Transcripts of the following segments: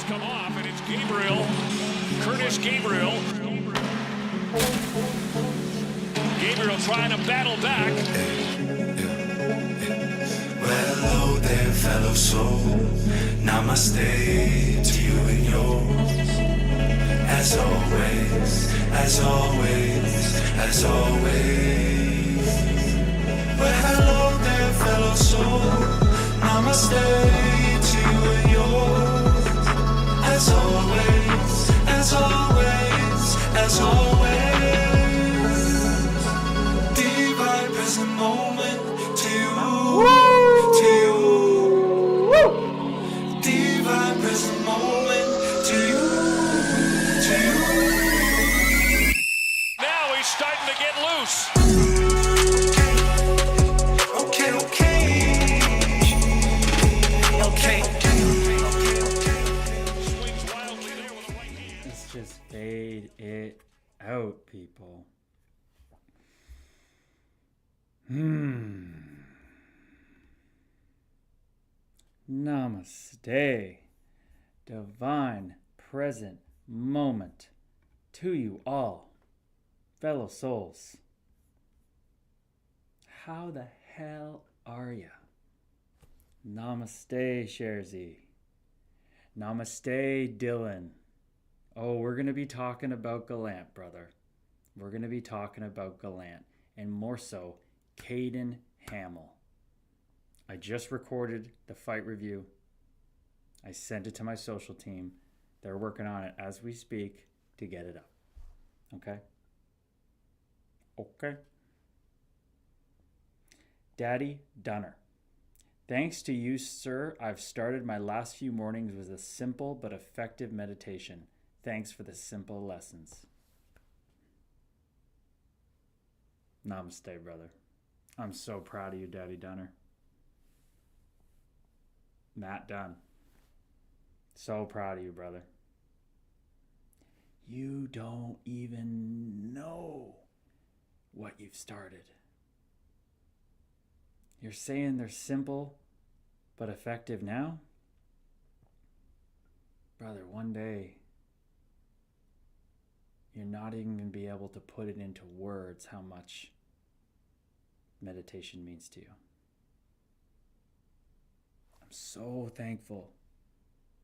Pads come off, and it's Gabriel, Curtis Gabriel. Gabriel trying to battle back. Well, hello there, fellow soul. Namaste to you and yours. As always, as always, as always. Well, hello there, fellow soul. Namaste to you and yours. As always, as always, as always. Divine present moment to you, to you. Divine present moment to you, to you. Now he's starting to get loose. Okay, okay, okay, Swings wildly there with a right hand. Let's just fade it out, people. Namaste. Divine present moment to you all, fellow souls. How the hell are ya? Namaste, Sherzi. Namaste, Dylan. Oh, we're going to be talking about Gallant, brother. We're going to be talking about Gallant, and more so, Caden Hamill. I just recorded the fight review. I sent it to my social team. They're working on it as we speak to get it up. Okay? Okay. Daddy Dunner. Thanks to you, sir, I've started my last few mornings with a simple but effective meditation. Thanks for the simple lessons. Namaste, brother. I'm so proud of you, Daddy Dunner. Matt Dunn. So proud of you, brother. You don't even know what you've started. You're saying they're simple but effective now? Brother, one day you're not even going to be able to put it into words how much meditation means to you. I'm so thankful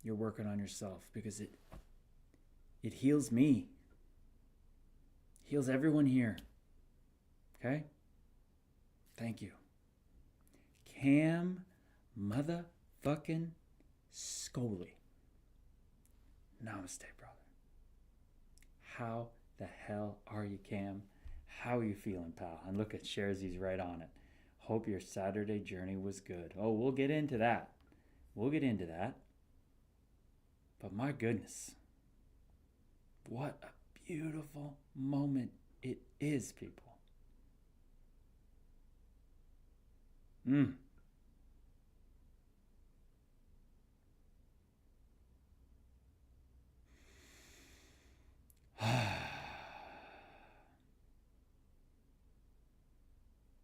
you're working on yourself because it heals me. Heals everyone here. Okay? Thank you. Cam motherfucking Scully. Namaste, brother. How the hell are you, Cam? How are you feeling, pal? And look at Sherzi's right on it. Hope your Saturday journey was good. Oh, we'll get into that. We'll get into that. But my goodness, what a beautiful moment it is, people.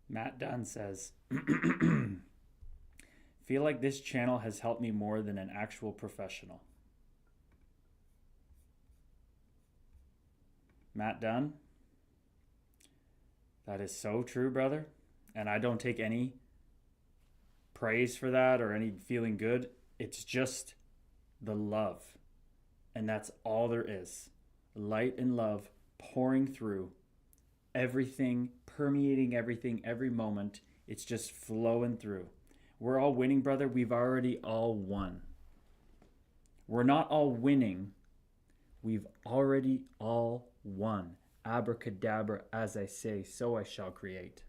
Matt Dunn says, feel like this channel has helped me more than an actual professional. Matt Dunn, that is so true, brother. And I don't take any praise for that or any feeling good. It's just the love. And that's all there is. Light and love pouring through everything, permeating everything, every moment. It's just flowing through. We're all winning, brother. We've already all won. We're not all winning. We've already all won. Abracadabra, as I say, so I shall create.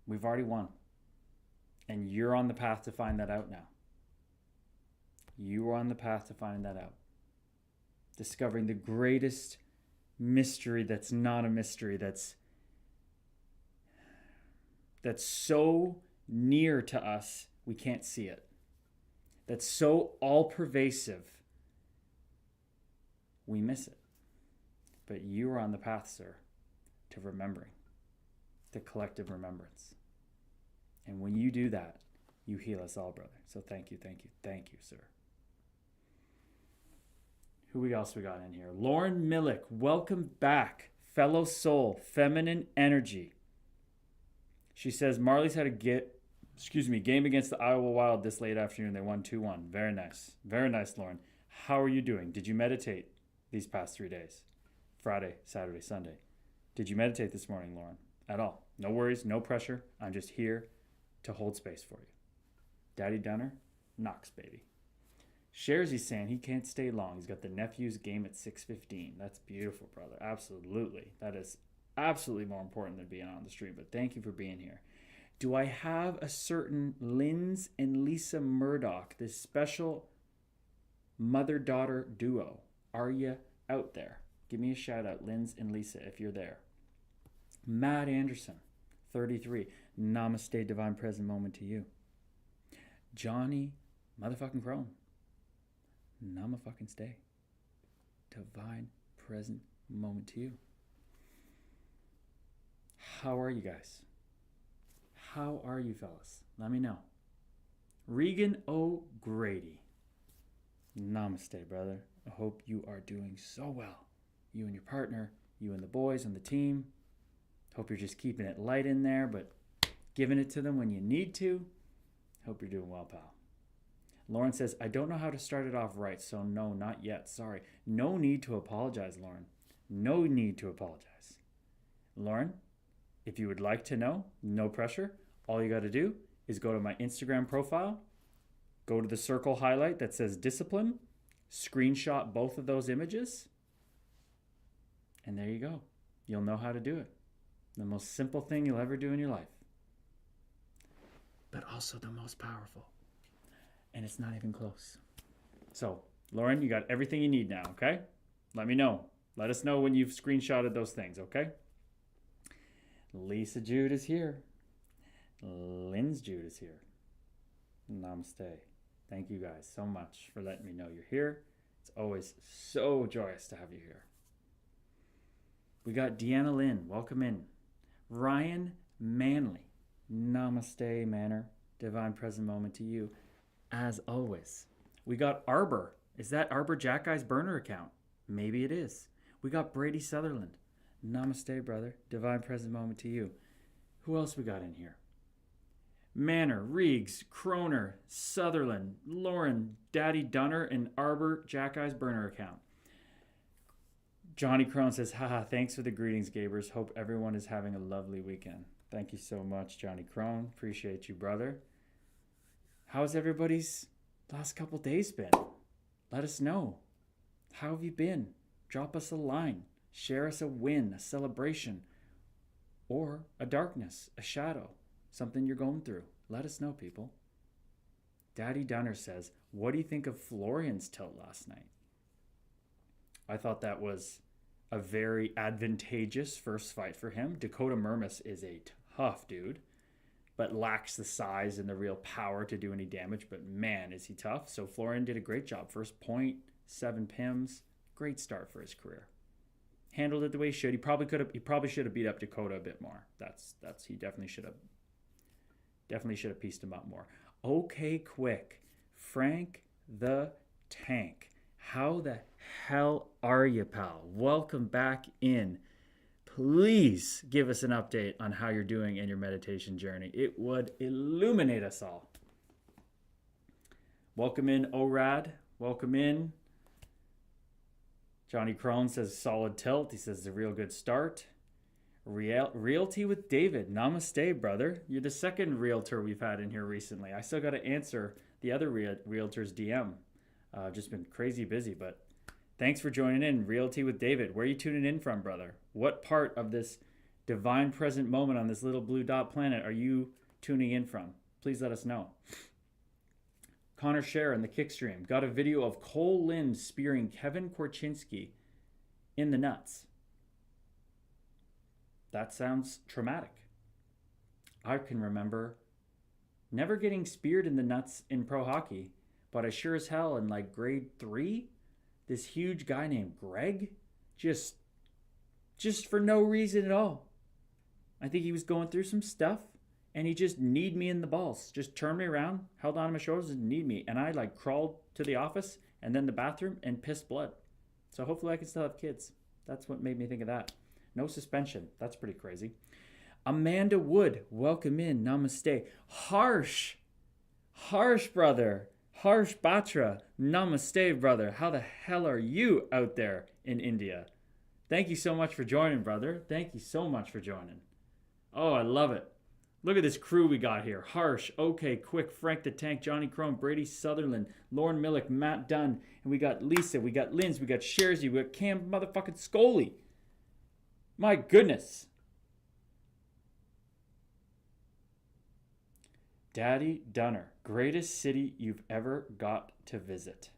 We've already won. And you're on the path to find that out now. You are on the path to finding that out. Discovering the greatest mystery that's not a mystery, that's so near to us we can't see it. That's so all-pervasive we miss it. But you are on the path, sir, to remembering, to collective remembrance. And when you do that, you heal us all, brother. So thank you, sir. Who else we got in here? Lauren Millick, welcome back. Fellow soul, feminine energy. She says Marlies had a game against the Iowa Wild this late afternoon. They won 2-1. Very nice. Very nice, Lauren. How are you doing? Did you meditate these past 3 days? Friday, Saturday, Sunday. Did you meditate this morning, Lauren? At all? No worries, no pressure. I'm just here to hold space for you. Daddy Dunner, Knox, baby. Sherzy's saying he can't stay long. He's got the nephew's game at 6:15. That's beautiful, brother. Absolutely. That is absolutely more important than being on the stream. But thank you for being here. Do I have a certain Linz and Lisa Murdoch, this special mother-daughter duo? Are you out there? Give me a shout out, Linz and Lisa, if you're there. Matt Anderson, 33. Namaste, divine present moment to you. Johnny motherfucking Crone. Namaste. Divine present moment to you. How are you guys? How are you, fellas? Let me know. Regan O'Grady. Namaste, brother. I hope you are doing so well. You and your partner, you and the boys and the team. Hope you're just keeping it light in there, but giving it to them when you need to. Hope you're doing well, pal. Lauren says, I don't know how to start it off right, so no, not yet. Sorry. No need to apologize, Lauren. No need to apologize. Lauren, if you would like to know, no pressure. All you got to do is go to my Instagram profile, go to the circle highlight that says discipline, screenshot both of those images, and there you go. You'll know how to do it. The most simple thing you'll ever do in your life, but also the most powerful. And it's not even close. So, Lauren, you got everything you need now, okay? Let me know. Let us know when you've screenshotted those things, okay? Lisa Jude is here. Linz Jude is here. Namaste. Thank you guys so much for letting me know you're here. It's always so joyous to have you here. We got Deanna Lynn. Welcome in. Ryan Manley. Namaste, Manor. Divine present moment to you. As always. We got Arbor. Is that Arbor Jack Guy's burner account? Maybe it is. We got Brady Sutherland. Namaste, brother. Divine present moment to you. Who else we got in here? Manor, Reegs, Kroner, Sutherland, Lauren, Daddy Dunner, and Arbor Jack Guy's burner account. Johnny Crone says, haha, thanks for the greetings, Gabers. Hope everyone is having a lovely weekend. Thank you so much, Johnny Crone. Appreciate you, brother. How's everybody's last couple days been? Let us know. How have you been? Drop us a line. Share us a win, a celebration, or a darkness, a shadow, something you're going through. Let us know, people. Daddy Dunner says, what do you think of Florian's tilt last night? I thought that was a very advantageous first fight for him. Dakota Murmis is a tough dude, but lacks the size and the real power to do any damage. But man, is he tough. So Florian did a great job. First point, 7 PIMs. Great start for his career. Handled it the way he should. He probably should have beat up Dakota a bit more. He definitely should have pieced him up more. Okay, quick. Frank the Tank. How the hell are you, pal? Welcome back in. Please give us an update on how you're doing in your meditation journey. It would illuminate us all. Welcome in, ORAD. Welcome in. Johnny Crone says solid tilt. He says it's a real good start. Realty with David. Namaste, brother. You're the second realtor we've had in here recently. I still got to answer the other realtor's DM. Just been crazy busy, but thanks for joining in. Realty with David. Where are you tuning in from, brother? What part of this divine present moment on this little blue dot planet are you tuning in from? Please let us know. Connor Scherer in the Kickstream got a video of Cole Lind spearing Kevin Korchinski in the nuts. That sounds traumatic. I can remember never getting speared in the nuts in pro hockey, but I sure as hell in like grade 3, this huge guy named Greg, just for no reason at all. I think he was going through some stuff and he just kneed me in the balls. Just turned me around, held on to my shoulders and kneed me. And I like crawled to the office and then the bathroom and pissed blood. So hopefully I can still have kids. That's what made me think of that. No suspension. That's pretty crazy. Amanda Wood, welcome in. Namaste. Harsh, brother. Harsh Batra, namaste, brother. How the hell are you out there in India? Thank you so much for joining, brother. Thank you so much for joining. Oh, I love it. Look at this crew we got here. Harsh, OK, Quick, Frank the Tank, Johnny Crone, Brady Sutherland, Lauren Millick, Matt Dunn, and we got Lisa, we got Linz, we got Shersey, we got Cam motherfucking Scully. My goodness. Daddy Dunner, greatest city you've ever got to visit.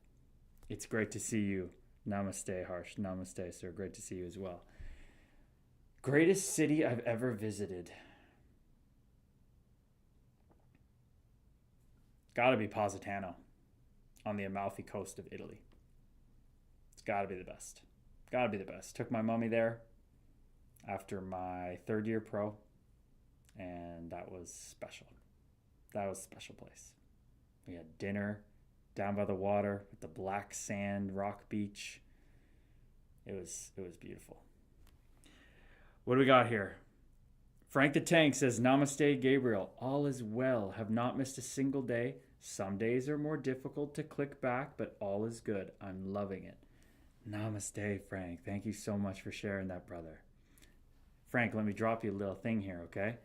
It's great to see you. Namaste, Harsh. Namaste, sir. Great to see you as well. Greatest city I've ever visited. Gotta be Positano on the Amalfi Coast of Italy. It's gotta be the best. Gotta be the best. Took my mommy there after my third year pro, and that was special. That was a special place. We had dinner down by the water with the black sand rock beach. It was beautiful. What do we got here? Frank the Tank says, Namaste, Gabriel. All is well. Have not missed a single day. Some days are more difficult to click back, but all is good. I'm loving it. Namaste, Frank. Thank you so much for sharing that, brother. Frank, let me drop you a little thing here, okay?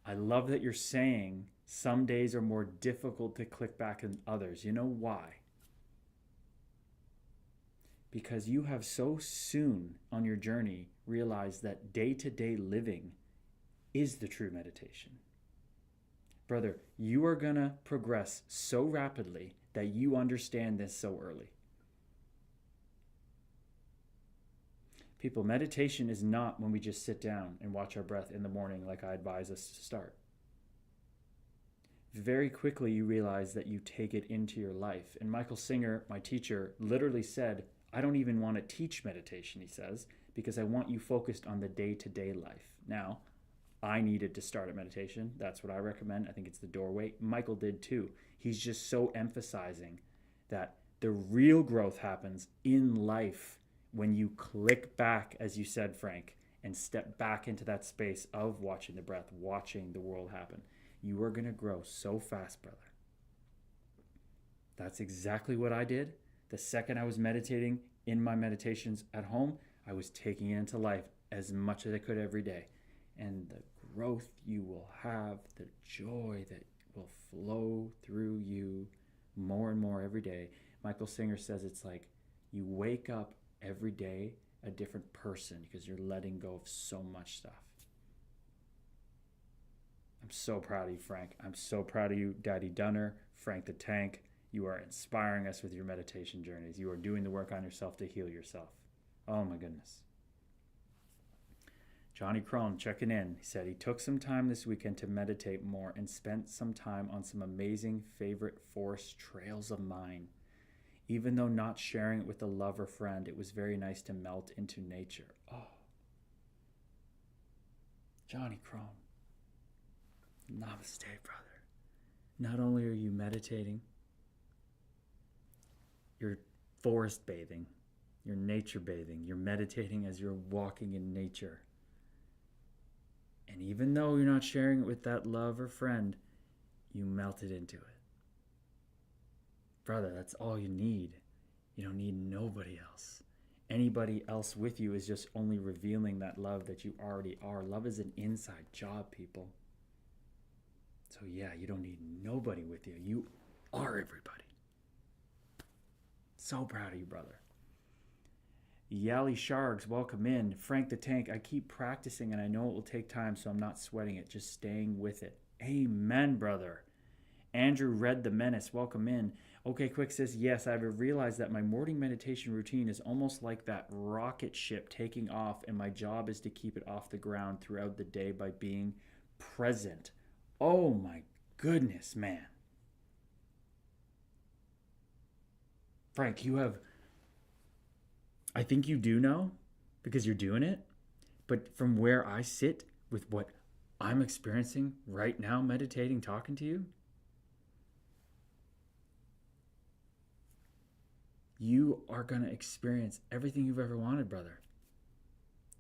I love that you're saying some days are more difficult to click back than others. You know why? Because you have so soon on your journey realized that day-to-day living is the true meditation. Brother, you are going to progress so rapidly that you understand this so early. People, meditation is not when we just sit down and watch our breath in the morning like I advise us to start. Very quickly you realize that you take it into your life. And Michael Singer, my teacher, literally said, I don't even want to teach meditation, he says, because I want you focused on the day-to-day life. Now, I needed to start a meditation. That's what I recommend. I think it's the doorway. Michael did too. He's just so emphasizing that the real growth happens in life when you click back, as you said, Frank, and step back into that space of watching the breath, watching the world happen. You are going to grow so fast, brother. That's exactly what I did. The second I was meditating in my meditations at home, I was taking it into life as much as I could every day. And the growth you will have, the joy that will flow through you more and more every day. Michael Singer says it's like you wake up every day a different person because you're letting go of so much stuff. I'm so proud of you, Frank. I'm so proud of you, Daddy Dunner, Frank the Tank. You are inspiring us with your meditation journeys. You are doing the work on yourself to heal yourself. Oh my goodness. Johnny Crone checking in. He said he took some time this weekend to meditate more and spent some time on some amazing favorite forest trails of mine. Even though not sharing it with a love or friend, it was very nice to melt into nature. Oh. Johnny Crone. Namaste, brother. Not only are you meditating, you're forest bathing, you're nature bathing, you're meditating as you're walking in nature. And even though you're not sharing it with that love or friend, you melted into it. Brother, that's all you need. You don't need nobody else. Anybody else with you is just only revealing that love that you already are. Love is an inside job, people. So yeah, you don't need nobody with you. You are everybody. So proud of you, brother. Yali Shargs, welcome in. Frank the Tank, I keep practicing and I know it will take time, so I'm not sweating it, just staying with it. Amen, brother. Andrew Red the Menace, welcome in. OK Quick says, yes, I've realized that my morning meditation routine is almost like that rocket ship taking off, and my job is to keep it off the ground throughout the day by being present. Oh my goodness, man. Frank, you have... I think you do know because you're doing it. But from where I sit with what I'm experiencing right now, meditating, talking to you, you are going to experience everything you've ever wanted, brother.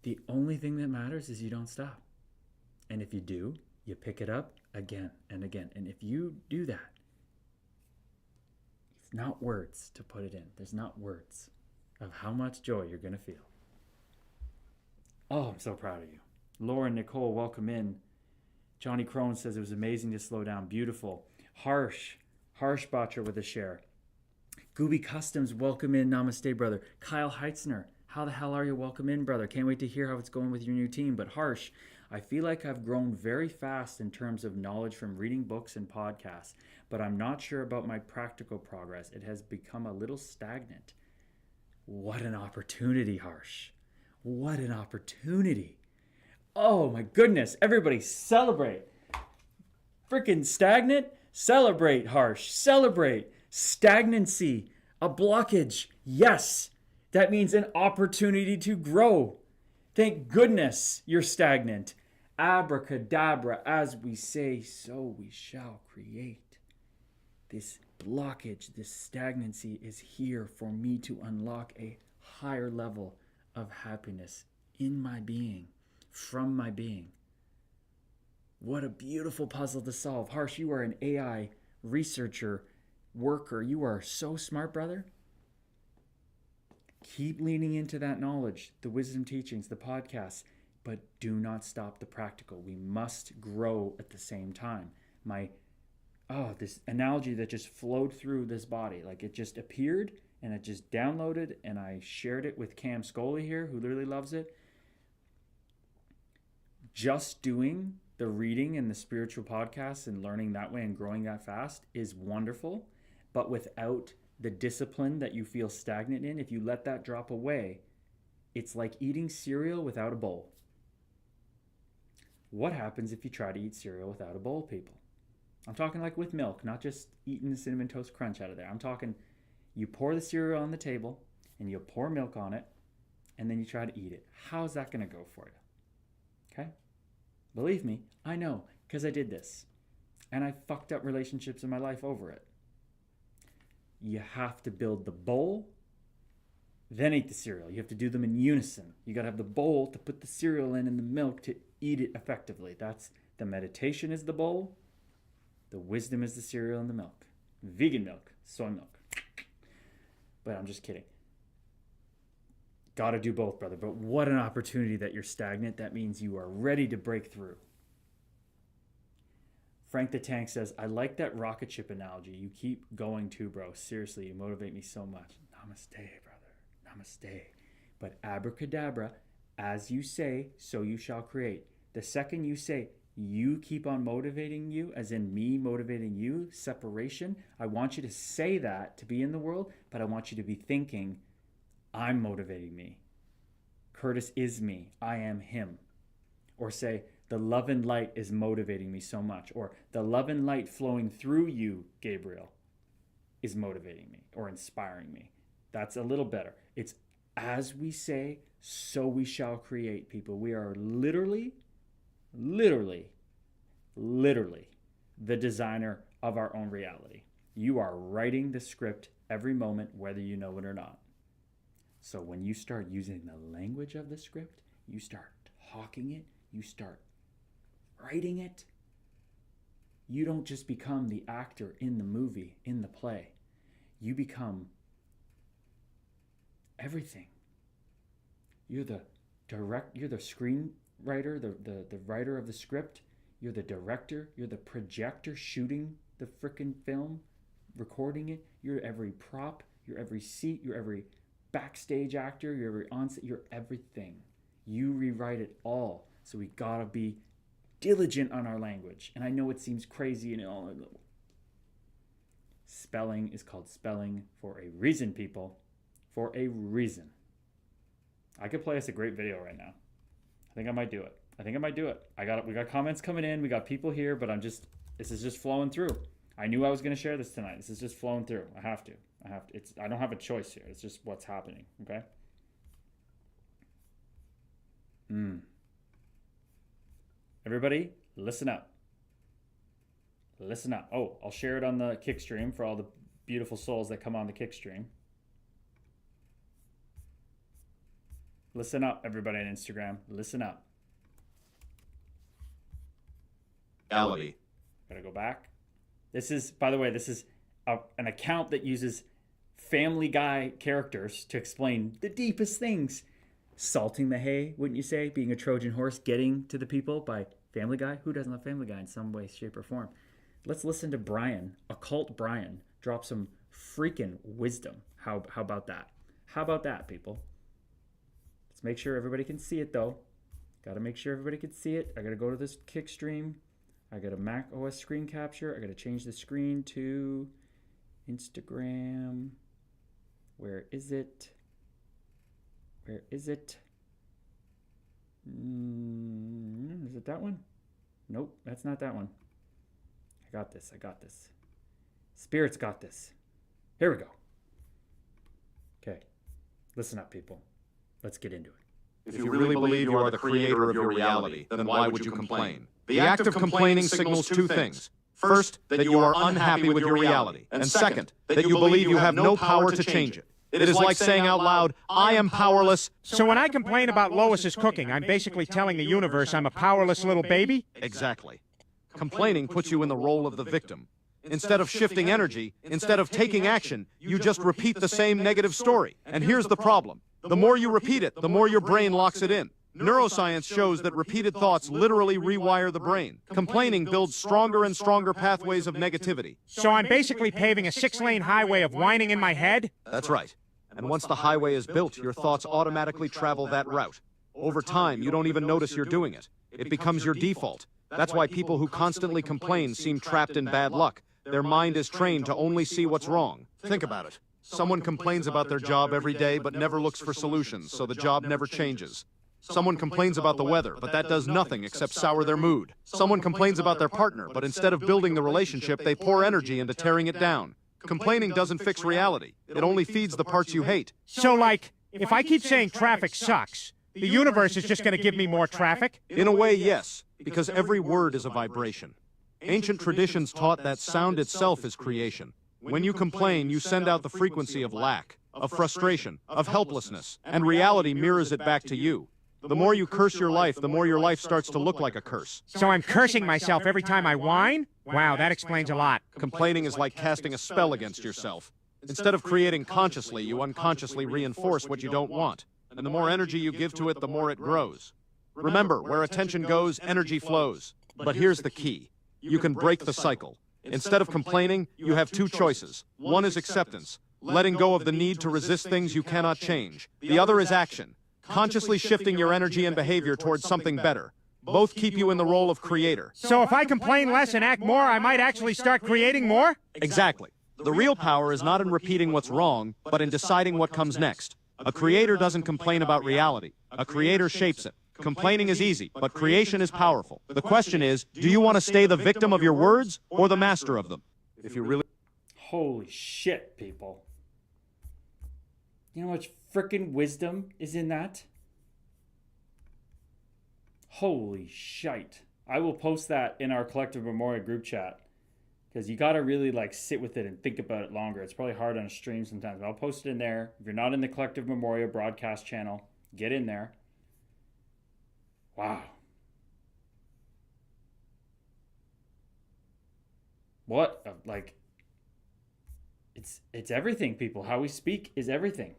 The only thing that matters is you don't stop. And if you do, you pick it up again and again. And if you do that, it's not words to put it in. There's not words of how much joy you're going to feel. Oh, I'm so proud of you. Lauren Nicole, welcome in. Johnny Crone says it was amazing to slow down. Beautiful. Harsh Botcher with a share. Gooby Customs, welcome in. Namaste, brother. Kyle Heitzner, how the hell are you? Welcome in, brother. Can't wait to hear how it's going with your new team. But Harsh, I feel like I've grown very fast in terms of knowledge from reading books and podcasts, but I'm not sure about my practical progress. It has become a little stagnant. What an opportunity, Harsh. What an opportunity. Oh my goodness. Everybody celebrate. Freaking stagnant? Celebrate, Harsh. Celebrate. Stagnancy. A blockage. Yes. That means an opportunity to grow. Thank goodness you're stagnant. Abracadabra, as we say, so we shall create. This blockage, this stagnancy is here for me to unlock a higher level of happiness in my being, from my being. What a beautiful puzzle to solve. Harsh, you are an AI researcher, worker. You are so smart, brother. Keep leaning into that knowledge, the wisdom teachings, the podcasts, but do not stop the practical. We must grow at the same time. This analogy that just flowed through this body, like it just appeared and it just downloaded, and I shared it with Cam Scully here, who literally loves it. Just doing the reading and the spiritual podcasts and learning that way and growing that fast is wonderful, but without the discipline that you feel stagnant in, if you let that drop away, it's like eating cereal without a bowl. What happens if you try to eat cereal without a bowl, people? I'm talking like with milk, not just eating the Cinnamon Toast Crunch out of there. I'm talking you pour the cereal on the table and you pour milk on it and then you try to eat it. How's that going to go for you? Okay? Believe me, I know, because I did this. And I fucked up relationships in my life over it. You have to build the bowl, then eat the cereal. You have to do them in unison. You got to have the bowl to put the cereal in and the milk to eat it effectively. That's the meditation is the bowl. The wisdom is the cereal and the milk. Vegan milk, soy milk. But I'm just kidding. Got to do both, brother. But what an opportunity that you're stagnant. That means you are ready to break through. Frank the Tank says, I like that rocket ship analogy. You keep going too, bro. Seriously, you motivate me so much. Namaste, brother. Namaste. But abracadabra, as you say, so you shall create. The second you say, you keep on motivating you, as in me motivating you, separation, I want you to say that to be in the world, but I want you to be thinking, I'm motivating me. Curtis is me. I am him. Or say, the love and light is motivating me so much. Or the love and light flowing through you, Gabriel, is motivating me or inspiring me. That's a little better. It's as we say, so we shall create, people. We are literally the designer of our own reality. You are writing the script every moment, whether you know it or not. So when you start using the language of the script, you start talking it, you start writing it, you don't just become the actor in the movie, in the play. You become everything. You're the screenwriter, the writer of the script. You're the director. You're the projector shooting the frickin' film, recording it. You're every prop. You're every seat. You're every backstage actor. You're every on-set. You're everything. You rewrite it all. So we gotta be diligent on our language. And I know it seems crazy and all. Spelling is called spelling for a reason, people. For a reason. I could play us a great video right now. I think I might do it. We got comments coming in. We got people here, but this is just flowing through. I knew I was going to share this tonight. This is just flowing through. I have to. I don't have a choice here. It's just what's happening. Okay. Everybody, listen up. Listen up. Oh, I'll share it on the kick stream for all the beautiful souls that come on the kick stream. Listen up, everybody on Instagram. Listen up. Reality. Gotta go back. This is, by the way, this is an account that uses Family Guy characters to explain the deepest things. Salting the hay, wouldn't you say? Being a Trojan horse, getting to the people by Family Guy. Who doesn't love Family Guy in some way, shape, or form? Let's listen to Brian, Occult Brian, drop some freaking wisdom. How about that? How about that, people? Let's make sure everybody can see it, though. Got to make sure everybody can see it. I got to go to this Kick stream. I got a Mac OS screen capture. I got to change the screen to Instagram. Where is it? Where is it? Is it that one? Nope, that's not that one. I got this. I got this. Spirit's got this. Here we go. Okay. Listen up, people. Let's get into it. If you really believe you are the creator of your reality, then why would you complain? The act of complaining signals two things. First, that you are unhappy with your reality. And second, that you believe you have no power to change it. It is like saying out loud, I am powerless. So when I complain about Lois's cooking, I'm basically telling the universe I'm a powerless little baby? Exactly. Complaining puts you in the role of the victim. Instead of shifting energy, instead of taking action, you just repeat the same negative story. And here's the problem. The more you repeat it, the more your brain locks it in. Neuroscience shows that repeated thoughts literally rewire the brain. Complaining builds stronger and stronger pathways of negativity. So I'm basically paving a 6-lane highway of whining in my head? That's right. And once the highway is built, your thoughts automatically travel that route. Over time, you don't even notice you're doing it. It becomes your default. That's why people who constantly complain seem trapped in bad luck. Their mind is trained to only see what's wrong. Think about it. Someone complains about their job every day but never looks for solutions, so the job never changes. Someone complains about the weather, but that does nothing except sour their mood. Someone complains about their partner, but instead of building the relationship, they pour energy into tearing it down. Complaining doesn't fix reality. It only feeds the parts you hate. So, like, if I keep saying traffic sucks, the universe is just going to give me more traffic? In a way, yes, because every word is a vibration. Ancient traditions taught that sound itself is creation. When you complain, you send out the frequency of lack, of frustration, of helplessness, and reality mirrors it back to you. The more you curse your life, the more your life starts to look like a curse. So I'm cursing myself every time I whine? Wow, that explains a lot. Complaining is like casting a spell against yourself. Instead of creating consciously, you unconsciously reinforce what you don't want. And the more energy you give to it, the more it grows. Remember, where attention goes, energy flows. But here's the key. You can break the cycle. Instead of complaining, you have two choices. One is acceptance, letting go of the need to resist things you cannot change. The other is action, consciously shifting your energy and behavior towards something better. Both keep you in the role of creator. So if I complain less and act more, I might actually start creating more? Exactly. The real power is not in repeating what's wrong, but in deciding what comes next. A creator doesn't complain about reality. A creator shapes it. Complaining is easy, but creation is powerful. The question is, do you want to stay the victim of your words or the master of them? If you really... Holy shit, people. You know how much freaking wisdom is in that? Holy shite. I will post that in our Collective Memoria group chat. Because you got to really like sit with it and think about it longer. It's probably hard on a stream sometimes. But I'll post it in there. If you're not in the Collective Memoria broadcast channel, get in there. Wow. What? Like, it's everything, people. How we speak is everything.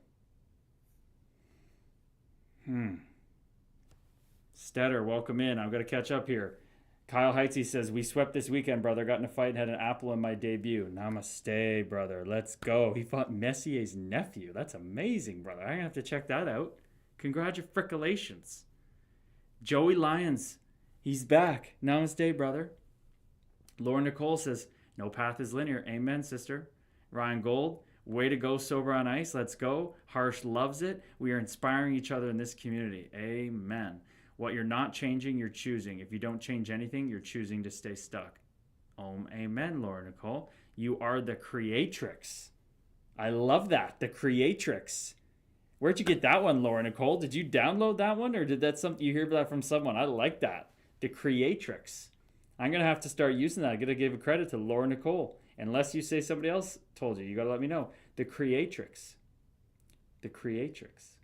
Stetter, welcome in. I'm going to catch up here. Kyle Heitzey says, we swept this weekend, brother. Got in a fight and had an apple in my debut. Namaste, brother. Let's go. He fought Messier's nephew. That's amazing, brother. I'm going to have to check that out. Congratulations. Joey Lyons, he's back. Namaste, brother. Laura Nicole says, no path is linear. Amen, sister. Ryan Gold, way to go, Sober on Ice. Let's go. Harsh loves it. We are inspiring each other in this community. Amen. What you're not changing, you're choosing. If you don't change anything, you're choosing to stay stuck. Amen, Laura Nicole. You are the creatrix. I love that. The creatrix. Where'd you get that one, Laura Nicole? Did you download that one, or did that something you hear that from someone? I like that. The creatrix. I'm gonna have to start using that. I gotta give a credit to Laura Nicole. Unless you say somebody else told you, you gotta let me know. The creatrix. The creatrix.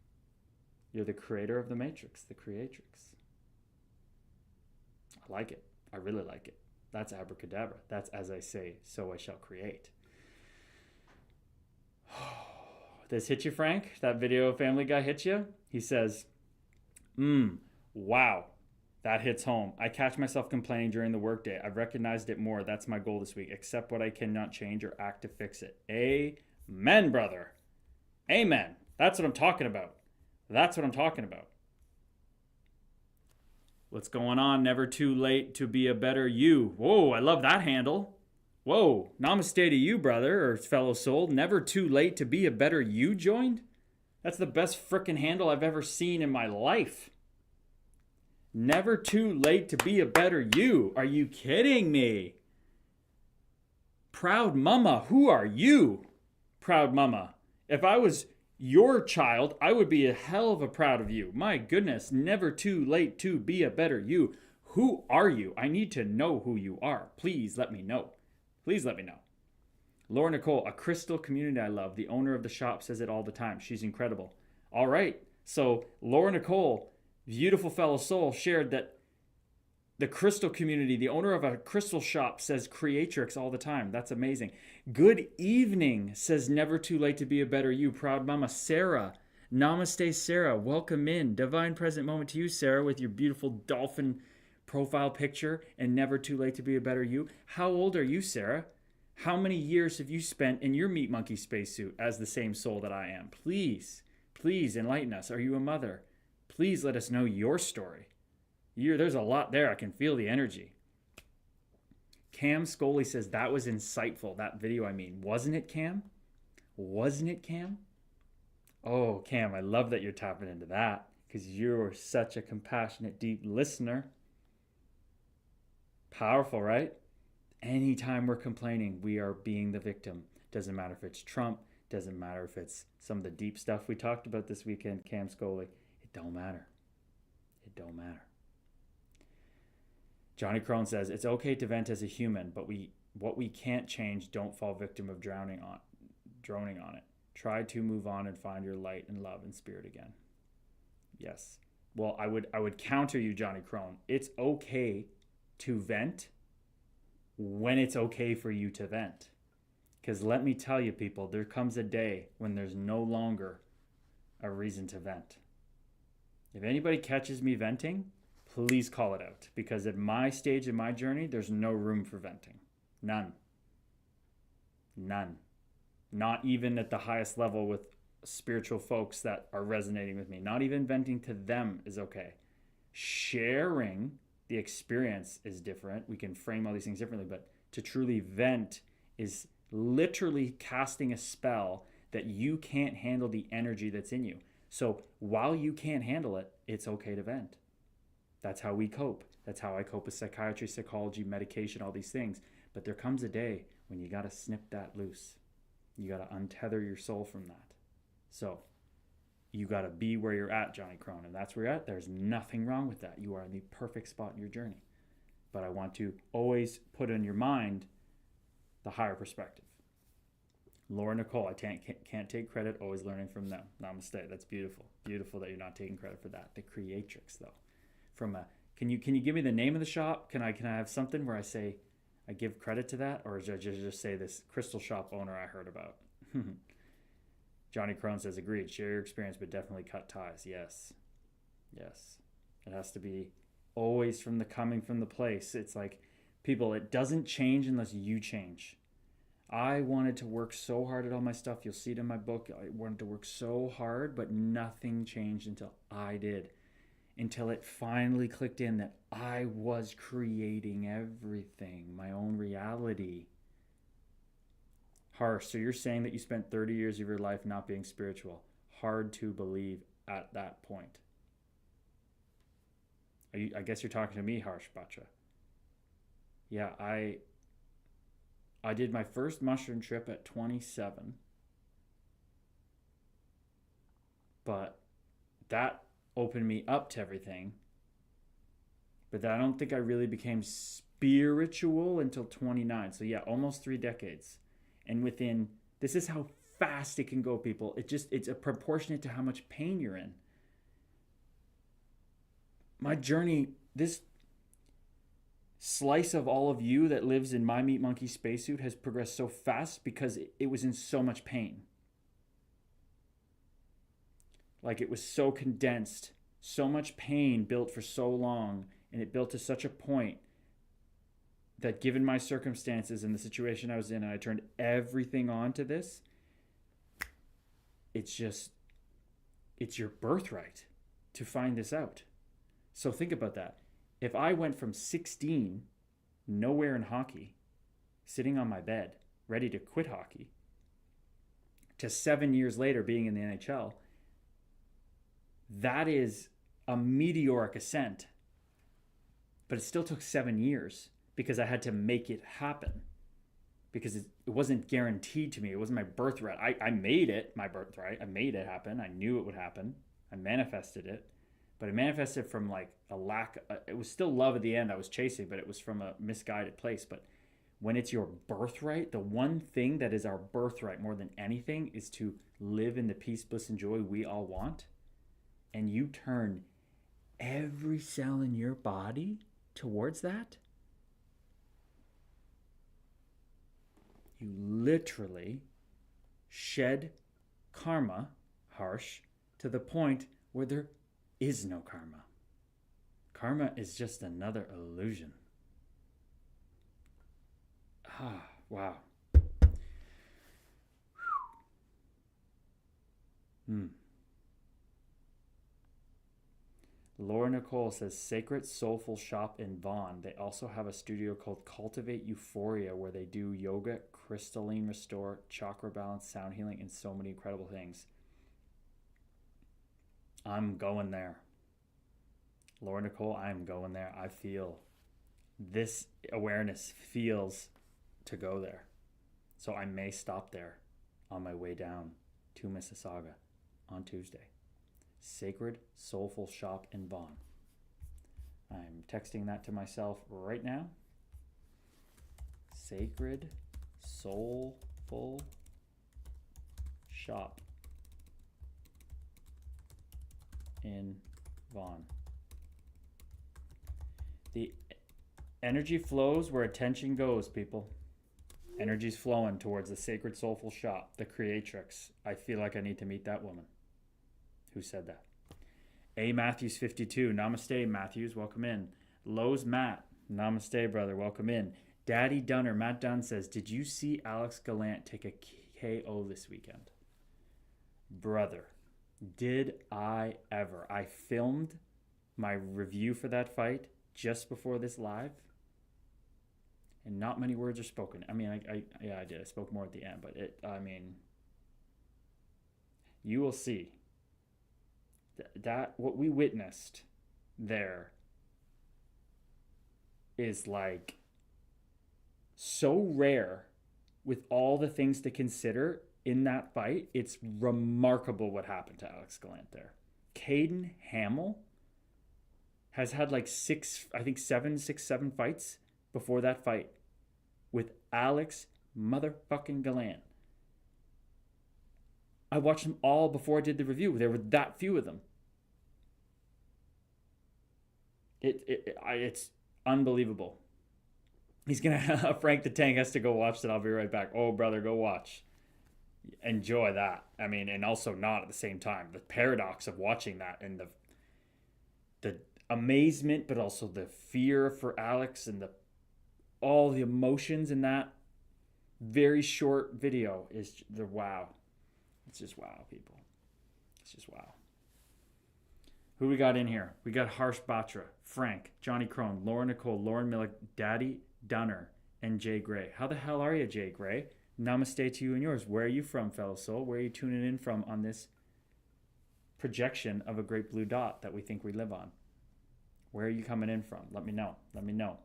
You're the creator of the matrix, the creatrix. I like it. I really like it. That's abracadabra. That's as I say, so I shall create. This hit you, Frank? That video of Family Guy hit you? He says, wow, that hits home. I catch myself complaining during the workday. I've recognized it more. That's my goal this week. Accept what I cannot change or act to fix it. Amen, brother. Amen. That's what I'm talking about. That's what I'm talking about. What's going on? Never too late to be a better you. Whoa, I love that handle. Whoa, namaste to you, brother, or fellow soul. Never too late to be a better you joined? That's the best frickin' handle I've ever seen in my life. Never too late to be a better you. Are you kidding me? Proud mama, who are you? Proud mama. If I was your child, I would be a hell of a proud of you. My goodness, never too late to be a better you. Who are you? I need to know who you are. Please let me know. Please let me know. Laura Nicole, a crystal community I love. The owner of the shop says it all the time. She's incredible. All right. So Laura Nicole, beautiful fellow soul, shared that the crystal community, the owner of a crystal shop, says creatrix all the time. That's amazing. Good evening, says never too late to be a better you. Proud mama, Sarah. Namaste, Sarah. Welcome in. Divine present moment to you, Sarah, with your beautiful dolphin profile picture and never too late to be a better you. How old are you, Sarah? How many years have you spent in your meat monkey spacesuit as the same soul that I am? Please, please enlighten us. Are you a mother? Please let us know your story. There's a lot there. I can feel the energy. Cam Scully says, that was insightful. That video, I mean. Wasn't it, Cam? Wasn't it, Cam? Oh, Cam, I love that you're tapping into that because you're such a compassionate, deep listener. Powerful, right? Anytime we're complaining, we are being the victim. Doesn't matter if it's Trump. Doesn't matter if it's some of the deep stuff we talked about this weekend, Cam Scully. It don't matter. It don't matter. Johnny Crone says, it's okay to vent as a human, but what we can't change, don't fall victim of droning on it. Try to move on and find your light and love and spirit again. Yes. Well, I would counter you, Johnny Crone. It's okay to vent when it's okay for you to vent. Because let me tell you, people, there comes a day when there's no longer a reason to vent. If anybody catches me venting, please call it out. Because at my stage in my journey, there's no room for venting. None. None. Not even at the highest level with spiritual folks that are resonating with me. Not even venting to them is okay. Sharing the experience is different. We can frame all these things differently, but to truly vent is literally casting a spell that you can't handle the energy that's in you. So while you can't handle it, it's okay to vent. That's how we cope. That's how I cope with psychiatry, psychology, medication, all these things. But there comes a day when you got to snip that loose. You got to untether your soul from that. So you got to be where you're at, Johnny Crone, and that's where you're at. There's nothing wrong with that. You are in the perfect spot in your journey. But I want to always put in your mind the higher perspective. Laura Nicole, I can't take credit, always learning from them. Namaste. That's beautiful. Beautiful that you're not taking credit for that. The creatrix, though. Can you give me the name of the shop? Can I have something where I say I give credit to that, or should I just say this crystal shop owner I heard about? Johnny Crone says, agreed. Share your experience, but definitely cut ties. Yes. Yes. It has to be always coming from the place. It's like, people, it doesn't change unless you change. I wanted to work so hard at all my stuff. You'll see it in my book. I wanted to work so hard, but nothing changed until I did. Until it finally clicked in that I was creating everything, my own reality. Harsh, so you're saying that you spent 30 years of your life not being spiritual. Hard to believe at that point. I guess you're talking to me, Harsh Batra. Yeah, I did my first mushroom trip at 27. But that opened me up to everything. But I don't think I really became spiritual until 29. So yeah, almost 3 decades. And this is how fast it can go, people. It's proportionate to how much pain you're in. my journey, this slice of all of you that lives in my Meat Monkey spacesuit has progressed so fast because it was in so much pain. Like, it was so condensed, so much pain built for so long, and it built to such a point that, given my circumstances and the situation I was in, and I turned everything on to this, it's your birthright to find this out. So think about that. If I went from 16, nowhere in hockey, sitting on my bed, ready to quit hockey, to 7 years later being in the NHL, that is a meteoric ascent. But it still took 7 years because I had to make it happen. Because it wasn't guaranteed to me. It wasn't my birthright. I made it my birthright. I made it happen. I knew it would happen. I manifested it. But I manifested from like a lack. It was still love at the end I was chasing, but it was from a misguided place. But when it's your birthright, the one thing that is our birthright more than anything is to live in the peace, bliss, and joy we all want. And you turn every cell in your body towards that, you literally shed karma, harsh, to the point where there is no karma. Karma is just another illusion. Ah, wow. Laura Nicole says, Sacred Soulful Shop in Vaughan. They also have a studio called Cultivate Euphoria where they do yoga, crystalline restore, chakra balance, sound healing, and so many incredible things. I'm going there. Laura Nicole, I'm going there. I feel this awareness feels to go there. So I may stop there on my way down to Mississauga on Tuesday. Sacred Soulful Shop in Vaughan. I'm texting that to myself right now. Sacred Soulful Shop in Vaughan. The energy flows where attention goes, people. Energy's flowing towards the Sacred Soulful Shop, the creatrix. I feel like I need to meet that woman. Who said that? A. Matthews 52. Namaste, Matthews. Welcome in. Lowe's Matt. Namaste, brother. Welcome in. Daddy Dunner. Matt Dunn says, did you see Alex Gallant take a KO this weekend? Brother, did I ever? I filmed my review for that fight just before this live, and not many words are spoken. I mean, I did. I spoke more at the end, but you will see that what we witnessed there is like so rare with all the things to consider in that fight. It's remarkable what happened to Alex Gallant there. Caden Hamill has had like seven fights before that fight with Alex motherfucking Gallant. I watched them all before I did the review. There were that few of them. It's unbelievable. He's gonna Frank the Tank has to go watch that. I'll be right back. Oh, brother, go watch. Enjoy that. I mean, and also not at the same time. The paradox of watching that and the amazement, but also the fear for Alex and all the emotions in that very short video is the wow. It's just wow, people. It's just wow. Who we got in here? We got Harsh Batra, Frank, Johnny Crone, Laura Nicole, Lauren Millick, Daddy Dunner, and Jay Gray. How the hell are you, Jay Gray? Namaste to you and yours. Where are you from, fellow soul? Where are you tuning in from on this projection of a great blue dot that we think we live on? Where are you coming in from? Let me know. Let me know.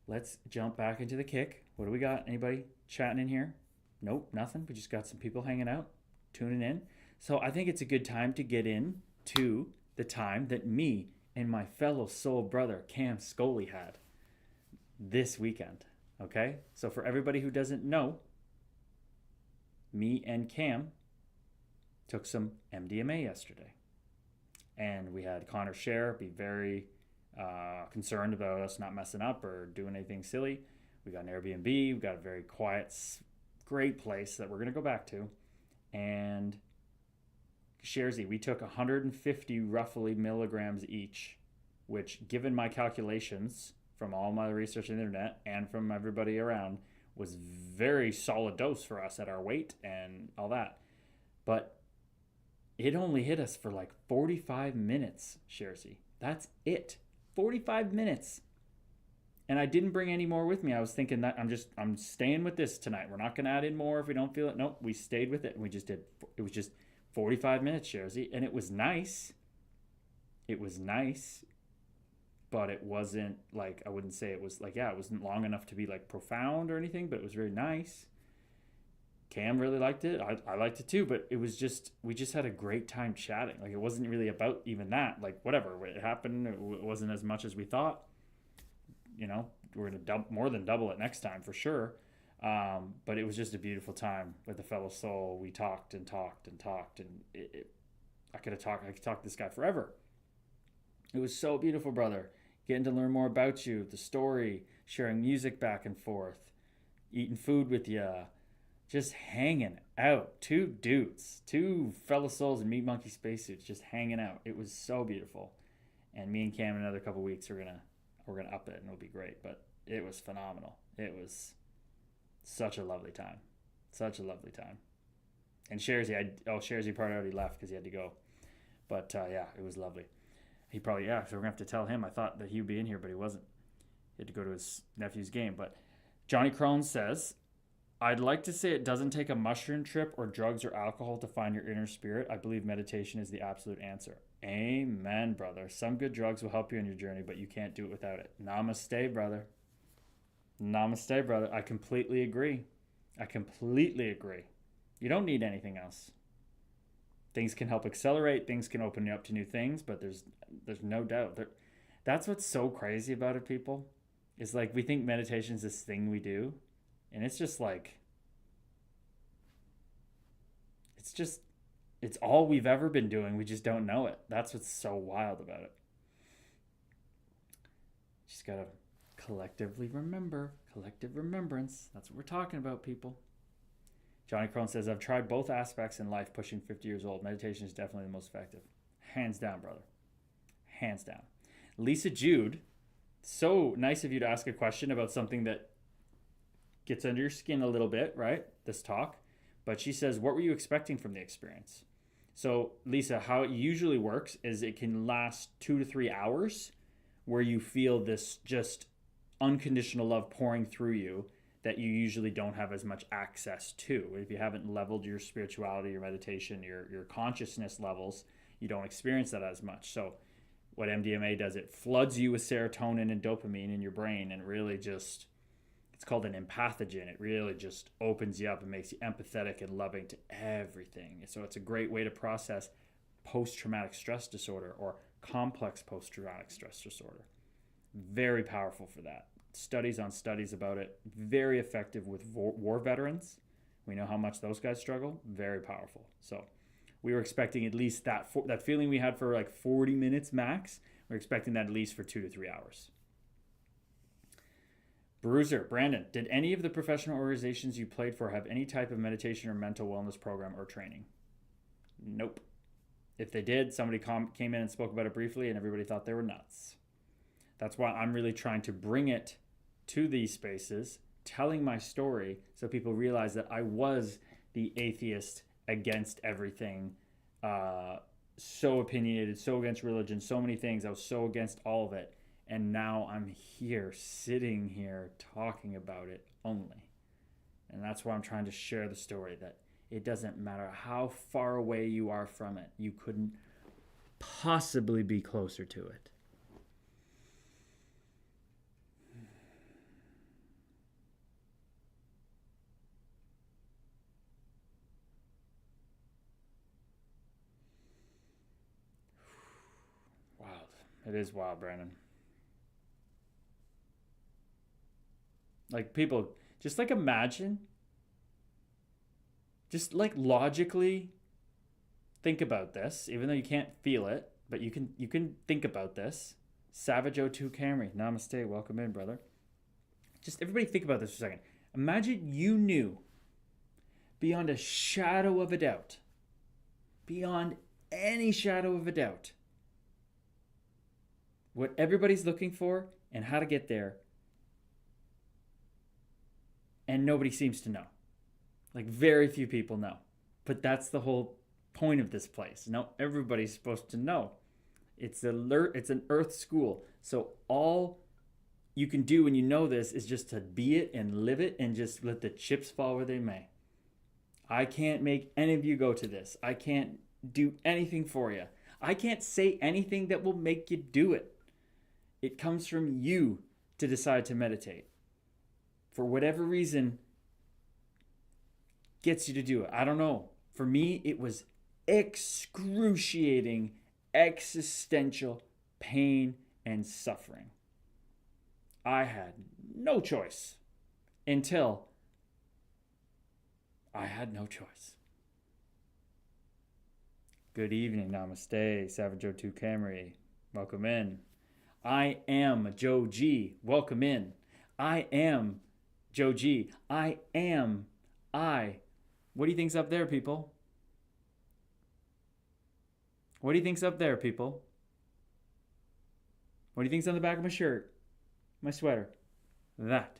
Let's jump back into the kick. What do we got? Anybody chatting in here? Nope, nothing. We just got some people hanging out, tuning in. So I think it's a good time to get in to the time that me and my fellow soul brother Cam Scully had this weekend. Okay? So for everybody who doesn't know, me and Cam took some MDMA yesterday. And we had Connor Share be very concerned about us not messing up or doing anything silly. We got an Airbnb. We got a very quiet, great place that we're going to go back to. And Sharesy, we took 150 roughly milligrams each, which, given my calculations from all my research on the internet and from everybody around, was very solid dose for us at our weight and all that. But it only hit us for like 45 minutes, Sharesy. That's it. 45 minutes. And I didn't bring any more with me. I was thinking that I'm staying with this tonight. We're not going to add in more if we don't feel it. Nope, we stayed with it. And it was just 45 minutes, Sharesy. And it was nice. It was nice. But it wasn't like, I wouldn't say it was like, it wasn't long enough to be like profound or anything, but it was very nice. Cam really liked it. I liked it too, but it was just, we just had a great time chatting. Like, it wasn't really about even that. Like, whatever, it happened. It wasn't as much as we thought. You know, we're going to more than double it next time for sure. But it was just a beautiful time with a fellow soul. We talked and talked and talked, and I could talk to this guy forever. It was so beautiful, brother. Getting to learn more about you, the story, sharing music back and forth, eating food with you, just hanging out. Two dudes, two fellow souls in Meat Monkey spacesuits, just hanging out. It was so beautiful. And me and Cam in another couple weeks we're gonna up it and it'll be great. But it was phenomenal. It was such a lovely time. Such a lovely time. And Sharesy, Sharesy part already left because he had to go. But yeah, it was lovely. He probably, so we're going to have to tell him. I thought that he would be in here, but he wasn't. He had to go to his nephew's game. But Johnny Crone says, I'd like to say it doesn't take a mushroom trip or drugs or alcohol to find your inner spirit. I believe meditation is the absolute answer. Amen, brother. Some good drugs will help you on your journey, but you can't do it without it. Namaste, brother. Namaste, brother. I completely agree. You don't need anything else. Things can help accelerate. Things can open you up to new things, but there's no doubt. That's what's so crazy about it, people. Is like we think meditation is this thing we do, and it's just like, it's all we've ever been doing. We just don't know it. That's what's so wild about it. Just gotta collectively remember. Collective remembrance. That's what we're talking about, people. Johnny Crone says, I've tried both aspects in life pushing 50 years old. Meditation is definitely the most effective. Hands down, brother. Hands down. Lisa Jude, so nice of you to ask a question about something that gets under your skin a little bit, right? This talk. But she says, what were you expecting from the experience? So, Lisa, how it usually works is it can last 2 to 3 hours where you feel this just unconditional love pouring through you that you usually don't have as much access to. If you haven't leveled your spirituality, your meditation, your consciousness levels, you don't experience that as much. So what MDMA does, it floods you with serotonin and dopamine in your brain and really just, it's called an empathogen. It really just opens you up and makes you empathetic and loving to everything. So it's a great way to process post-traumatic stress disorder or complex post-traumatic stress disorder. Very powerful for that. Studies on studies about it. Very effective with war veterans. We know how much those guys struggle. Very powerful. So we were expecting at least that feeling we had for like 40 minutes max. We're expecting that at least for 2 to 3 hours. Bruiser, Brandon, did any of the professional organizations you played for have any type of meditation or mental wellness program or training? Nope. If they did, somebody came in and spoke about it briefly and everybody thought they were nuts. That's why I'm really trying to bring it to these spaces, telling my story so people realize that I was the atheist against everything, so opinionated, so against religion, so many things. I was so against all of it. And now I'm here, sitting here, talking about it only. And that's why I'm trying to share the story, that it doesn't matter how far away you are from it. You couldn't possibly be closer to it. Wild. It is wild, Brandon. Like, people, just like imagine, just like logically think about this, even though you can't feel it, but you can think about this. Savage02 Camry, namaste, welcome in, brother. Just everybody think about this for a second. Imagine you knew beyond a shadow of a doubt, beyond any shadow of a doubt, what everybody's looking for and how to get there, and nobody seems to know. Like, very few people know. But that's the whole point of this place. Now everybody's supposed to know. It's an earth school. So all you can do when you know this is just to be it and live it and just let the chips fall where they may. I can't make any of you go to this. I can't do anything for you. I can't say anything that will make you do it. It comes from you to decide to meditate. For whatever reason gets you to do it. I don't know. For me, it was excruciating, existential pain and suffering. I had no choice until I had no choice. Good evening, namaste, Savage02 Camry. Welcome in. I am Joe G. Welcome in. I am Joe G. I am I. What do you think's up there, people? What do you think's up there, people? What do you think's on the back of my shirt? My sweater? That.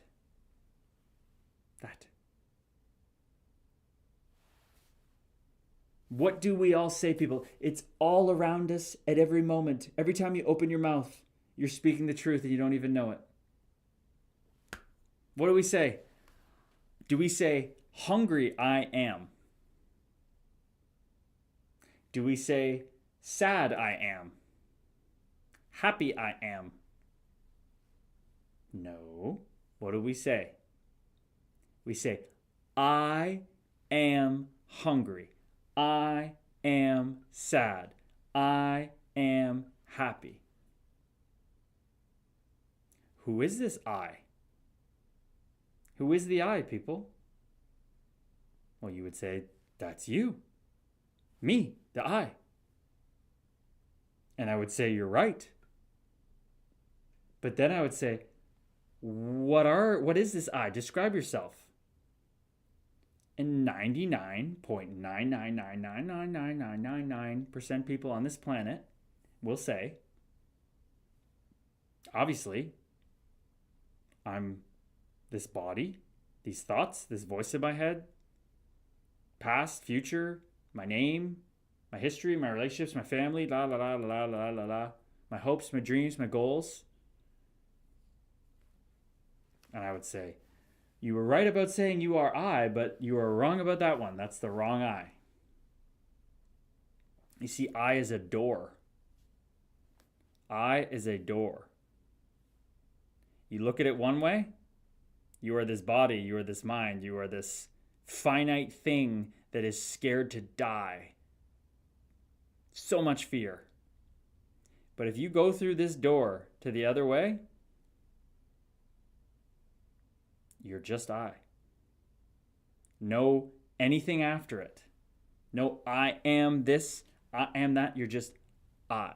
What do we all say, people? It's all around us at every moment. Every time you open your mouth, you're speaking the truth and you don't even know it. What do we say? Do we say, hungry I am? Do we say, sad I am? Happy I am? No. What do we say? We say, I am hungry. I am sad. I am happy. Who is this I? Who is the I, people? Well, you would say, that's you. Me, the I. And I would say, you're right. But then I would say, what is this I? Describe yourself. And 99.999999999% people on this planet will say, obviously, I'm this body, these thoughts, this voice in my head, past, future, my name, my history, my relationships, my family, la la la la la la la, my hopes, my dreams, my goals. And I would say, you were right about saying you are I, but you are wrong about that one. That's the wrong I. You see, I is a door. I is a door. You look at it one way, you are this body, you are this mind, you are this finite thing that is scared to die. So much fear. But if you go through this door to the other way, you're just I. No anything after it. No I am this, I am that. You're just I.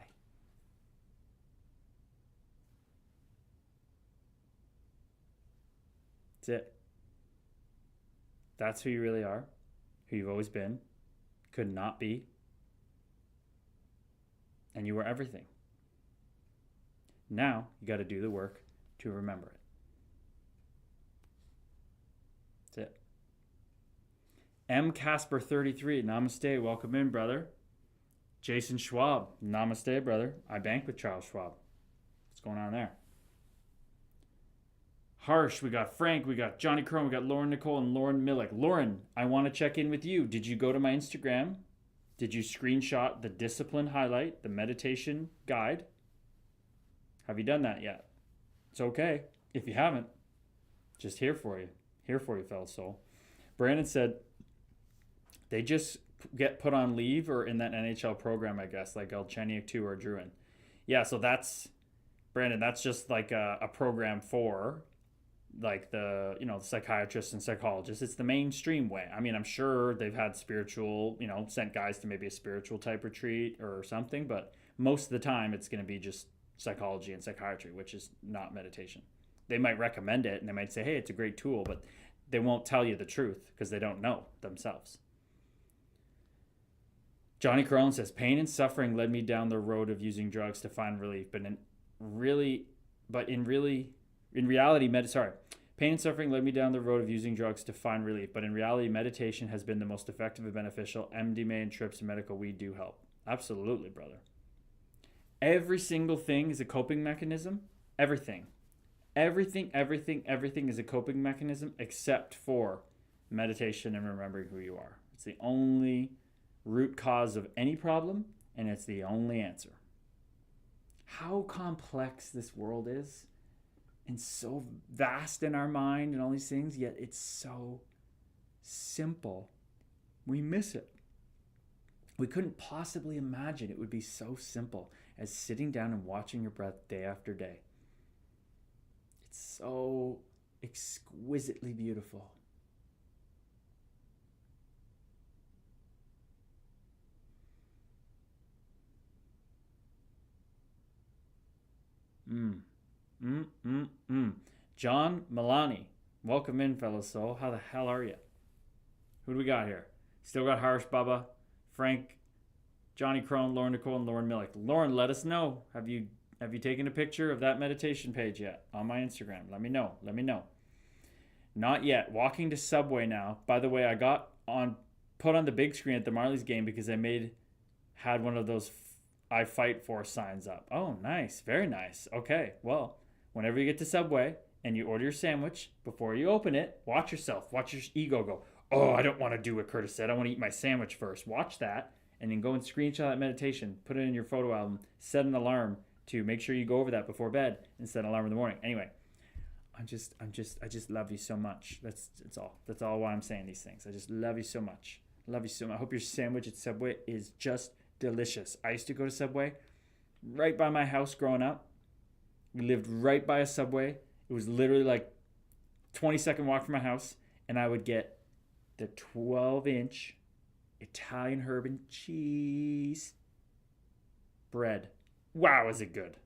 That's it. That's who you really are, who you've always been, could not be, and you were everything. Now you got to do the work to remember it. That's it. M. Casper 33, namaste, welcome in, brother. Jason Schwab, namaste, brother. I bank with Charles Schwab. What's going on there? Harsh, we got Frank, we got Johnny Chrome, we got Lauren Nicole, and Lauren Millick. Lauren, I want to check in with you. Did you go to my Instagram? Did you screenshot the discipline highlight, the meditation guide? Have you done that yet? It's okay. If you haven't, just here for you. Here for you, fellow soul. Brandon said they just get put on leave or in that NHL program, I guess, like Galchenyuk 2 or Druin. Yeah, so that's, Brandon, that's just like a program for like the, you know, psychiatrists and psychologists. It's the mainstream way. I mean, I'm sure they've had spiritual, you know, sent guys to maybe a spiritual type retreat or something, but most of the time it's going to be just psychology and psychiatry, which is not meditation. They might recommend it and they might say, hey, it's a great tool, but they won't tell you the truth because they don't know themselves. Johnny Crone says, pain and suffering led me down the road of using drugs to find relief, in reality, pain and suffering led me down the road of using drugs to find relief, but in reality, meditation has been the most effective and beneficial. MDMA and trips and medical weed do help. Absolutely, brother. Every single thing is a coping mechanism. Everything is a coping mechanism except for meditation and remembering who you are. It's the only root cause of any problem, and it's the only answer. How complex this world is, and so vast in our mind and all these things, yet it's so simple. We miss it. We couldn't possibly imagine it would be so simple as sitting down and watching your breath day after day. It's so exquisitely beautiful. John Milani, welcome in, fellow soul. How the hell are you? Who do we got here? Still got Harsh Bubba, Frank, Johnny Crone, Lauren Nicole, and Lauren Millick. Lauren, let us know. Have you taken a picture of that meditation page yet on my Instagram? Let me know. Not yet. Walking to Subway now. By the way, I got put on the big screen at the Marlies game because I had one of those I fight for signs up. Oh, nice. Very nice. Okay. Well, whenever you get to Subway and you order your sandwich, before you open it, watch yourself. Watch your ego go, oh, I don't want to do what Curtis said. I want to eat my sandwich first. Watch that and then go and screenshot that meditation. Put it in your photo album. Set an alarm to make sure you go over that before bed and set an alarm in the morning. Anyway, I just love you so much. That's all. That's all why I'm saying these things. I just love you so much. Love you so much. I hope your sandwich at Subway is just delicious. I used to go to Subway right by my house growing up. We lived right by a Subway. It was literally like 20-second walk from my house, and I would get the 12-inch Italian herb and cheese bread. Wow, is it good.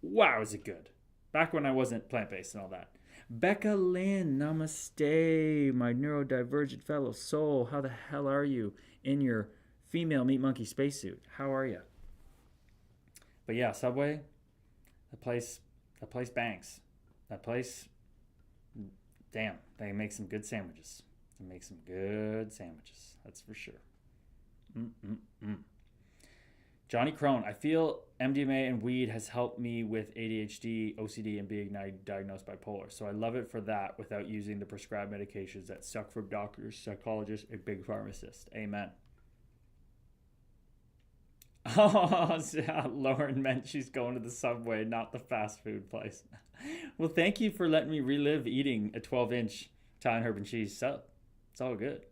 Wow, is it good. Back when I wasn't plant-based and all that. Becca Lynn, namaste, my neurodivergent fellow soul. How the hell are you in your female meat monkey spacesuit? How are you? But yeah, Subway, that place bangs. That place, damn, they make some good sandwiches. That's for sure. Johnny Crone, I feel MDMA and weed has helped me with ADHD, OCD, and being diagnosed bipolar. So I love it for that without using the prescribed medications that suck from doctors, psychologists, and big pharmacists. Amen. Oh, Lauren meant she's going to the Subway, not the fast food place. Well, thank you for letting me relive eating a 12-inch Italian herb and cheese sub. It's all good.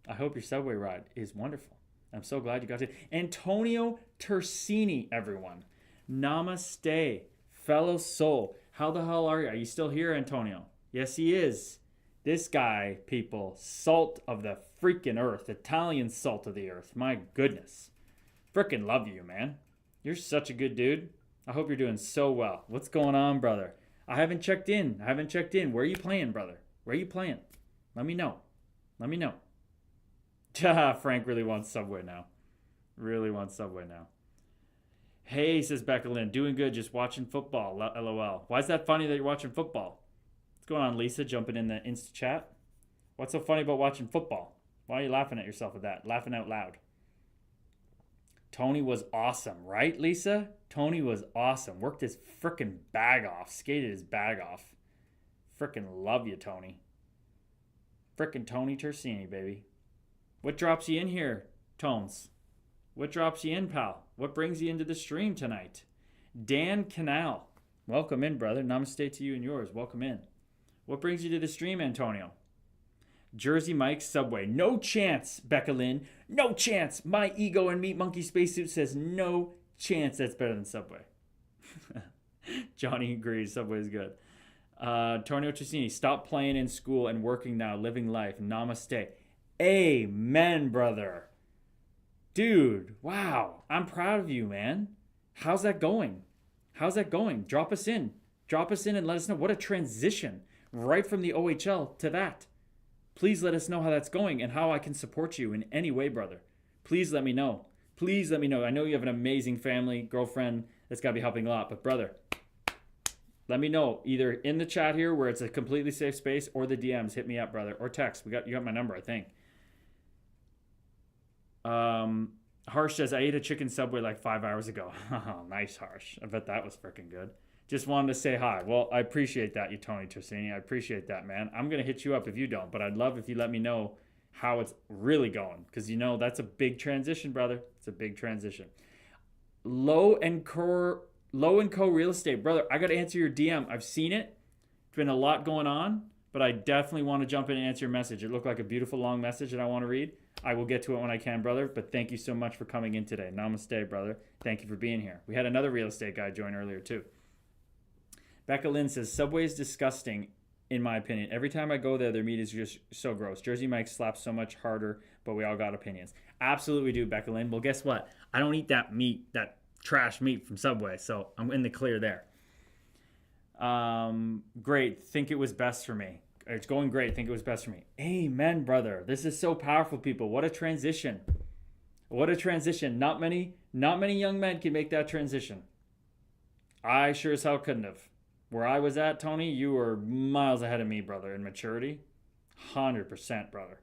I hope your Subway ride is wonderful. I'm so glad you got to. Antonio Tersini, everyone. Namaste, fellow soul. How the hell are you? Are you still here, Antonio? Yes, he is. This guy, people, salt of the freaking earth. Italian salt of the earth. My goodness. Frickin' love you, man. You're such a good dude. I hope you're doing so well. What's going on, brother? I haven't checked in. Where are you playing, brother? Where are you playing? Let me know. Frank really wants Subway now. Hey, says Becca Lynn. Doing good, just watching football. LOL. Why is that funny that you're watching football? What's going on, Lisa? Jumping in the Insta chat. What's so funny about watching football? Why are you laughing at yourself with that? Laughing out loud. Tony was awesome, right, Lisa? Tony was awesome. Worked his frickin' bag off. Skated his bag off. Frickin' love you, Tony. Frickin' Tony Tersini, baby. What drops you in here, Tones? What drops you in, pal? What brings you into the stream tonight? Dan Canal. Welcome in, brother. Namaste to you and yours. Welcome in. What brings you to the stream, Antonio? Jersey Mike, Subway. No chance, Becca Lynn. No chance. My ego and meat monkey spacesuit says no chance that's better than Subway. Johnny agrees. Subway is good. Antonio Trissini, stop playing in school and working now, living life. Namaste. Amen, brother. Dude, wow. I'm proud of you, man. How's that going? How's that going? Drop us in. Drop us in and let us know. What a transition right from the OHL to that. Please let us know how that's going and how I can support you in any way, brother. Please let me know. Please let me know. I know you have an amazing family, girlfriend that's got to be helping a lot. But, brother, let me know. Either in the chat here where it's a completely safe space or the DMs. Hit me up, brother. Or text. You got my number, I think. Harsh says, I ate a chicken Subway like 5 hours ago. Nice, Harsh. I bet that was freaking good. Just wanted to say hi. Well, I appreciate that, you Tony Tersini. I appreciate that, man. I'm going to hit you up if you don't, but I'd love if you let me know how it's really going, because that's a big transition, brother. It's a big transition. Low and Co Real Estate, brother. I got to answer your DM. I've seen it. It's been a lot going on, but I definitely want to jump in and answer your message. It looked like a beautiful long message that I want to read. I will get to it when I can, brother. But thank you so much for coming in today. Namaste, brother. Thank you for being here. We had another real estate guy join earlier too. Becca Lynn says, Subway is disgusting, in my opinion. Every time I go there, their meat is just so gross. Jersey Mike slaps so much harder, but we all got opinions. Absolutely do, Becca Lynn. Well, guess what? I don't eat that meat, that trash meat from Subway, so I'm in the clear there. Great. Think it was best for me. It's going great. Think it was best for me. Amen, brother. This is so powerful, people. What a transition. What a transition. Not many young men can make that transition. I sure as hell couldn't have. Where I was at, Tony, you were miles ahead of me, brother, in maturity. 100%, brother.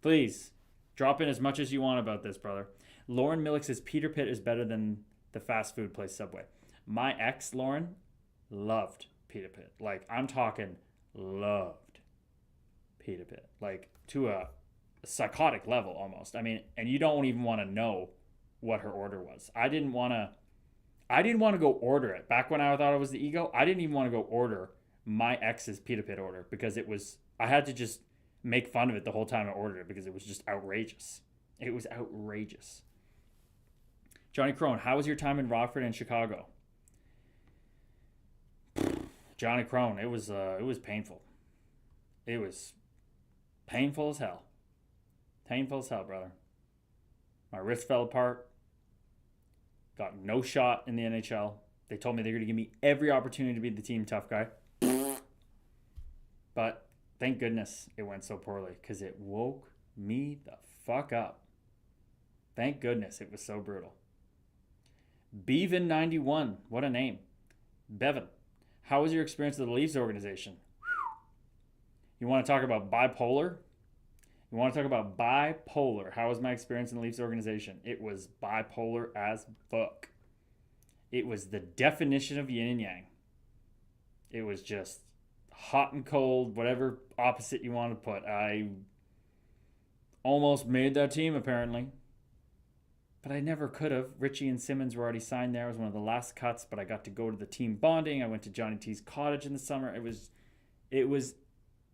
Please, drop in as much as you want about this, brother. Lauren Millick says Peter Pitt is better than the fast food place Subway. My ex, Lauren, loved Peter Pitt. Like, I'm talking loved Peter Pitt. Like, to a psychotic level almost. I mean, and you don't even want to know what her order was. I didn't want to go order it. Back when I thought it was the ego, I didn't even want to go order my ex's Peter Pitt order because I had to just make fun of it the whole time I ordered it because it was just outrageous. It was outrageous. Johnny Crone, how was your time in Rockford and Chicago? Johnny Crone, it was painful. It was painful as hell. Painful as hell, brother. My wrist fell apart. Got no shot in the NHL. They told me they were going to give me every opportunity to be the team tough guy. But thank goodness it went so poorly because it woke me the fuck up. Thank goodness it was so brutal. Bevan91, what a name. Bevan, how was your experience with the Leafs organization? You want to talk about bipolar? You want to talk about bipolar? How was my experience in the Leafs organization? It was bipolar as fuck. It was the definition of yin and yang. It was just hot and cold, whatever opposite you want to put. I almost made that team, apparently. But I never could have. Richie and Simmons were already signed there. It was one of the last cuts, but I got to go to the team bonding. I went to Johnny T's cottage in the summer. It was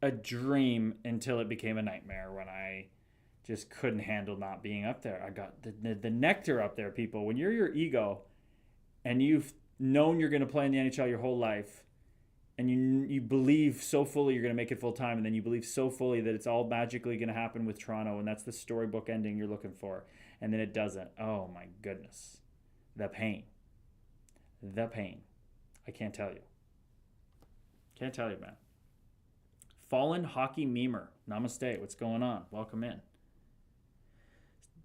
a dream until it became a nightmare when I just couldn't handle not being up there. I got the nectar up there, people. When you're your ego and you've known you're going to play in the NHL your whole life and you believe so fully you're going to make it full time, and then you believe so fully that it's all magically going to happen with Toronto and that's the storybook ending you're looking for, and then it doesn't. Oh my goodness. The pain. The pain. I can't tell you. Can't tell you, man. Fallen Hockey Memer. Namaste. What's going on? Welcome in.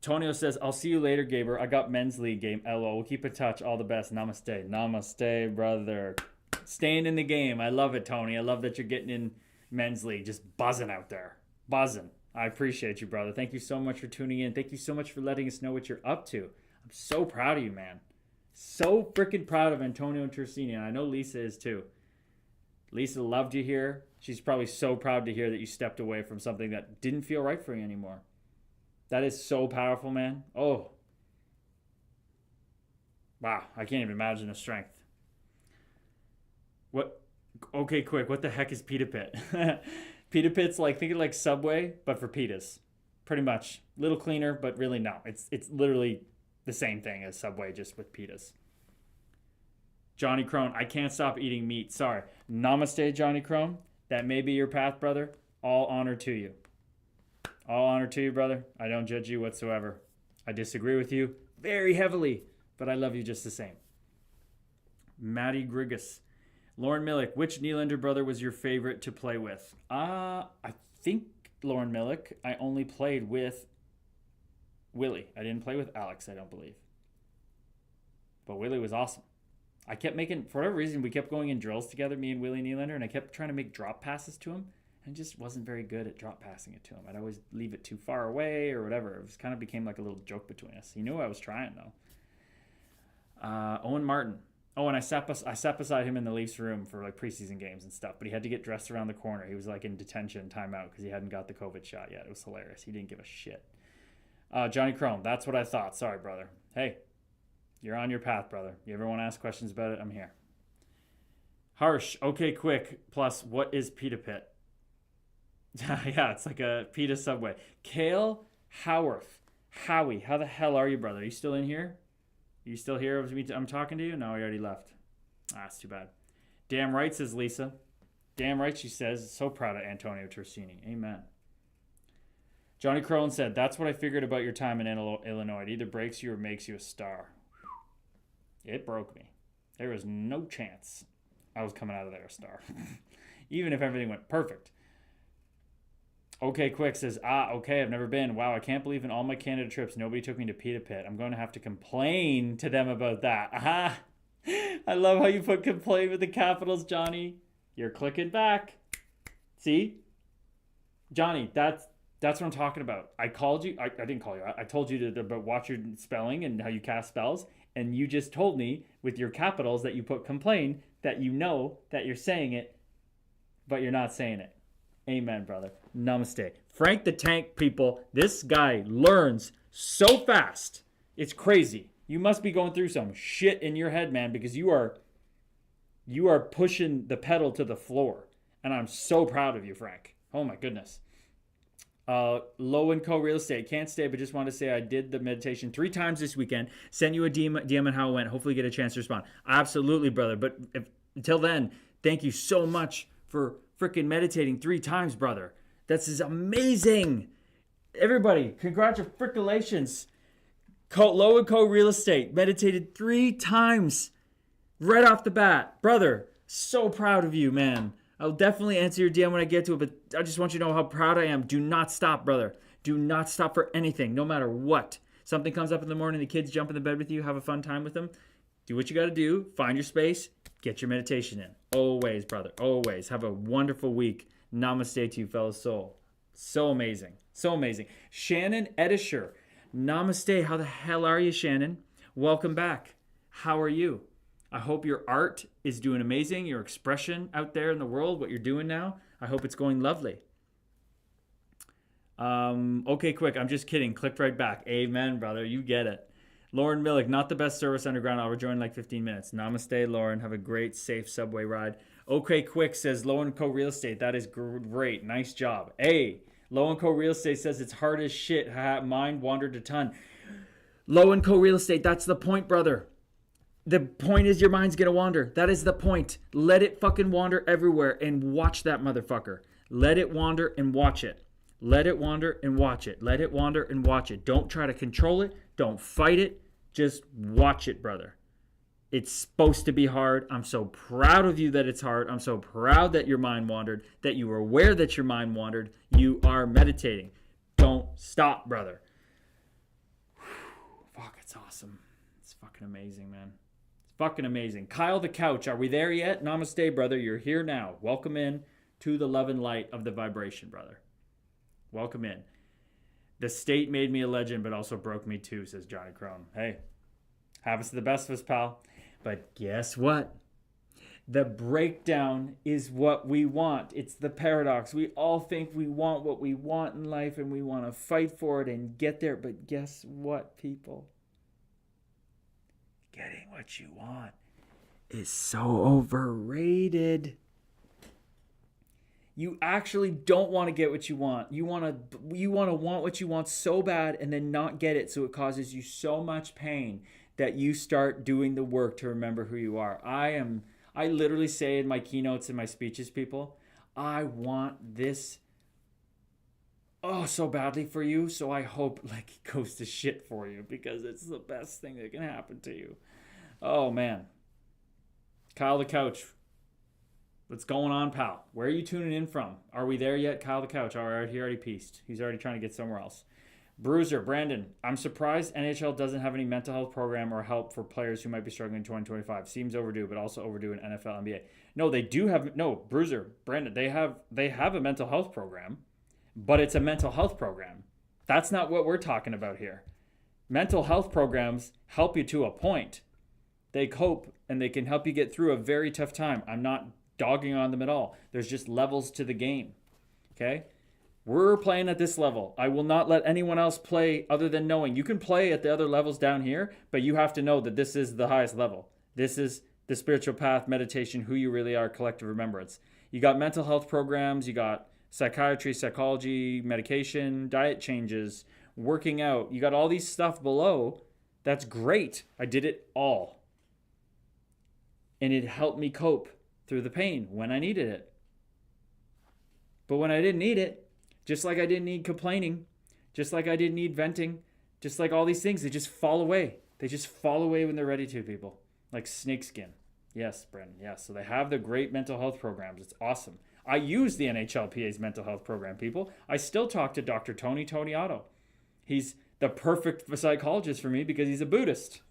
Tonio says, I'll see you later, Gaber. I got men's league game. LO. We'll keep in touch. All the best. Namaste. Namaste, brother. Staying in the game. I love it, Tony. I love that you're getting in men's league. Just buzzing out there. Buzzing. I appreciate you, brother. Thank you so much for tuning in. Thank you so much for letting us know what you're up to. I'm so proud of you, man. So freaking proud of Antonio Tersini. And I know Lisa is too. Lisa loved you here. She's probably so proud to hear that you stepped away from something that didn't feel right for you anymore. That is so powerful, man. Oh. Wow. I can't even imagine the strength. What? Okay, quick. What the heck is Pita Pit? Pita Pit's like, think of like Subway, but for pitas. Pretty much. Little cleaner, but really no. It's literally the same thing as Subway, just with pitas. Johnny Crone, I can't stop eating meat. Sorry. Namaste, Johnny Crone. That may be your path, brother. All honor to you. All honor to you, brother. I don't judge you whatsoever. I disagree with you very heavily, but I love you just the same. Matty Grigas. Lauren Millick, which Nylander brother was your favorite to play with? I think Lauren Millick, I only played with Willie. I didn't play with Alex, I don't believe. But Willie was awesome. I kept making, for whatever reason, we kept going in drills together, me and Willie Nylander, and I kept trying to make drop passes to him, and just wasn't very good at drop passing it to him. I'd always leave it too far away or whatever. It was kind of became like a little joke between us. He knew I was trying, though. Owen Martin. Oh, and I sat beside him in the Leafs room for like preseason games and stuff, but he had to get dressed around the corner. He was like in detention, timeout, because he hadn't got the COVID shot yet. It was hilarious. He didn't give a shit. Johnny Crone, that's what I thought. Sorry, brother. Hey, you're on your path, brother. You ever want to ask questions about it? I'm here. Harsh, okay, quick. Plus, what is Pita Pit? Yeah, it's like a pita Subway. Kale Howarth. Howie, how the hell are you, brother? Are you still in here? You still here? I'm talking to you? No, he already left. That's too bad. Damn right, says Lisa. Damn right, she says. So proud of Antonio Tersini. Amen. Johnny Crone said, that's what I figured about your time in Illinois. It either breaks you or makes you a star. It broke me. There was no chance I was coming out of there a star. Even if everything went perfect. Okay, quick says, okay, I've never been. Wow, I can't believe in all my Canada trips, nobody took me to Pita Pit. I'm going to have to complain to them about that. Aha! I love how you put complain with the capitals, Johnny. You're clicking back. See? Johnny, that's what I'm talking about. I called you. I didn't call you. I told you to watch your spelling and how you cast spells. And you just told me with your capitals that you put complain that you know that you're saying it, but you're not saying it. Amen, brother. Namaste. Frank the Tank, people. This guy learns so fast. It's crazy. You must be going through some shit in your head, man, because you are pushing the pedal to the floor. And I'm so proud of you, Frank. Oh, my goodness. Low & Co. Real Estate. Can't stay, but just want to say I did the meditation 3 times this weekend. Send you a DM on how it went. Hopefully get a chance to respond. Absolutely, brother. But until then, thank you so much for freaking meditating 3 times, brother. That's is amazing. Everybody, congratulations. Low & Co. Real Estate meditated 3 times right off the bat. Brother, so proud of you, man. I'll definitely answer your DM when I get to it, but I just want you to know how proud I am. Do not stop, brother. Do not stop for anything, no matter what. Something comes up in the morning, the kids jump in the bed with you, have a fun time with them. Do what you got to do. Find your space. Get your meditation in. Always, brother. Always. Have a wonderful week. Namaste to you, fellow soul. So amazing. So amazing. Shannon Edisher. Namaste. How the hell are you, Shannon? Welcome back. How are you? I hope your art is doing amazing. Your expression out there in the world, what you're doing now. I hope it's going lovely. Okay, quick. I'm just kidding. Clicked right back. Amen, brother. You get it. Lauren Millick, not the best service underground. I'll rejoin in like 15 minutes. Namaste, Lauren. Have a great, safe subway ride. Okay, quick says Low & Co. Real Estate. That is great. Nice job. Hey, Low & Co. Real Estate says it's hard as shit. Mind wandered a ton. Low & Co. Real Estate, that's the point, brother. The point is your mind's going to wander. That is the point. Let it fucking wander everywhere and watch that motherfucker. Let it wander and watch it. Let it wander and watch it. Let it wander and watch it. Don't try to control it. Don't fight it. Just watch it, brother. It's supposed to be hard. I'm so proud of you that it's hard. I'm so proud that your mind wandered, that you were aware that your mind wandered. You are meditating. Don't stop, brother. Fuck, it's awesome. It's fucking amazing, man. It's fucking amazing. Kyle the Couch, are we there yet? Namaste, brother. You're here now. Welcome in to the love and light of the vibration, brother. Welcome in. The state made me a legend, but also broke me too, says Johnny Crone. Hey, happens to the best of us, pal. But guess what? The breakdown is what we want. It's the paradox. We all think we want what we want in life and we want to fight for it and get there. But guess what, people? Getting what you want is so overrated. You actually don't want to get what you want. You want to want what you want so bad and then not get it, so it causes you so much pain that you start doing the work to remember who you are. I literally say in my keynotes and my speeches, people, I want this so badly for you, so I hope like it goes to shit for you, because it's the best thing that can happen to you. Oh man. Kyle the Couch. What's going on, pal? Where are you tuning in from? Are we there yet, Kyle the Couch? All right, he already pieced. He's already trying to get somewhere else. Bruiser, Brandon, I'm surprised NHL doesn't have any mental health program or help for players who might be struggling in 2025. Seems overdue, but also overdue in NFL, NBA. No, they do have, no, Bruiser, Brandon, they have a mental health program, but it's a mental health program. That's not what we're talking about here. Mental health programs help you to a point. They cope and they can help you get through a very tough time. I'm not dogging on them at all. There's just levels to the game. Okay? We're playing at this level. I will not let anyone else play other than knowing. You can play at the other levels down here, but you have to know that this is the highest level. This is the spiritual path, meditation, who you really are, collective remembrance. You got mental health programs, you got psychiatry, psychology, medication, diet changes, working out. You got all these stuff below. That's great. I did it all. And it helped me cope through the pain when I needed it. But when I didn't need it, just like I didn't need complaining, just like I didn't need venting, just like all these things, they just fall away. They just fall away when they're ready to, people. Like snakeskin. Yes, Brendan, yes. So they have the great mental health programs. It's awesome. I use the NHLPA's mental health program, people. I still talk to Dr. Tony Otto. He's the perfect psychologist for me because he's a Buddhist.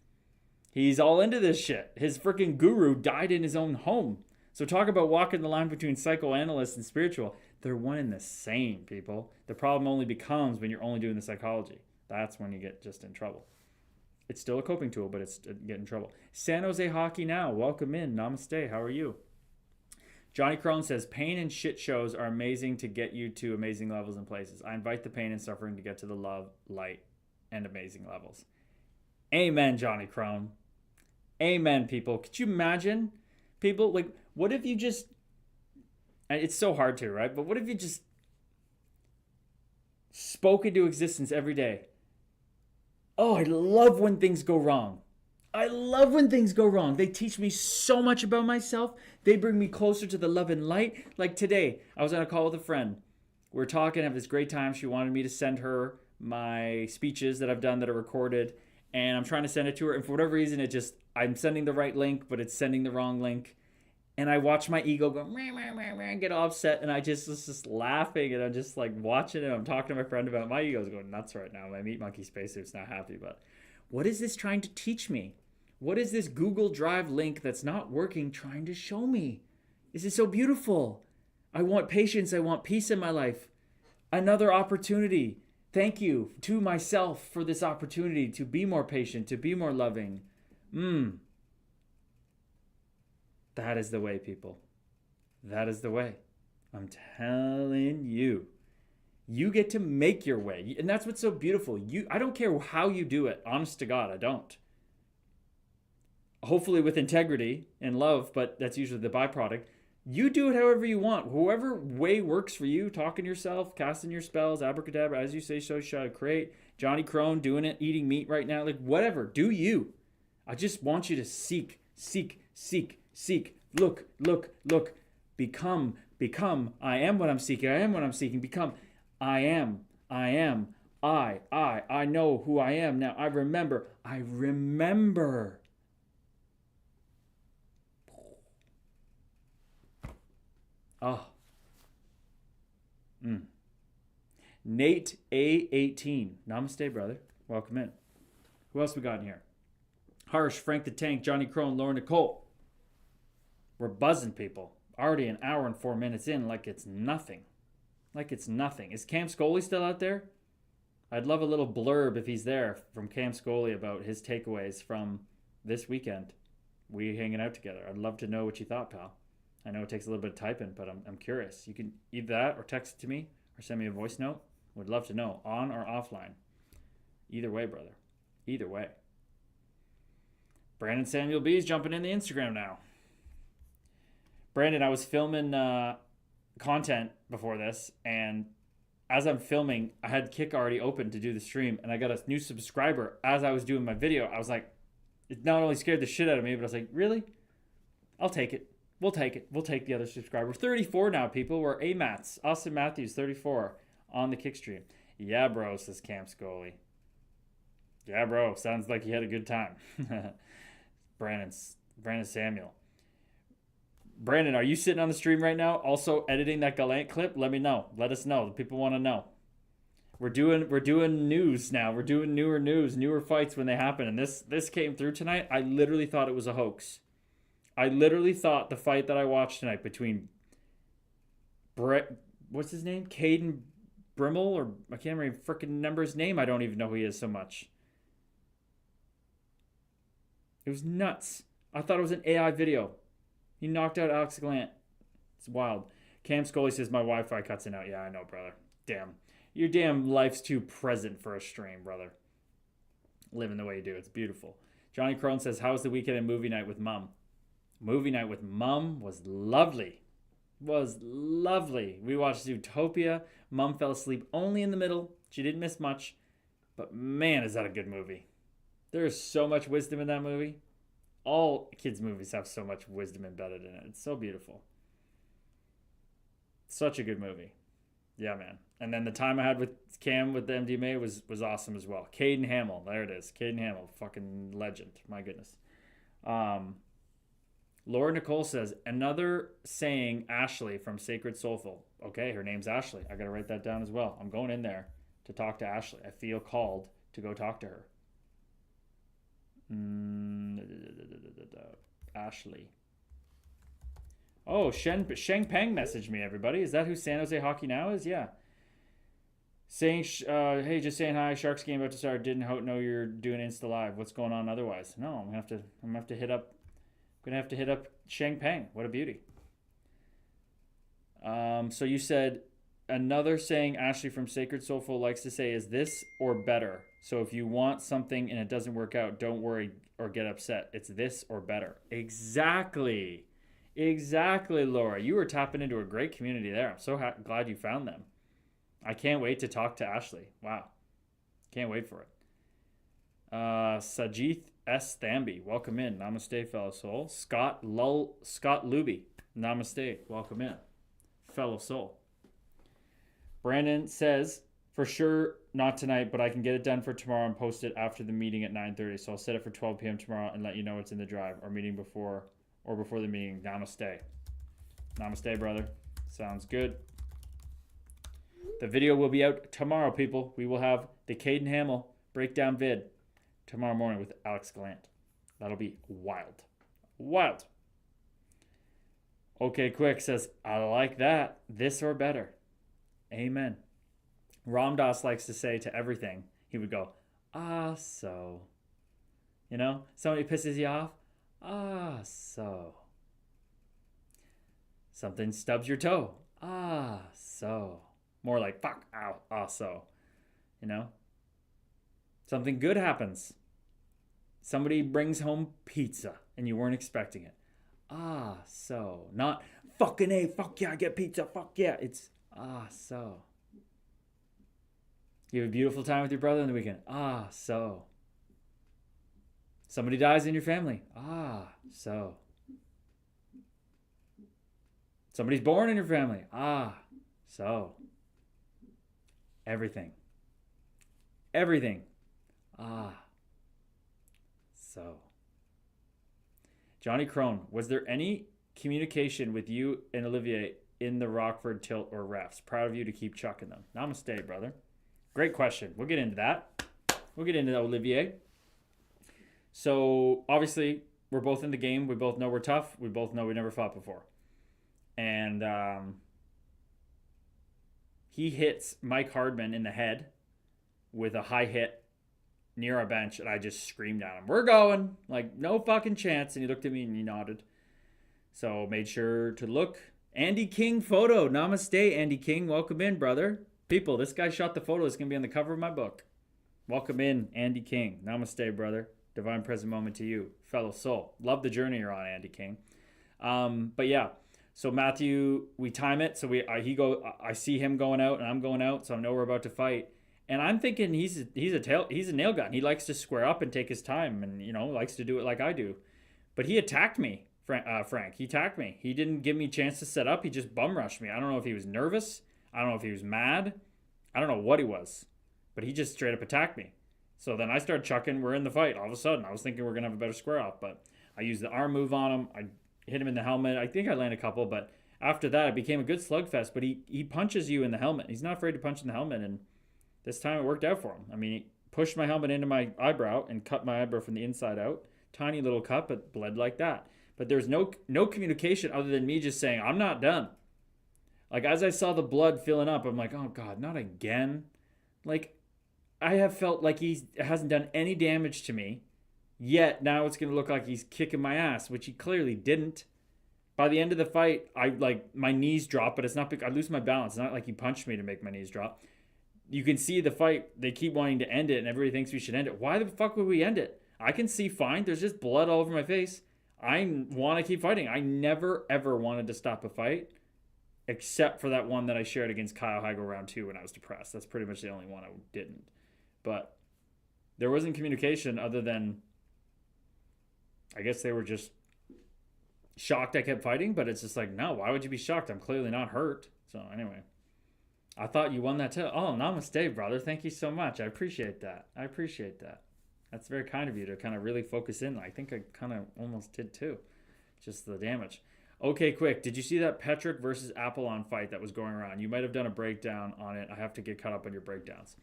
He's all into this shit. His freaking guru died in his own home. So talk about walking the line between psychoanalyst and spiritual. They're one and the same, people. The problem only becomes when you're only doing the psychology. That's when you get just in trouble. It's still a coping tool, but it's get in trouble. San Jose Hockey Now, welcome in. Namaste, how are you? Johnny Crone says, pain and shit shows are amazing to get you to amazing levels and places. I invite the pain and suffering to get to the love, light, and amazing levels. Amen, Johnny Crone. Amen, people. Could you imagine, people, like, what if you just, and it's so hard to, right? But what if you just spoke into existence every day? Oh, I love when things go wrong. I love when things go wrong. They teach me so much about myself. They bring me closer to the love and light. Like today, I was on a call with a friend. We're talking, have this great time. She wanted me to send her my speeches that I've done that are recorded. And I'm trying to send it to her. And for whatever reason, I'm sending the right link, but it's sending the wrong link. And I watch my ego go, meh, meh, meh, meh, get all upset. And I was just laughing. And I'm just like watching it. I'm talking to my friend about my ego's going nuts right now. My meat monkey spacesuit's not happy. But what is this trying to teach me? What is this Google Drive link that's not working trying to show me? This is so beautiful. I want patience. I want peace in my life. Another opportunity. Thank you to myself for this opportunity to be more patient, to be more loving. That is the way, people. That is the way. I'm telling you. You get to make your way. And that's what's so beautiful. I don't care how you do it. Honest to God, I don't. Hopefully with integrity and love, but that's usually the byproduct. You do it however you want. Whoever way works for you, talking to yourself, casting your spells, abracadabra, as you say, so shall I create. Johnny Crone doing it, eating meat right now. Like, whatever. Do you. I just want you to seek. Look. Become. I am what I'm seeking. I am what I'm seeking. Become. I am. I know who I am now. I remember. Oh. Nate A18. Namaste, brother. Welcome in. Who else we got in here? Harsh, Frank the Tank, Johnny Crone, Lauren Nicole. We're buzzing, people. Already an hour and 4 minutes in like it's nothing. Is Cam Scully still out there? I'd love a little blurb if he's there from Cam Scully about his takeaways from this weekend. We hanging out together. I'd love to know what you thought, pal. I know it takes a little bit of typing, but I'm curious. You can either that or text it to me or send me a voice note. Would love to know, on or offline. Either way, brother. Either way. Brandon Samuel B is jumping in the Instagram now. Brandon, I was filming content before this, and as I'm filming, I had Kick already open to do the stream, and I got a new subscriber as I was doing my video. I was like, it not only scared the shit out of me, but I was like, really? I'll take it. We'll take it. We'll take the other subscriber. We're 34 now, people. We're AMATs. Austin Matthews, 34 on the kick stream. Yeah, bro, says Cam Scully. Yeah, bro. Sounds like you had a good time. Brandon Samuel. Brandon, are you sitting on the stream right now also editing that Gallant clip? Let me know. Let us know. The people want to know. We're doing news now. We're doing newer fights when they happen. And this came through tonight. I literally thought it was a hoax. I literally thought the fight that I watched tonight between what's his name? Caden Brimmel, or I can't remember freaking remember his name. I don't even know who he is so much. It was nuts. I thought it was an AI video. He knocked out Alex Gallant. It's wild. Cam Scully says my Wi-Fi cuts in out. Yeah, I know, brother. Damn. Your damn life's too present for a stream, brother. Living the way you do. It's beautiful. Johnny Crone says, how was the weekend and movie night with Mum? Movie night with Mum was lovely. Was lovely. We watched Zootopia. Mum fell asleep only in the middle. She didn't miss much. But man, is that a good movie. There is so much wisdom in that movie. All kids' movies have so much wisdom embedded in it. It's so beautiful. Such a good movie. Yeah, man. And then the time I had with Cam with the MDMA was awesome as well. Caden Hamill. There it is. Caden Hamill. Fucking legend. My goodness. Laura Nicole says, another saying Ashley from Sacred Soulful. Okay, her name's Ashley. I got to write that down as well. I'm going in there to talk to Ashley. I feel called to go talk to her. Ashley. Oh, Sheng Peng messaged me, everybody. Is that who San Jose Hockey Now is? Yeah. Saying, hey, just saying hi. Sharks game about to start. Didn't know you're doing Insta Live. What's going on otherwise? No, I'm gonna have to hit up Sheng Peng. What a beauty. So you said another saying Ashley from Sacred Soulful likes to say is this or better. So if you want something and it doesn't work out, don't worry or get upset. It's this or better. Exactly. Exactly, Laura. You were tapping into a great community there. I'm so glad you found them. I can't wait to talk to Ashley. Wow. Can't wait for it. Sajith S. Thamby, welcome in. Namaste, fellow soul. Scott Luby, namaste. Welcome in, fellow soul. Brandon says, for sure not tonight, but I can get it done for tomorrow and post it after the meeting at 9:30. So I'll set it for 12 p.m. tomorrow and let you know it's in the drive or meeting before the meeting. Namaste. Namaste, brother. Sounds good. The video will be out tomorrow, people. We will have the Caden Hamill breakdown vid tomorrow morning with Alex Gallant. That'll be wild. Wild. Okay, Quick says, I like that. This or better. Amen. Ram Dass likes to say to everything, he would go, so. You know, somebody pisses you off. So. Something stubs your toe. So. More like, fuck, ow, so. You know? Something good happens. Somebody brings home pizza and you weren't expecting it. So. Not, fucking A, fuck yeah, I get pizza, fuck yeah. It's, so. You have a beautiful time with your brother on the weekend. So. Somebody dies in your family. So. Somebody's born in your family. So. Everything. Everything. So. Johnny Crone, was there any communication with you and Olivier in the Rockford tilt or refs? Proud of you to keep chucking them. Namaste, brother. Great question. We'll get into that. We'll get into that, Olivier. So, obviously, we're both in the game. We both know we're tough. We both know we never fought before. And he hits Mike Hardman in the head with a high hit near our bench, and I just screamed at him, we're going. Like, no fucking chance. And he looked at me and he nodded. So, made sure to look. Andy King photo. Namaste, Andy King. Welcome in, brother. People, this guy shot the photo. It's going to be on the cover of my book. Welcome in, Andy King. Namaste, brother. Divine present moment to you, fellow soul. Love the journey you're on, Andy King. But yeah, so Matthew, we time it. So I see him going out and I'm going out. So I know we're about to fight. And I'm thinking he's a nail gun. He likes to square up and take his time, and likes to do it like I do. But he attacked me, Frank. He attacked me. He didn't give me a chance to set up. He just bum rushed me. I don't know if he was nervous. I don't know if he was mad. I don't know what he was, but he just straight up attacked me. So then I started chucking. We're in the fight. All of a sudden, I was thinking we're gonna have a better square off, but I used the arm move on him. I hit him in the helmet. I think I landed a couple, but after that, it became a good slugfest. But he punches you in the helmet. He's not afraid to punch in the helmet, and this time it worked out for him. I mean, he pushed my helmet into my eyebrow and cut my eyebrow from the inside out. Tiny little cut, but bled like that. But there's no communication other than me just saying, I'm not done. Like, as I saw the blood filling up, I'm like, oh God, not again. Like, I have felt like he hasn't done any damage to me, yet now it's going to look like he's kicking my ass, which he clearly didn't. By the end of the fight, my knees drop, but it's not because I lose my balance. It's not like he punched me to make my knees drop. You can see the fight. They keep wanting to end it, and everybody thinks we should end it. Why the fuck would we end it? I can see fine. There's just blood all over my face. I want to keep fighting. I never, ever wanted to stop a fight, except for that one that I shared against Kyle Heigl round 2 when I was depressed. That's pretty much the only one I didn't. But there wasn't communication other than, I guess they were just shocked I kept fighting, but it's just like, no, why would you be shocked? I'm clearly not hurt. So anyway, I thought you won that too. Oh, namaste, brother. Thank you so much. I appreciate that. That's very kind of you to kind of really focus in. I think I kind of almost did too. Just the damage. Okay, quick. Did you see that Petrick versus Apollon fight that was going around? You might have done a breakdown on it. I have to get caught up on your breakdowns.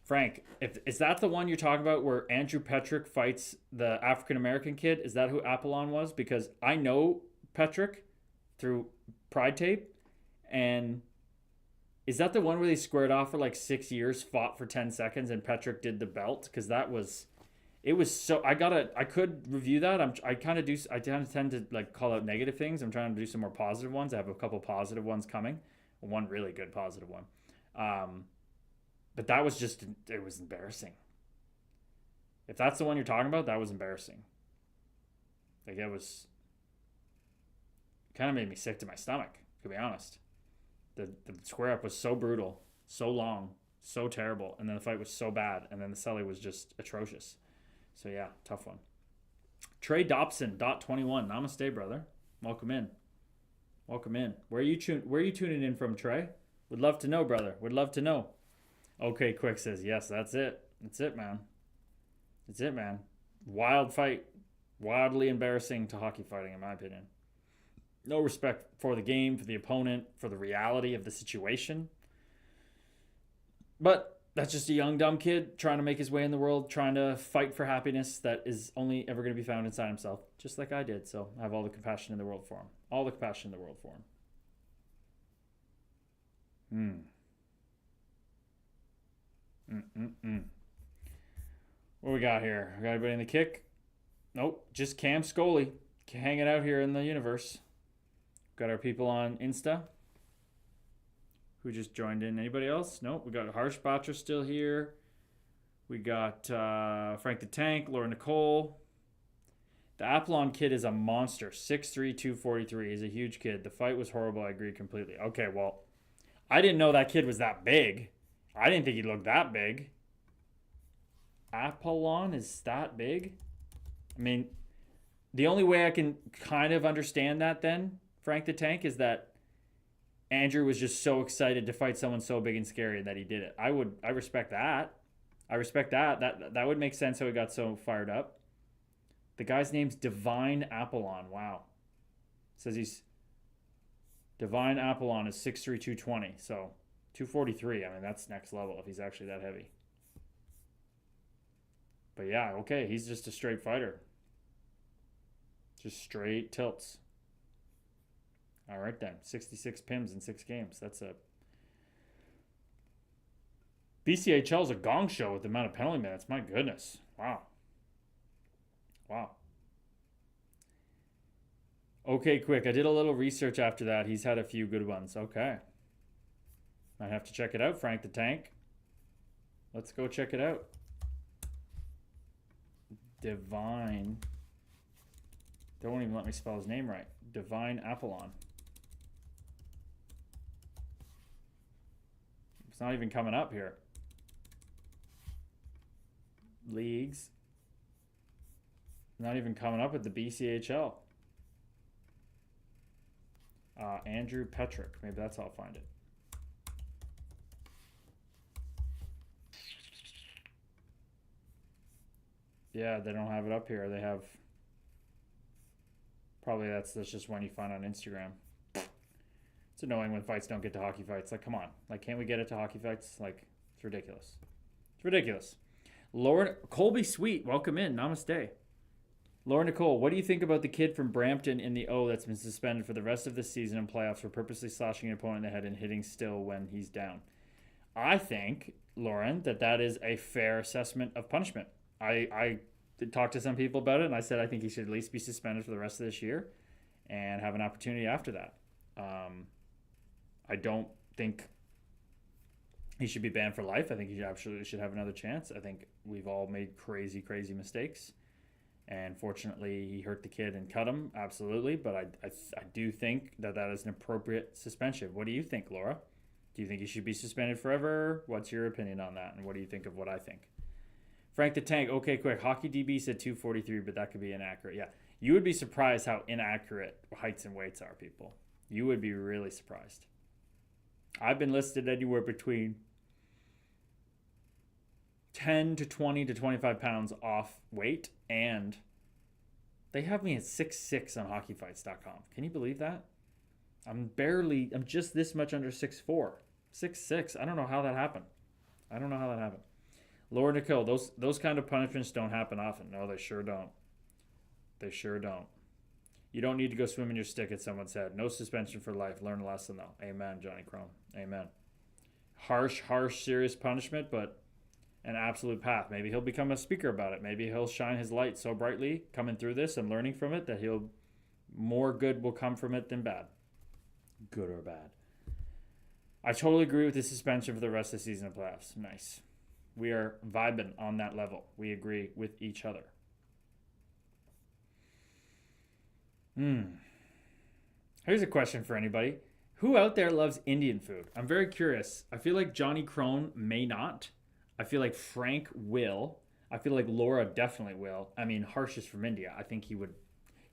Frank, is that the one you're talking about where Andrew Petrick fights the African-American kid? Is that who Apollon was? Because I know Petrick through Pride Tape. And is that the one where they squared off for like 6 years, fought for 10 seconds, and Petrick did the belt? Because it was so, I could review that. I tend to like call out negative things. I'm trying to do some more positive ones. I have a couple positive ones coming. One really good positive one. But that was it was embarrassing. If that's the one you're talking about, that was embarrassing. Like, it kind of made me sick to my stomach, to be honest. The square up was so brutal, so long, so terrible, and then the fight was so bad, and then the celly was just atrocious. So yeah, tough one. Trey Dobson, .21. Namaste, brother. Welcome in. Where are you tuning in from, Trey? Would love to know, brother. Would love to know. Okay, Quick says, yes, that's it. That's it, man. Wild fight. Wildly embarrassing to hockey fighting, in my opinion. No respect for the game, for the opponent, for the reality of the situation. But that's just a young, dumb kid trying to make his way in the world, trying to fight for happiness that is only ever going to be found inside himself, just like I did. So I have all the compassion in the world for him. What we got here? We got anybody in the kick? Nope, just Cam Scully hanging out here in the universe. Got our people on Insta who just joined in. Anybody else? Nope. We got Harsh Batra still here. We got Frank the Tank, Laura Nicole. The Apollon kid is a monster. 6'3", 243. He's a huge kid. The fight was horrible. I agree completely. Okay, well, I didn't know that kid was that big. I didn't think he looked that big. Apollon is that big? I mean, the only way I can kind of understand that then, Frank the Tank, is that Andrew was just so excited to fight someone so big and scary that he did it. I respect that. That would make sense how he got so fired up. The guy's name's Divine Apollon. Wow. Says he's Divine Apollon is 6'3", 220. So 243. I mean, that's next level if he's actually that heavy. But yeah, okay, he's just a straight fighter. Just straight tilts. All right then, 66 PIMs in 6 games. That's a... BCHL's a gong show with the amount of penalty minutes. My goodness. Wow. Okay, Quick. I did a little research after that. He's had a few good ones. Okay. Might have to check it out, Frank the Tank. Let's go check it out. Divine. They won't even let me spell his name right. Divine Apollon. It's not even coming up here. leagues. Not even coming up with the BCHL. Andrew Petrick. Maybe that's how I'll find it. Yeah, they don't have it up here. They have... Probably that's just one you find on Instagram. It's annoying when fights don't get to hockey fights. Like, come on. Like, can't we get it to hockey fights? Like, it's ridiculous. It's ridiculous. Lauren... Colby Sweet, welcome in. Namaste. Laura Nicole, what do you think about the kid from Brampton in the O that's been suspended for the rest of the season and playoffs for purposely slashing an opponent in the head and hitting still when he's down? I think, Lauren, that is a fair assessment of punishment. I did talk to some people about it, and I said I think he should at least be suspended for the rest of this year and have an opportunity after that. I don't think he should be banned for life. I think he absolutely should have another chance. I think we've all made crazy, crazy mistakes. And fortunately, he hurt the kid and cut him, absolutely. But I do think that is an appropriate suspension. What do you think, Laura? Do you think he should be suspended forever? What's your opinion on that? And what do you think of what I think? Frank the Tank, okay, quick. Hockey DB said 243, but that could be inaccurate. Yeah, you would be surprised how inaccurate heights and weights are, people. You would be really surprised. I've been listed anywhere between 10 to 20 to 25 pounds off weight, and they have me at 6'6" on hockeyfights.com. Can you believe that? I'm just this much under 6'4". 6'6". I don't know how that happened. Laura Nicole, those kind of punishments don't happen often. No, they sure don't. You don't need to go swim in your stick, as someone said. No suspension for life. Learn a lesson, though. Amen, Johnny Crone. Amen. Harsh, serious punishment, but an absolute path. Maybe he'll become a speaker about it. Maybe he'll shine his light so brightly coming through this and learning from it that more good will come from it than bad. Good or bad. I totally agree with the suspension for the rest of the season of playoffs. Nice. We are vibing on that level. We agree with each other. Here's a question for anybody. Who out there loves Indian food? I'm very curious. I feel like Johnny Crone may not. I feel like Frank will. I feel like Laura definitely will. I mean, Harsh is from India. I think he would.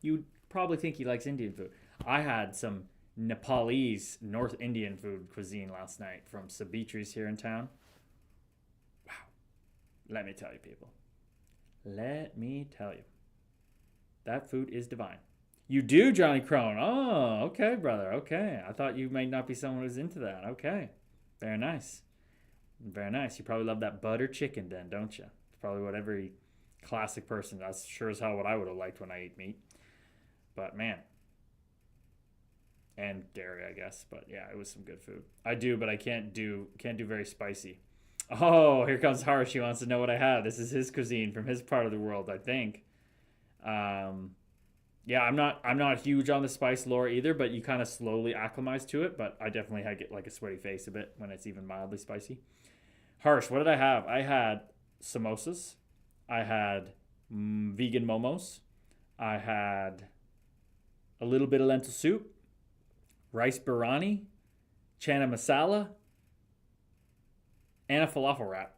You would probably think he likes Indian food. I had some Nepalese North Indian food cuisine last night from Sabitri's here in town. Wow. Let me tell you, people. Let me tell you. That food is divine. You do, Johnny Crone. Oh, okay, brother. Okay. I thought you might not be someone who's into that. Okay. Very nice. Very nice. You probably love that butter chicken then, don't you? It's probably what every classic person, that's sure as hell what I would have liked when I ate meat. But man. And dairy, I guess. But yeah, it was some good food. I do, but I can't do very spicy. Oh, here comes Harsh. He wants to know what I have. This is his cuisine from his part of the world, I think. Yeah, I'm not huge on the spice, Laura, either, but you kind of slowly acclimatize to it. But I definitely get like a sweaty face a bit when it's even mildly spicy. Harsh, what did I have? I had samosas. I had vegan momos. I had a little bit of lentil soup, rice biryani, chana masala, and a falafel wrap.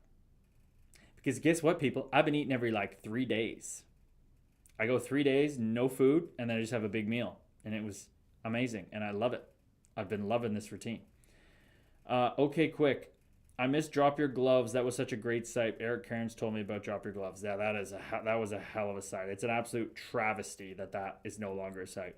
Because guess what, people? I've been eating every 3 days. I go 3 days, no food, and then I just have a big meal. And it was amazing, and I love it. I've been loving this routine. Okay, quick. I missed Drop Your Gloves. That was such a great site. Eric Cairns told me about Drop Your Gloves. Yeah, that was a hell of a site. It's an absolute travesty that is no longer a site.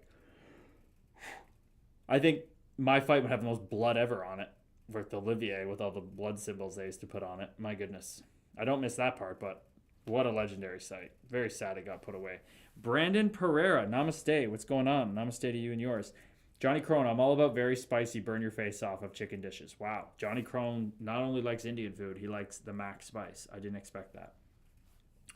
I think my fight would have the most blood ever on it with Olivier, with all the blood symbols they used to put on it. My goodness. I don't miss that part, but what a legendary site. Very sad it got put away. Brandon Pereira, namaste. What's going on? Namaste to you and yours. Johnny Crone, I'm all about very spicy, burn your face off of chicken dishes. Wow. Johnny Crone not only likes Indian food, he likes the max spice. I didn't expect that.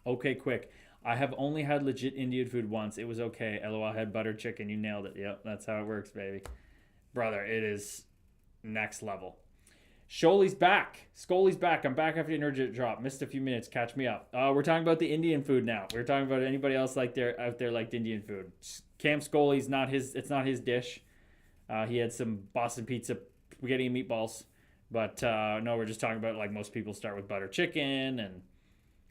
Okay, quick. I have only had legit Indian food once. It was okay. LOL, I had butter chicken. You nailed it. Yep, that's how it works, baby. Brother, it is next level. Sholey's back. Scully's back. I'm back after the energy drop. Missed a few minutes. Catch me up. We're talking about the Indian food now. We're talking about anybody else out there liked Indian food. Cam Scully's not his. It's not his dish. He had some Boston pizza, spaghetti and meatballs. But no, we're just talking about most people start with butter chicken and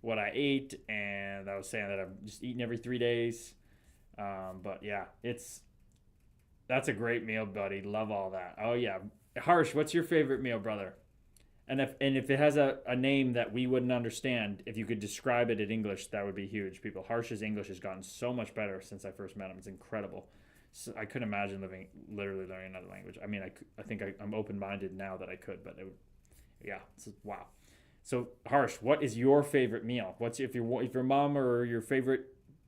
what I ate, and I was saying that I'm just eating every 3 days. But yeah, that's a great meal, buddy. Love all that. Oh yeah, Harsh, what's your favorite meal, brother? And if it has a name that we wouldn't understand, if you could describe it in English, that would be huge. People, Harsh's English has gotten so much better since I first met him. It's incredible. So I couldn't imagine literally learning another language. I mean, I think I'm open-minded now that I could, but it would, yeah, wow. So Harsh, what is your favorite meal? What's if your mom or your favorite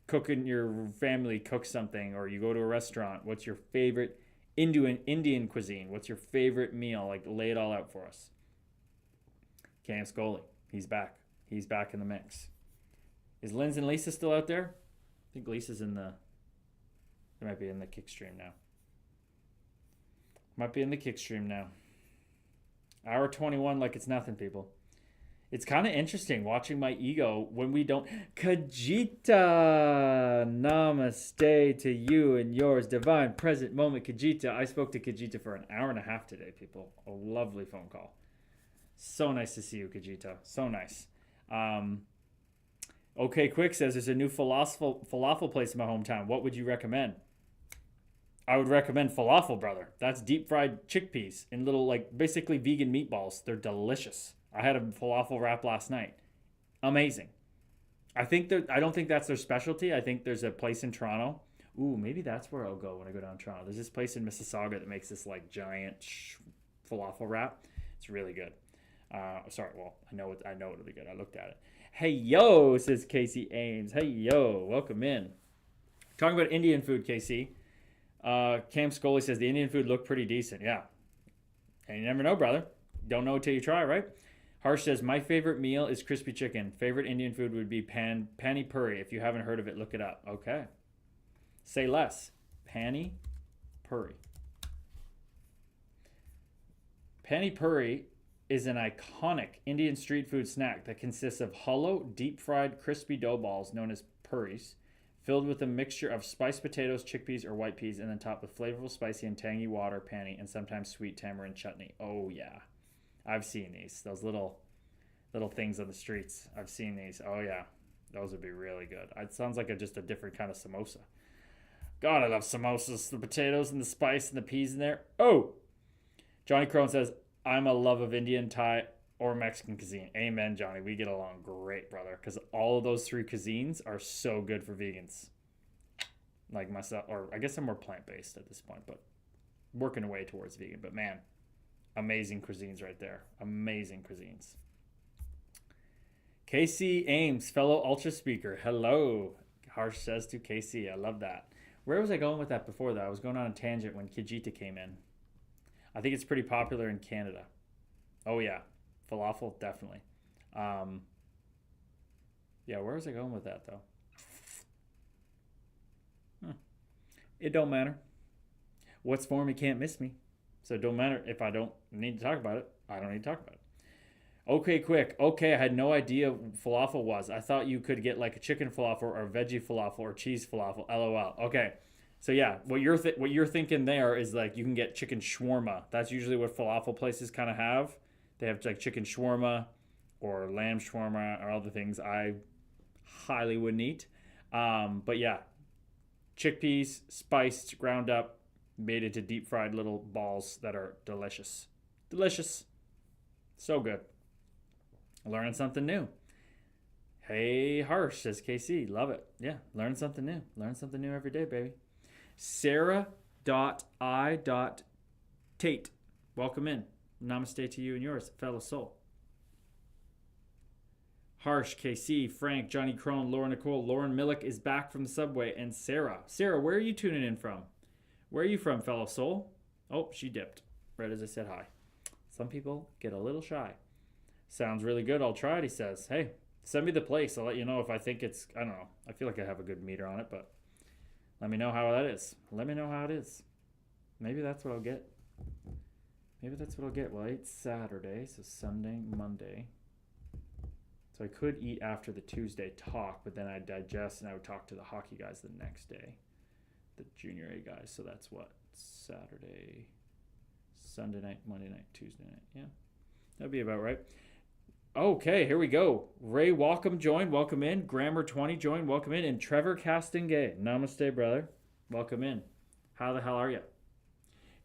cook in your family cooks something, or you go to a restaurant? What's your favorite Indian cuisine? What's your favorite meal? Like, lay it all out for us. Cam Scully, he's back. He's back in the mix. Is Linz and Lisa still out there? I think Lisa's they might be in the kick stream now. Might be in the kick stream now. Hour 21 like it's nothing, people. It's kind of interesting watching my ego when we don't. Kajita! Namaste to you and yours. Divine present moment, Kajita. I spoke to Kajita for an hour and a half today, people. A lovely phone call. So nice to see you, Kajita. So nice. Okay, Quick says there's a new falafel place in my hometown. What would you recommend? I would recommend falafel, brother. That's deep fried chickpeas in little, like, basically vegan meatballs. They're delicious. I had a falafel wrap last night. Amazing. I don't think that's their specialty. I think there's a place in Toronto. Ooh, maybe that's where I'll go when I go down to Toronto. There's this place in Mississauga that makes this like giant falafel wrap. It's really good. Sorry, well, I know it'll be good. I looked at it. Hey yo, says Casey Ames. Hey yo, welcome in. Talking about Indian food, Casey. Cam Scully says the Indian food looked pretty decent. Yeah. And you never know, brother. Don't know till you try, right? Harsh says, my favorite meal is crispy chicken. Favorite Indian food would be pani puri. If you haven't heard of it, look it up. Okay. Say less. Pani puri. Pani puri is an iconic Indian street food snack that consists of hollow, deep-fried, crispy dough balls known as puris, filled with a mixture of spiced potatoes, chickpeas, or white peas, and then topped with flavorful, spicy, and tangy water, pani, and sometimes sweet tamarind chutney. Oh, yeah. I've seen these. Those little things on the streets. I've seen these. Oh, yeah. Those would be really good. It sounds like just a different kind of samosa. God, I love samosas. The potatoes and the spice and the peas in there. Oh! Johnny Crone says, I'm a love of Indian, Thai, or Mexican cuisine. Amen, Johnny. We get along great, brother. Because all of those three cuisines are so good for vegans. Like myself. Or I guess I'm more plant-based at this point. But working away towards vegan. But man, amazing cuisines right there. Amazing cuisines. Casey Ames, fellow Ultra speaker. Hello. Harsh says to Casey. I love that. Where was I going with that before that? I was going on a tangent when Kijita came in. I think it's pretty popular in Canada. Oh, yeah. Falafel, definitely. Yeah, where was I going with that, though? It don't matter. What's for me can't miss me. So it don't matter if I don't need to talk about it. I don't need to talk about it. Okay, Quick. Okay, I had no idea falafel was. I thought you could get like a chicken falafel or a veggie falafel or cheese falafel. LOL. Okay. So yeah, what you're thinking there is like you can get chicken shawarma. That's usually what falafel places kind of have. They have like chicken shawarma or lamb shawarma or other things I highly wouldn't eat. But yeah, chickpeas, spiced, ground up, made into deep fried little balls that are delicious. Delicious. So good. Learning something new. Hey, Harsh, says KC. Love it. Yeah, learn something new. Learn something new every day, baby. Sarah.I.Tate. Welcome in. Namaste to you and yours, fellow soul. Harsh, KC, Frank, Johnny Crone, Laura Nicole, Lauren Millick is back from the subway, and Sarah. Sarah, where are you tuning in from? Where are you from, fellow soul? Oh, she dipped. Right as I said hi. Some people get a little shy. Sounds really good. I'll try it, he says. Hey, send me the place. I'll let you know if I think it's, I don't know. I feel like I have a good meter on it, but let me know how that is. Let me know how it is. Maybe that's what I'll get. Maybe that's what I'll get. Well, I ate Saturday, so Sunday, Monday. So I could eat after the Tuesday talk, but then I'd digest and I would talk to the hockey guys the next day. The junior A guys. So that's what? Saturday, Sunday night, Monday night, Tuesday night. Yeah. That'd be about right. Okay, here we go. Ray Walcom joined. Welcome in. Grammar20 joined. Welcome in. And Trevor Castingay. Namaste, brother. Welcome in. How the hell are you?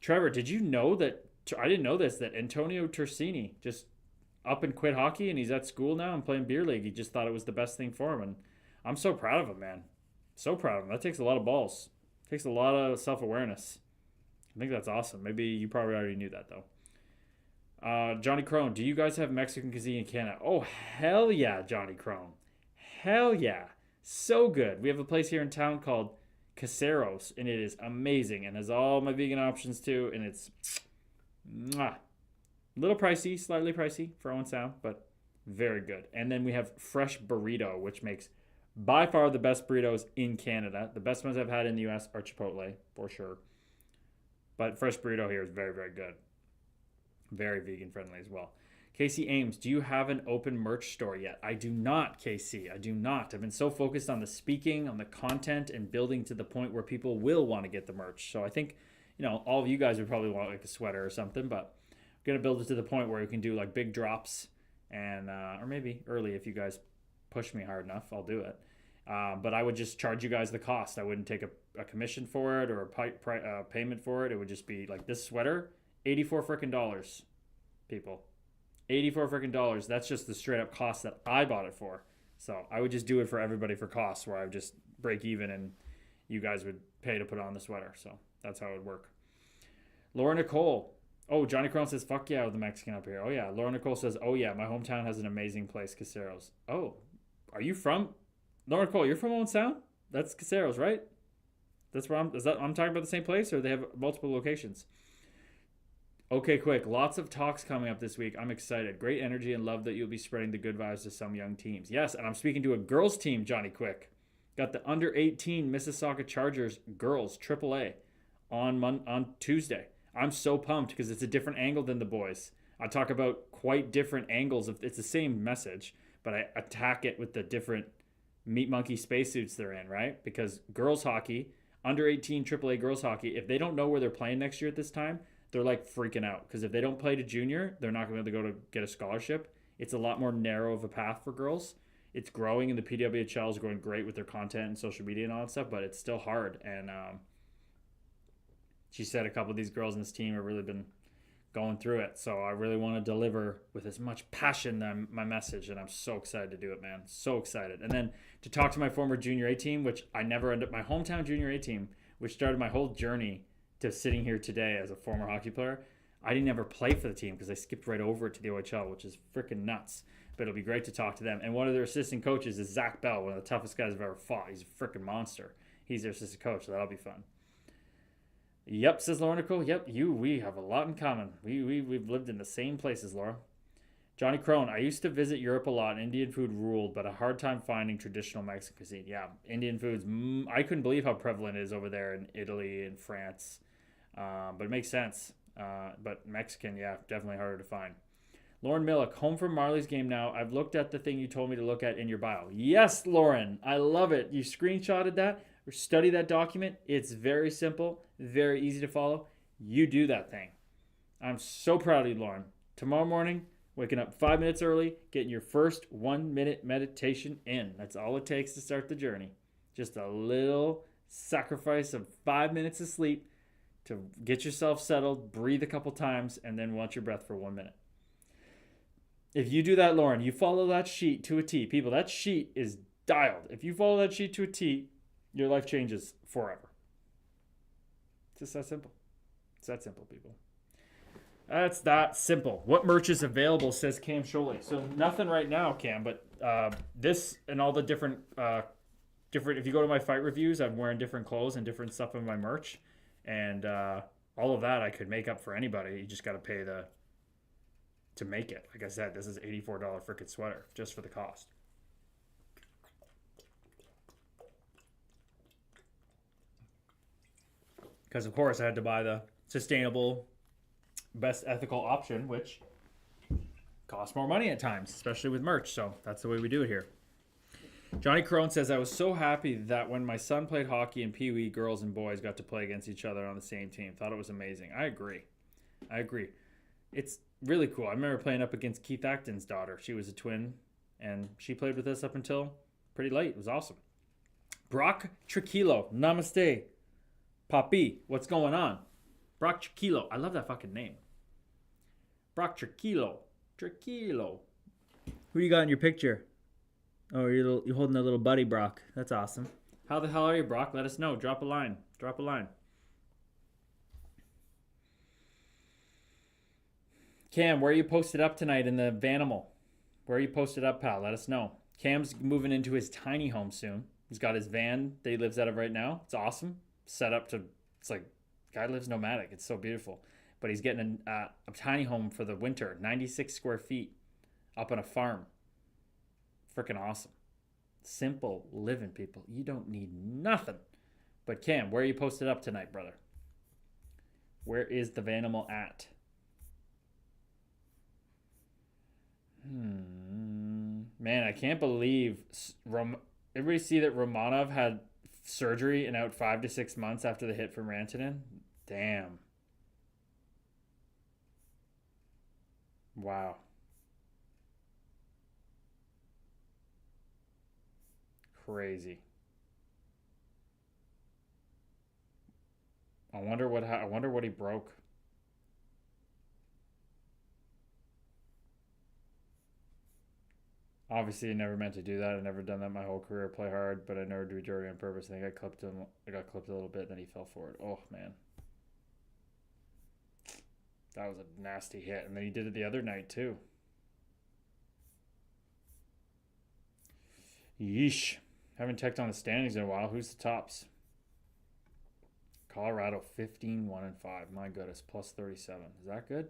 Trevor, did you know that, I didn't know this, that Antonio Tersini just up and quit hockey and he's at school now and playing beer league. He just thought it was the best thing for him. And I'm so proud of him, man. So proud of him. That takes a lot of balls. Takes a lot of self-awareness. I think that's awesome. Maybe you probably already knew that, though. Johnny Crone, do you guys have Mexican cuisine in Canada? Oh, hell yeah, Johnny Crone. Hell yeah. So good. We have a place here in town called Caseros, and it is amazing and has all my vegan options, too, and it's mwah. A little pricey, slightly pricey for Owen Sound, but very good. And then we have Fresh Burrito, which makes by far the best burritos in Canada. The best ones I've had in the U.S. are Chipotle, for sure. But Fresh Burrito here is very, very good. Very vegan friendly as well. Casey Ames, do you have an open merch store yet? I do not, Casey. I do not. I've been so focused on the speaking, on the content, and building to the point where people will want to get the merch. So I think, all of you guys would probably want like a sweater or something, but I'm going to build it to the point where you can do like big drops and, or maybe early if you guys push me hard enough, I'll do it. But I would just charge you guys the cost. I wouldn't take a commission for it or a payment for it. It would just be like this sweater, $84 frickin' dollars, people. $84 frickin' dollars. That's just the straight up cost that I bought it for. So I would just do it for everybody for costs, where I would just break even and you guys would pay to put on the sweater. So that's how it would work. Laura Nicole. Oh, Johnny Crone says, fuck yeah, with the Mexican up here. Oh yeah. Laura Nicole says, oh yeah, my hometown has an amazing place, Caseros. Oh, are you from? Laura Nicole, you're from Owen Sound? That's Caseros, right? That's where I'm talking about the same place, or they have multiple locations? Okay, quick. Lots of talks coming up this week. I'm excited. Great energy and love that you'll be spreading the good vibes to some young teams. Yes, and I'm speaking to a girls team, Johnny Quick. Got the under 18 Mississauga Chargers girls AAA on Tuesday. I'm so pumped because it's a different angle than the boys. I talk about quite different angles. It's the same message, but I attack it with the different meat monkey spacesuits they're in, right? Because girls hockey, under 18 AAA girls hockey, if they don't know where they're playing next year at this time, they're like freaking out, because if they don't play to junior, they're not going to be able to go to get a scholarship. It's a lot more narrow of a path for girls. It's growing, and the PWHL is growing great with their content and social media and all that stuff, but it's still hard. And she said a couple of these girls in this team have really been going through it. So I really want to deliver with as much passion than my message, and I'm so excited to do it, man. So excited. And then to talk to my former junior A team, which I never ended up, my hometown junior A team, which started my whole journey to sitting here today as a former hockey player. I didn't ever play for the team because I skipped right over to the OHL, which is freaking nuts. But it'll be great to talk to them. And one of their assistant coaches is Zach Bell, one of the toughest guys I've ever fought. He's a freaking monster. He's their assistant coach, so that'll be fun. Yep, says Laura Nicole. Yep, we have a lot in common. We've lived in the same places, Laura. Johnny Crone, I used to visit Europe a lot. Indian food ruled, but a hard time finding traditional Mexican cuisine. Yeah, Indian foods. I couldn't believe how prevalent it is over there in Italy and France. But it makes sense. But Mexican, yeah, definitely harder to find. Lauren Millick, home from Marley's game now. I've looked at the thing you told me to look at in your bio. Yes, Lauren, I love it. You screenshotted that or study that document. It's very simple, very easy to follow. You do that thing. I'm so proud of you, Lauren. Tomorrow morning, waking up 5 minutes early, getting your first 1 minute meditation in. That's all it takes to start the journey. Just a little sacrifice of 5 minutes of sleep to get yourself settled, breathe a couple times, and then watch your breath for 1 minute. If you do that, Lauren, you follow that sheet to a T. People, that sheet is dialed. If you follow that sheet to a T, your life changes forever. It's just that simple. It's that simple, people. That's that simple. What merch is available, says Cam Sholey. So nothing right now, Cam, but this and all the different, if you go to my fight reviews, I'm wearing different clothes and different stuff in my merch. And all of that I could make up for anybody. You just got to pay to make it. Like I said, this is $84 frickin' sweater just for the cost. Because, of course, I had to buy the sustainable, best ethical option, which costs more money at times, especially with merch. So that's the way we do it here. Johnny Crone says, I was so happy that when my son played hockey in Pee Wee, girls and boys got to play against each other on the same team. Thought it was amazing. I agree. It's really cool. I remember playing up against Keith Acton's daughter. She was a twin, and she played with us up until pretty late. It was awesome. Brock Trujillo, namaste. Papi, what's going on? Brock Trujillo. I love that fucking name. Brock Trujillo. Trujillo. Who you got in your picture? Oh, you're holding a little buddy, Brock. That's awesome. How the hell are you, Brock? Let us know. Drop a line. Drop a line. Cam, where are you posted up tonight in the Vanimal? Where are you posted up, pal? Let us know. Cam's moving into his tiny home soon. He's got his van that he lives out of right now. It's awesome. Set up to, it's like, guy lives nomadic. It's so beautiful. But he's getting a tiny home for the winter. 96 square feet up on a farm. Freaking awesome. Simple living, people. You don't need nothing. But Cam, where are you posted up tonight, brother? Where is the Vanimal at? Man, I can't believe everybody see that Romanov had surgery and out 5 to 6 months after the hit from Rantanen? Damn. Wow. Crazy. I wonder what he broke. Obviously, I never meant to do that. I never done that my whole career. Play hard, but I never do majority on purpose. I think I got clipped a little bit, then he fell forward. Oh man, that was a nasty hit. And then he did it the other night too. Yeesh. Haven't checked on the standings in a while. Who's the tops? Colorado 15-1-5. My goodness, plus 37. Is that good?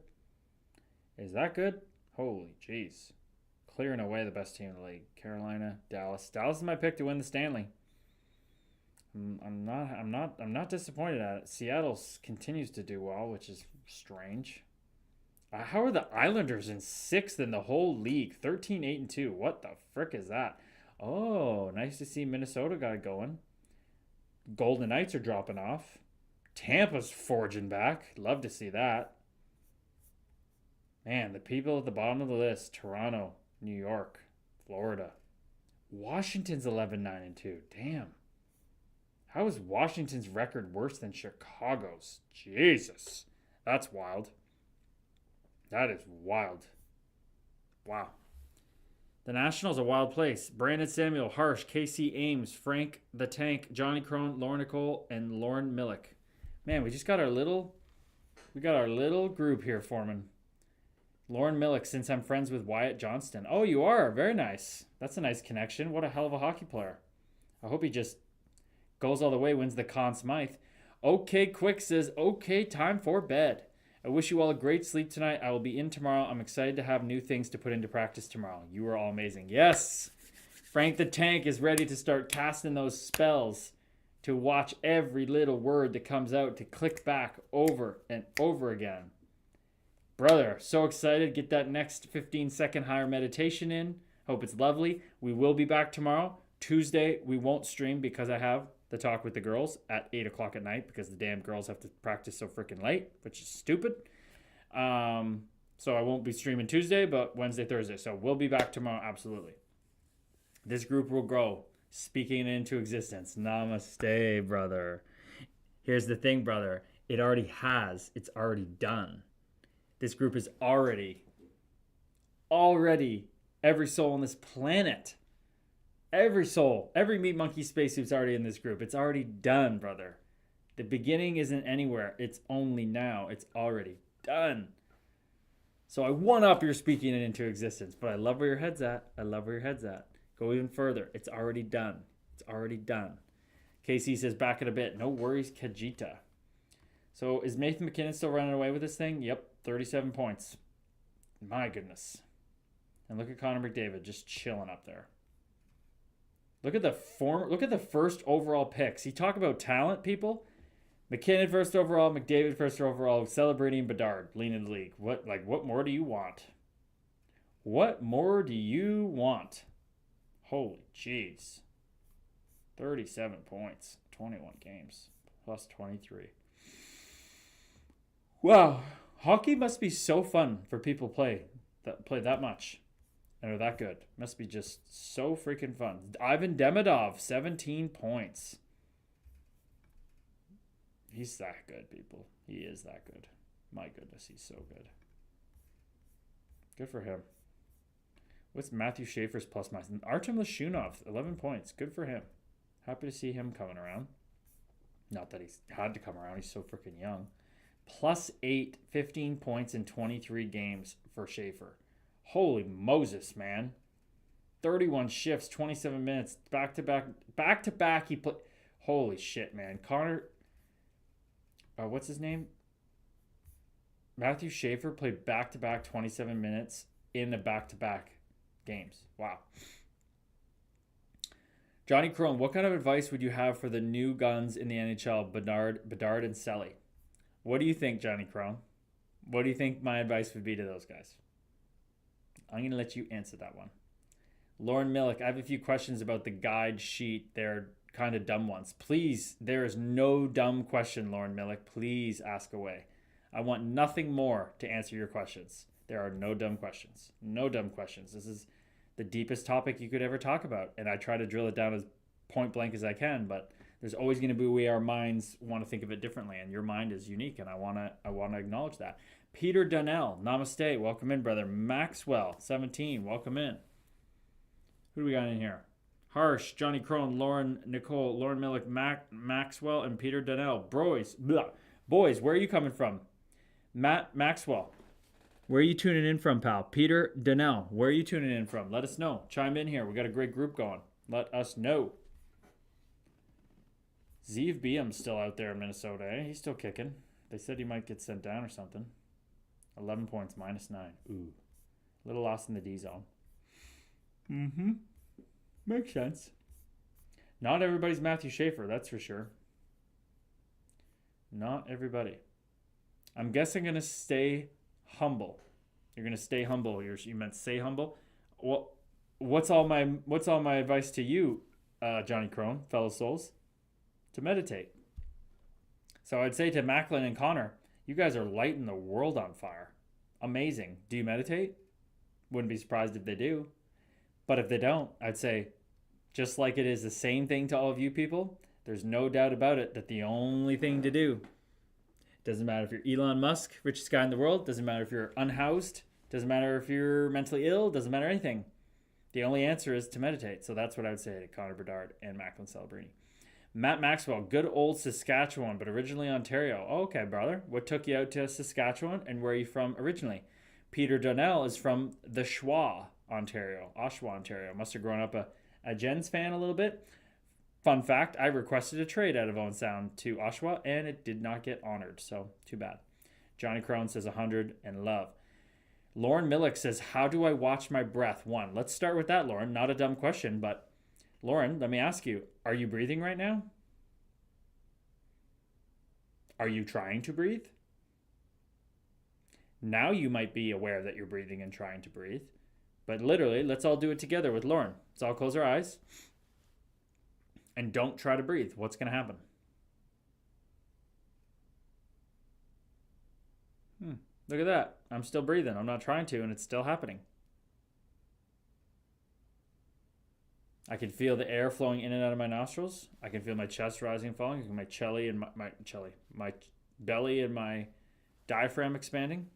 Is that good? Holy jeez. Clearing away the best team in the league. Carolina, Dallas. Dallas is my pick to win the Stanley. I'm not disappointed at it. Seattle continues to do well, which is strange. How are the Islanders in 6th in the whole league? 13-8-2. What the frick is that? Oh, nice to see Minnesota got it going. Golden Knights are dropping off. Tampa's forging back. Love to see that. Man, the people at the bottom of the list. Toronto, New York, Florida. Washington's 11-9-2. Damn. How is Washington's record worse than Chicago's? Jesus. That's wild. That is wild. Wow. The Nationals, a wild place. Brandon Samuel, Harsh, Casey Ames, Frank the Tank, Johnny Crone, Lauren Nicole, and Lauren Millick. Man, we got our little group here forming. Lauren Millick, since I'm friends with Wyatt Johnston. Oh, you are? Very nice. That's a nice connection. What a hell of a hockey player. I hope he just goes all the way, wins the Conn Smythe. Okay, Quick says, okay, time for bed. I wish you all a great sleep tonight. I will be in tomorrow. I'm excited to have new things to put into practice tomorrow. You are all amazing. Yes! Frank the Tank is ready to start casting those spells to watch every little word that comes out, to click back over and over again. Brother, so excited. Get that next 15-second higher meditation in. Hope it's lovely. We will be back tomorrow. Tuesday, we won't stream because I have the talk with the girls at 8 o'clock at night because the damn girls have to practice so freaking late, which is stupid. So I won't be streaming Tuesday, but Wednesday, Thursday. So we'll be back tomorrow, absolutely. This group will grow. Speaking it into existence. Namaste, brother. Here's the thing, brother. It already has. It's already done. This group is already every soul on this planet. Every soul, every Meat Monkey spacesuit's already in this group. It's already done, brother. The beginning isn't anywhere. It's only now. It's already done. So I one up your speaking it into existence, but I love where your head's at. Go even further. It's already done. It's already done. KC says, back it a bit. No worries, Kajita. So is Nathan McKinnon still running away with this thing? Yep, 37 points. My goodness. And look at Connor McDavid just chilling up there. Look at the first overall picks. You talk about talent, people. McKinnon first overall, McDavid first overall, celebrating Bedard leading the league. What more do you want? What more do you want? Holy jeez. 37 points, 21 games, plus 23. Wow. Hockey must be so fun for people play that much and are that good. Must be just so freaking fun. Ivan Demidov, 17 points. He's that good, people. He is that good. My goodness, he's so good. Good for him. What's Matthew Schaefer's plus minus? Artem Lashunov, 11 points. Good for him. Happy to see him coming around. Not that he's had to come around. He's so freaking young. +8, 15 points in 23 games for Schaefer. Holy Moses, man. 31 shifts, 27 minutes, back-to-back. He played. Holy shit, man. Connor, what's his name? Matthew Schaefer played back-to-back 27 minutes in the back-to-back games. Wow. Johnny Crone, what kind of advice would you have for the new guns in the NHL, Bedard and Selly? What do you think, Johnny Crone? What do you think my advice would be to those guys? I'm going to let you answer that one. Lauren Millick, I have a few questions about the guide sheet. They're kind of dumb ones. Please, there is no dumb question, Lauren Millick. Please ask away. I want nothing more to answer your questions. There are no dumb questions. No dumb questions. This is the deepest topic you could ever talk about. And I try to drill it down as point blank as I can, but there's always going to be a way our minds want to think of it differently, and your mind is unique, and I want to acknowledge that. Peter Donnell, namaste, welcome in, brother. Maxwell, 17, welcome in. Who do we got in here? Harsh, Johnny Crone, Lauren Nicole, Lauren Millick, Maxwell, and Peter Donnell. Boys, where are you coming from? Matt Maxwell, where are you tuning in from, pal? Peter Donnell, where are you tuning in from? Let us know. Chime in here. We got a great group going. Let us know. Zeev Beam's still out there in Minnesota, eh? He's still kicking. They said he might get sent down or something. 11 points, -9. Ooh. A little lost in the D zone. Mm-hmm. Makes sense. Not everybody's Matthew Schaefer, that's for sure. Not everybody. I'm guessing going to stay humble. You're going to stay humble. You meant stay humble? Well, what's all my advice to you, Johnny Crone, fellow souls? To meditate. So I'd say to Macklin and Connor, you guys are lighting the world on fire. Amazing. Do you meditate? Wouldn't be surprised if they do. But if they don't, I'd say, just like it is the same thing to all of you people, there's no doubt about it that the only thing to do, doesn't matter if you're Elon Musk, richest guy in the world, doesn't matter if you're unhoused, doesn't matter if you're mentally ill, doesn't matter anything. The only answer is to meditate. So that's what I would say to Connor Bedard and Macklin Celebrini. Matt Maxwell, good old Saskatchewan, but originally Ontario. Oh, okay, brother. What took you out to Saskatchewan, and where are you from originally? Peter Donnell is from the Oshawa, Ontario. Must have grown up a Jens fan a little bit. Fun fact, I requested a trade out of Owen Sound to Oshawa, and it did not get honored, so too bad. Johnny Crone says 100 and love. Lauren Millick says, how do I watch my breath? 1. Let's start with that, Lauren. Not a dumb question, but Lauren, let me ask you, are you breathing right now? Are you trying to breathe? Now you might be aware that you're breathing and trying to breathe. But literally, let's all do it together with Lauren. Let's all close our eyes. And don't try to breathe. What's going to happen? Look at that. I'm still breathing. I'm not trying to, and it's still happening. I can feel the air flowing in and out of my nostrils. I can feel my chest rising and falling. My belly and my diaphragm expanding.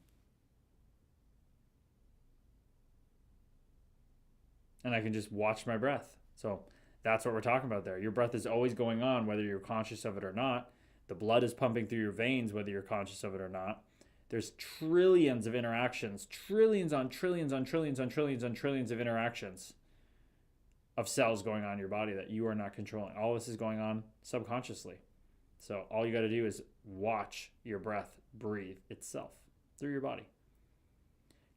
And I can just watch my breath. So that's what we're talking about there. Your breath is always going on, whether you're conscious of it or not. The blood is pumping through your veins, whether you're conscious of it or not. There's trillions of interactions, trillions on trillions on trillions on trillions on trillions of interactions of cells going on in your body that you are not controlling. All this is going on subconsciously. So all you got to do is watch your breath breathe itself through your body.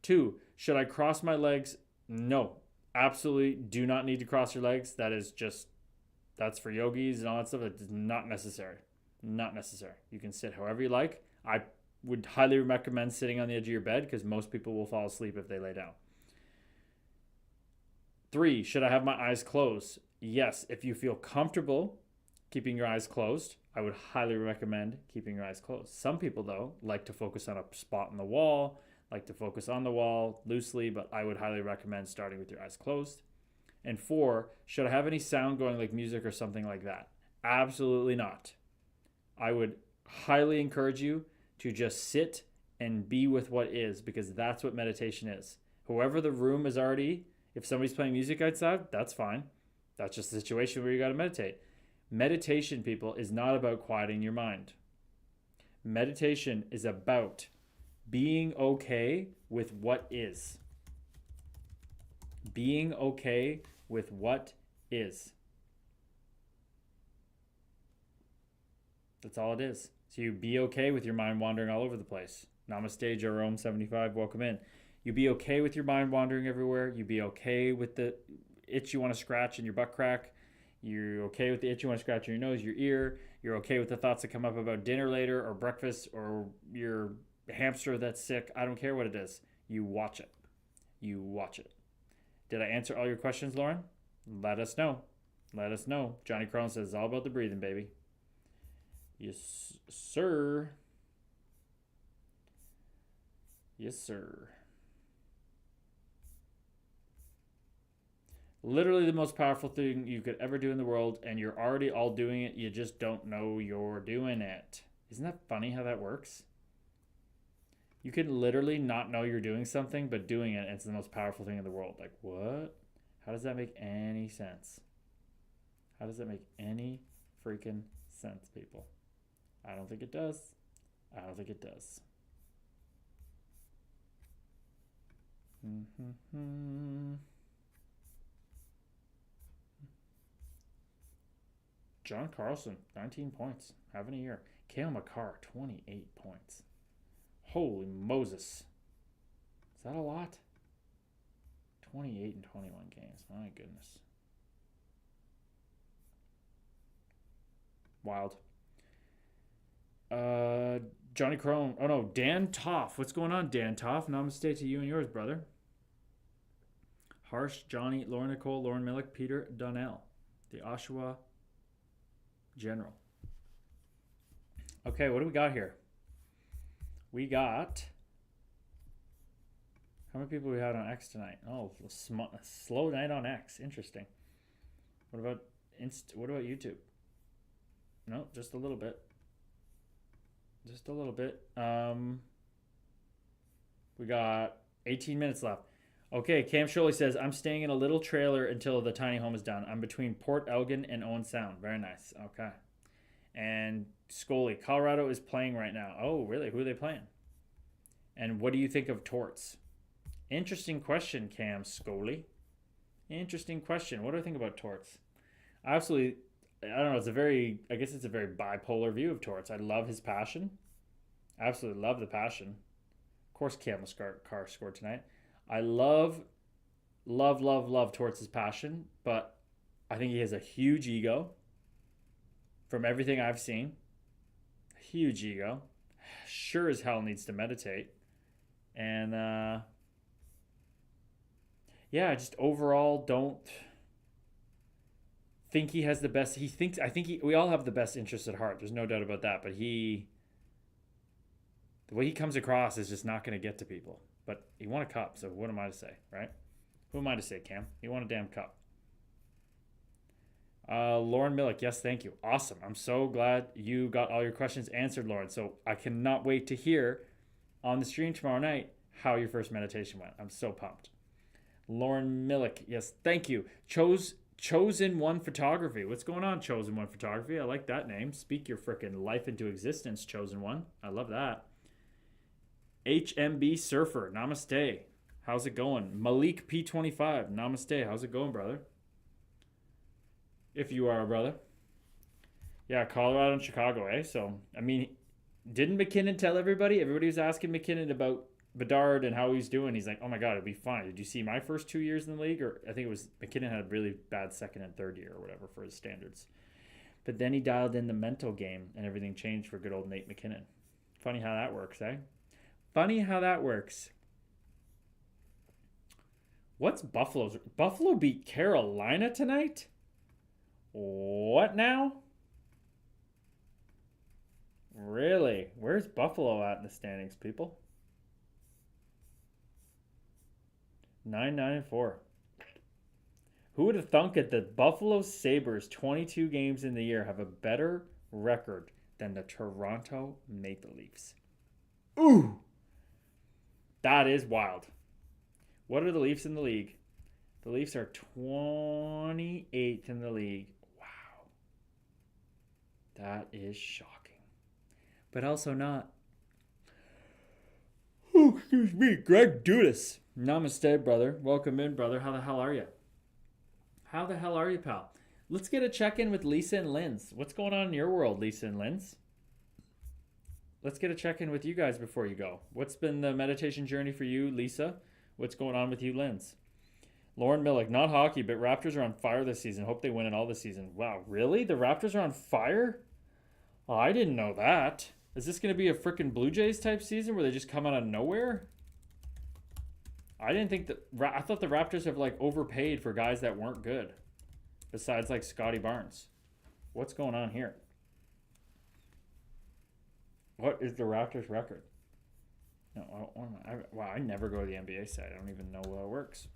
2, should I cross my legs? No, absolutely do not need to cross your legs. That's for yogis and all that stuff. It's not necessary. Not necessary. You can sit however you like. I would highly recommend sitting on the edge of your bed because most people will fall asleep if they lay down. 3, should I have my eyes closed? Yes, if you feel comfortable keeping your eyes closed. I would highly recommend keeping your eyes closed. Some people, though, like to focus on a spot on the wall, like to focus on the wall loosely, but I would highly recommend starting with your eyes closed. And 4, should I have any sound going like music or something like that? Absolutely not. I would highly encourage you to just sit and be with what is, because that's what meditation is. Whoever the room is already, if somebody's playing music outside, that's fine. That's just a situation where you got to meditate. Meditation, people, is not about quieting your mind. Meditation is about being okay with what is. Being okay with what is. That's all it is. So you be okay with your mind wandering all over the place. Namaste, Jerome75, welcome in. You be okay with your mind wandering everywhere. You be okay with the itch you want to scratch in your butt crack. You're okay with the itch you want to scratch in your nose, your ear. You're okay with the thoughts that come up about dinner later or breakfast or your hamster that's sick. I don't care what it is. You watch it. You watch it. Did I answer all your questions, Lauren? Let us know. Let us know. Johnny Crone says it's all about the breathing, baby. Yes, sir. Yes, sir. Literally the most powerful thing you could ever do in the world, and you're already all doing it. You just don't know you're doing it. Isn't that funny how that works? You can literally not know you're doing something, but doing it, it's the most powerful thing in the world. Like, what? How does that make any sense? How does that make any freaking sense, people? I don't think it does. I don't think it does. John Carlson, 19 points. Having a year. Cale Makar, 28 points. Holy Moses. Is that a lot? 28 and 21 games. My goodness. Wild. Johnny Crone. Oh no, Dan Toff. What's going on, Dan Toff? Namaste to you and yours, brother. Harsh, Johnny, Lauren Nicole, Lauren Millick, Peter Donnell. The Oshawa General. Okay, what do we got here? We got... How many people we had on X tonight? Oh, slow night on X. Interesting. What about what about YouTube? No, just a little bit. Just a little bit. We got 18 minutes left. Okay, Cam Shirley says, I'm staying in a little trailer until the tiny home is done. I'm between Port Elgin and Owen Sound. Very nice. Okay. And Scully, Colorado is playing right now. Oh, really? Who are they playing? And what do you think of Torts? Interesting question, Cam Scully. Interesting question. What do I think about Torts? Absolutely, I don't know. I guess it's a very bipolar view of Torts. I love his passion. Absolutely love the passion. Of course, Cam Carr scored tonight. I love Torts' passion, but I think he has a huge ego. From everything I've seen, huge ego. Sure as hell needs to meditate. And yeah, just overall don't think he has the best. We all have the best interests at heart. There's no doubt about that. But the way he comes across is just not going to get to people. But he won a cup, so what am I to say, right? Who am I to say, Cam? He won a damn cup. Lauren Millick, yes, thank you. Awesome. I'm so glad you got all your questions answered, Lauren. So I cannot wait to hear on the stream tomorrow night how your first meditation went. I'm so pumped. Lauren Millick, yes, thank you. Chosen One Photography. What's going on, Chosen One Photography? I like that name. Speak your frickin' life into existence, Chosen One. I love that. HMB Surfer, namaste. How's it going? Malik P25, namaste. How's it going, brother? If you are a brother. Yeah, Colorado and Chicago, eh? So, I mean, didn't McKinnon tell everybody? Everybody was asking McKinnon about Bedard and how he's doing. He's like, oh my God, it'll be fine. Did you see my first 2 years in the league? Or I think it was McKinnon had a really bad second and third year or whatever for his standards. But then he dialed in the mental game and everything changed for good old Nate McKinnon. Funny how that works, eh? Funny how that works. What's Buffalo's? Buffalo beat Carolina tonight? What now? Where's Buffalo at in the standings, people? 9-9-4. Who would have thunk it that Buffalo Sabres, 22 games in the year, have a better record than the Toronto Maple Leafs? Ooh! That is wild. What are the Leafs in the league? The Leafs are 28th in the league. Wow. That is shocking. But also not. Oh, excuse me. Greg Dudas. Namaste, brother. Welcome in, brother. How the hell are you? How the hell are you, pal? Let's get a check-in with Lisa and Linz. What's going on in your world, Lisa and Linz? Let's get a check-in with you guys before you go. What's been the meditation journey for you, Lisa? What's going on with you, Linz? Lauren Millick, not hockey, but Raptors are on fire this season. Hope they win it all this season. Wow, really? The Raptors are on fire? Oh, I didn't know that. Is this going to be a freaking Blue Jays type season where they just come out of nowhere? I didn't think that. I thought the Raptors have like overpaid for guys that weren't good. Besides like Scotty Barnes. What's going on here? What is the Raptors record? No, wow, I never go to the NBA site. I don't even know how it works.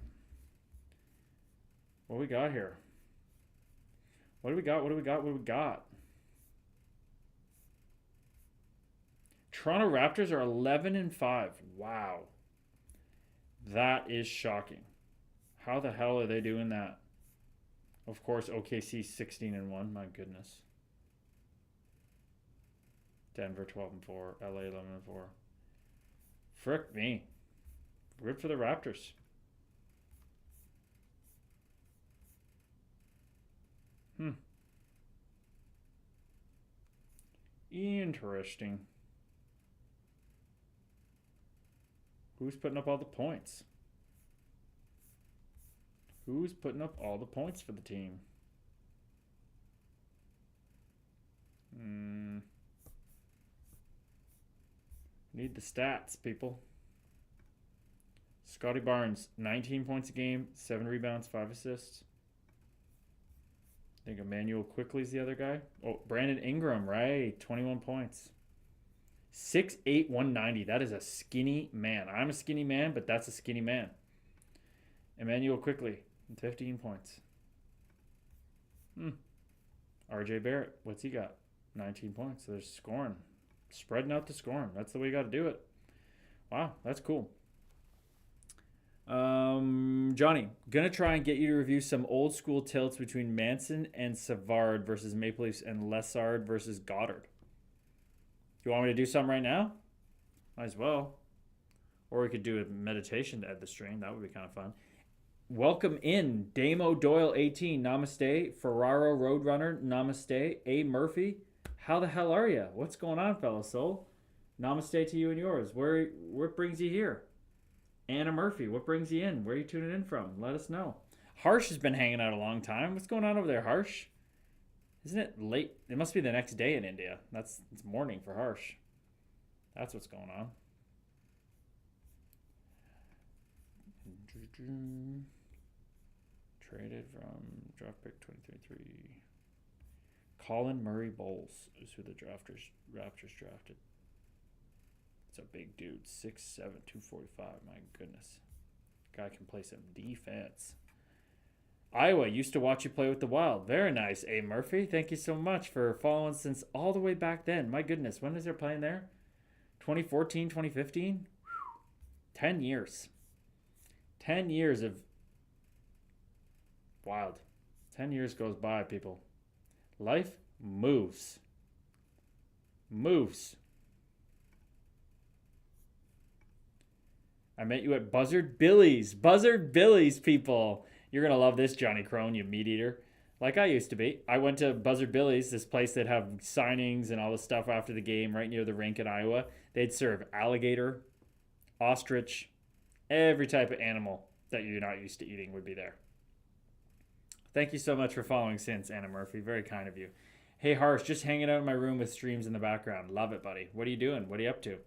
What we got here? What do we got? What do we got? What do we got? Toronto Raptors are 11-5. Wow. That is shocking. How the hell are they doing that? Of course, OKC 16-1. My goodness. Denver 12-4. LA 11-4. Frick me. Rip for the Raptors. Interesting. Who's putting up all the points? Who's putting up all the points for the team? Need the stats, people. Scotty Barnes, 19 points a game, 7 rebounds, 5 assists. I think Emmanuel Quickley's the other guy. Oh, Brandon Ingram, right. 21 points. 6'8", 190. That is a skinny man. I'm a skinny man, but that's a skinny man. Emmanuel Quickley, 15 points. RJ Barrett, what's he got? 19 points. So there's scoring. Spreading out the scoring. That's the way you got to do it. Wow, that's cool. Johnny, gonna try and get you to review some old school tilts between Manson and Savard versus Maple Leafs and Lessard versus Goddard. You want me to do something right now? Might as well. Or we could do a meditation to end the stream. That would be kind of fun. Welcome in Damo Doyle 18. Namaste. Ferraro Roadrunner. Namaste. A Murphy. How the hell are you? What's going on, fellow soul? Namaste to you and yours. What brings you here? Anna Murphy, what brings you in? Where are you tuning in from? Let us know. Harsh has been hanging out a long time. What's going on over there, Harsh? Isn't it late? It must be the next day in India. It's morning for Harsh. That's what's going on. Traded from draft pick 23-3. Colin Murray Bowles is who the Raptors drafted. It's a big dude. 6'7", 245. My goodness. Guy can play some defense. Iowa, used to watch you play with the Wild. Very nice, A. Murphy. Thank you so much for following since all the way back then. My goodness. When is there playing there? 2014, 2015? 10 years. 10 years of Wild. 10 years goes by, people. Life moves. Moves. I met you at Buzzard Billy's. Buzzard Billy's, people. You're going to love this, Johnny Crone, you meat eater. Like I used to be. I went to Buzzard Billy's, this place that have signings and all this stuff after the game right near the rink in Iowa. They'd serve alligator, ostrich, every type of animal that you're not used to eating would be there. Thank you so much for following since, Anna Murphy. Very kind of you. Hey, Harsh, just hanging out in my room with streams in the background. Love it, buddy. What are you doing? What are you up to?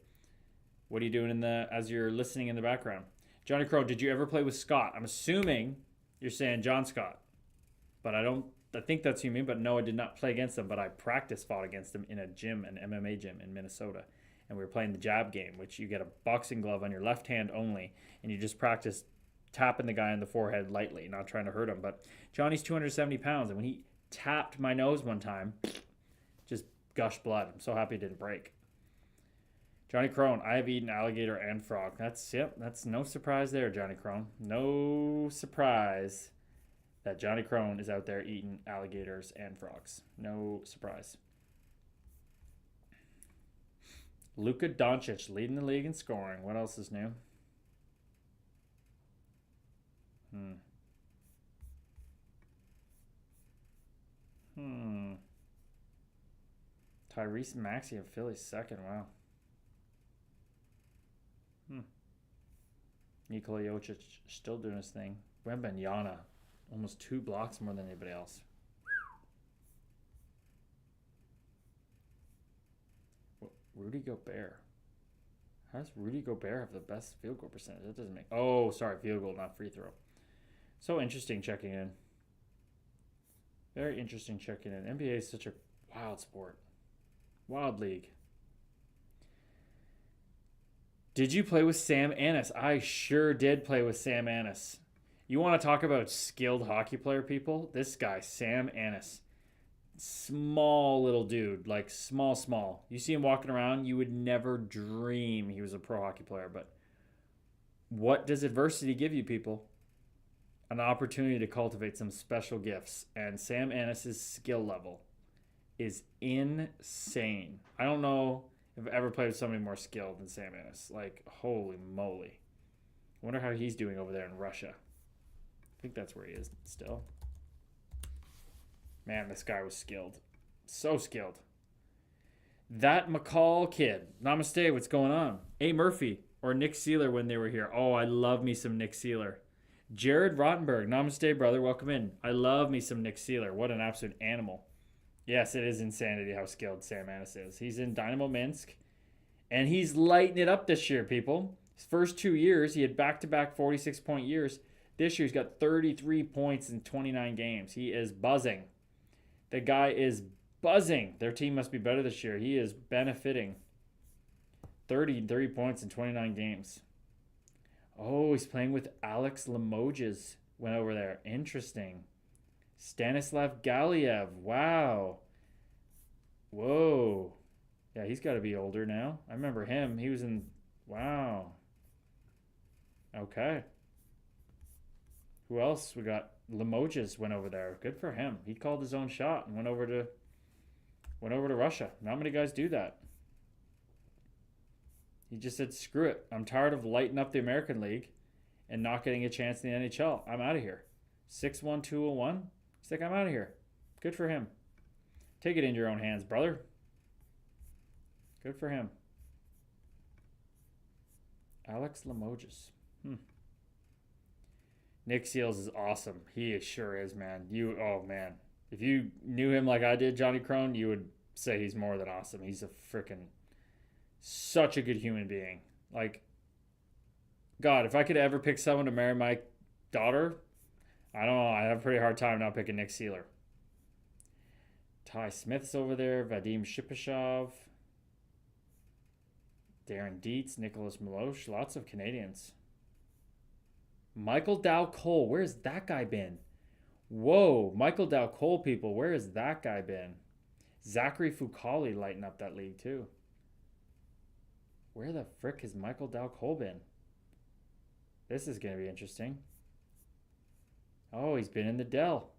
What are you doing as you're listening in the background? Johnny Crow, did you ever play with Scott? I'm assuming you're saying John Scott. But I think that's who you mean, but no, I did not play against him, but I fought against him in a gym, an MMA gym in Minnesota. and we were playing the jab game, which you get a boxing glove on your left hand only, and you just practice tapping the guy on the forehead lightly, not trying to hurt him. But Johnny's 270 pounds, and when he tapped my nose one time, just gushed blood. I'm so happy it didn't break. Johnny Crone, I have eaten alligator and frog. That's no surprise there, Johnny Crone. No surprise that Johnny Crone is out there eating alligators and frogs. No surprise. Luka Doncic leading the league in scoring. What else is new? Tyrese Maxey of Philly second. Wow. Nikola Jokic still doing his thing. Wembanyama, almost 2 blocks more than anybody else. Rudy Gobert. How does Rudy Gobert have the best field goal percentage? That doesn't make... Oh, sorry, field goal, not free throw. So interesting checking in. Very interesting checking in. NBA is such a wild sport. Wild league. Did you play with Sam Annis? I sure did play with Sam Annis. You want to talk about skilled hockey player, people? This guy, Sam Annis. Small little dude, like small. You see him walking around, you would never dream he was a pro hockey player. But what does adversity give you, people? An opportunity to cultivate some special gifts. And Sam Annis's skill level is insane. I don't know if I've ever played with somebody more skilled than Sam Annis. Like, holy moly. I wonder how he's doing over there in Russia. I think that's where he is still. Man, this guy was skilled. So skilled. That McCall kid. Namaste, what's going on? A. Murphy or Nick Seeler when they were here. Oh, I love me some Nick Seeler. Jared Rottenberg. Namaste, brother. Welcome in. I love me some Nick Seeler. What an absolute animal. Yes, it is insanity how skilled Sam Annis is. He's in Dynamo Minsk, and he's lighting it up this year, people. His first 2 years, he had back-to-back 46-point years. This year, he's got 33 points in 29 games. He is buzzing. The guy is buzzing. Their team must be better this year. He is benefiting. 30 points in 29 games. Oh, he's playing with Alex Limoges. Went over there. Interesting. Stanislav Galiev. Wow. Whoa. Yeah, he's got to be older now. I remember him. He was in... Wow. Okay. Who else? We got Limoges went over there. Good for him. He called his own shot and went over to Russia. Not many guys do that. He just said, screw it. I'm tired of lighting up the American League and not getting a chance in the NHL. I'm out of here. 6'1", 201. He's like, I'm out of here. Good for him. Take it into your own hands, brother. Good for him. Alex Limoges. Nick Seals is awesome. He sure is, man. Oh, man. If you knew him like I did, Johnny Crone, you would say he's more than awesome. He's a freaking... such a good human being. Like, God, if I could ever pick someone to marry my daughter, I don't know. I have a pretty hard time not picking Nick Seeler. Ty Smith's over there. Vadim Shipashov. Darren Dietz. Nicholas Milosh. Lots of Canadians. Michael Dow Cole. Where's that guy been? Whoa. Michael Dow Cole, people. Where has that guy been? Zachary Fucali lighting up that league, too. Where the frick has Michael Dow Cole been? This is going to be interesting. Oh, he's been in the Dell.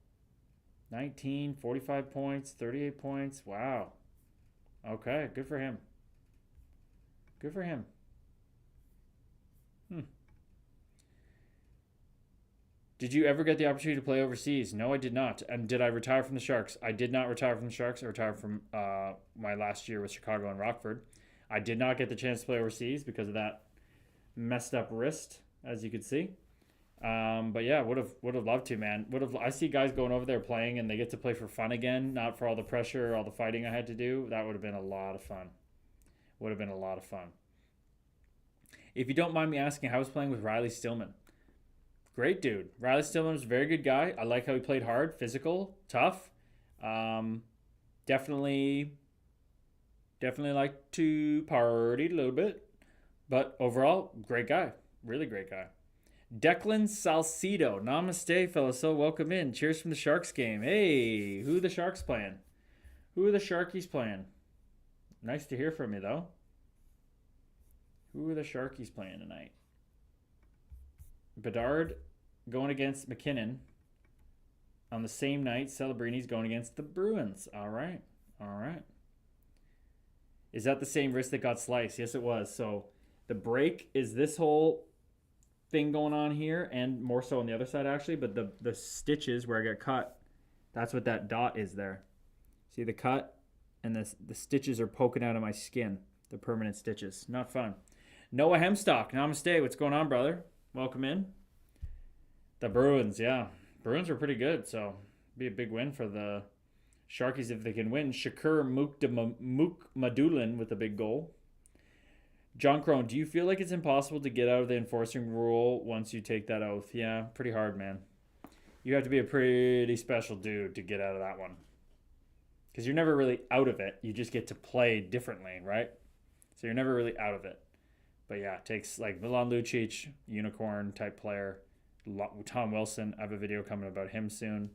19, 45 points, 38 points. Wow. Okay, good for him. Good for him. Did you ever get the opportunity to play overseas? No, I did not. And did I retire from the Sharks? I did not retire from the Sharks. I retired from my last year with Chicago and Rockford. I did not get the chance to play overseas because of that messed up wrist, as you could see. But yeah, would have loved to, man. I see guys going over there playing and they get to play for fun again, not for all the pressure, all the fighting I had to do. That would have been a lot of fun. Would have been a lot of fun. If you don't mind me asking, how was playing with Riley Stillman? Great dude. Riley Stillman was a very good guy. I like how he played hard, physical, tough. Definitely Definitely like to party a little bit. But overall, great guy. Really great guy. Declan Salcido. Namaste, fellas. So welcome in. Cheers from the Sharks game. Hey, who are the Sharks playing? Who are the Sharkies playing? Nice to hear from you, though. Who are the Sharkies playing tonight? Bedard going against McKinnon. On the same night, Celebrini's going against the Bruins. All right. All right. Is that the same wrist that got sliced? Yes, it was. So the break is this whole thing going on here, and more so on the other side, actually. But the stitches where I got cut, that's what that dot is there. See the cut? And the stitches are poking out of my skin. The permanent stitches. Not fun. Noah Hemstock. Namaste. What's going on, brother? Welcome in. The Bruins, yeah. Bruins are pretty good, so be a big win for the Sharkies if they can win. Shakur Mukmadulin with a big goal. John Crone, do you feel like it's impossible to get out of the enforcing rule once you take that oath? Yeah, pretty hard, man. You have to be a pretty special dude to get out of that one. Because you're never really out of it. You just get to play differently, right? So you're never really out of it. But yeah, it takes like Milan Lucic, unicorn type player. Tom Wilson, I have a video coming about him soon.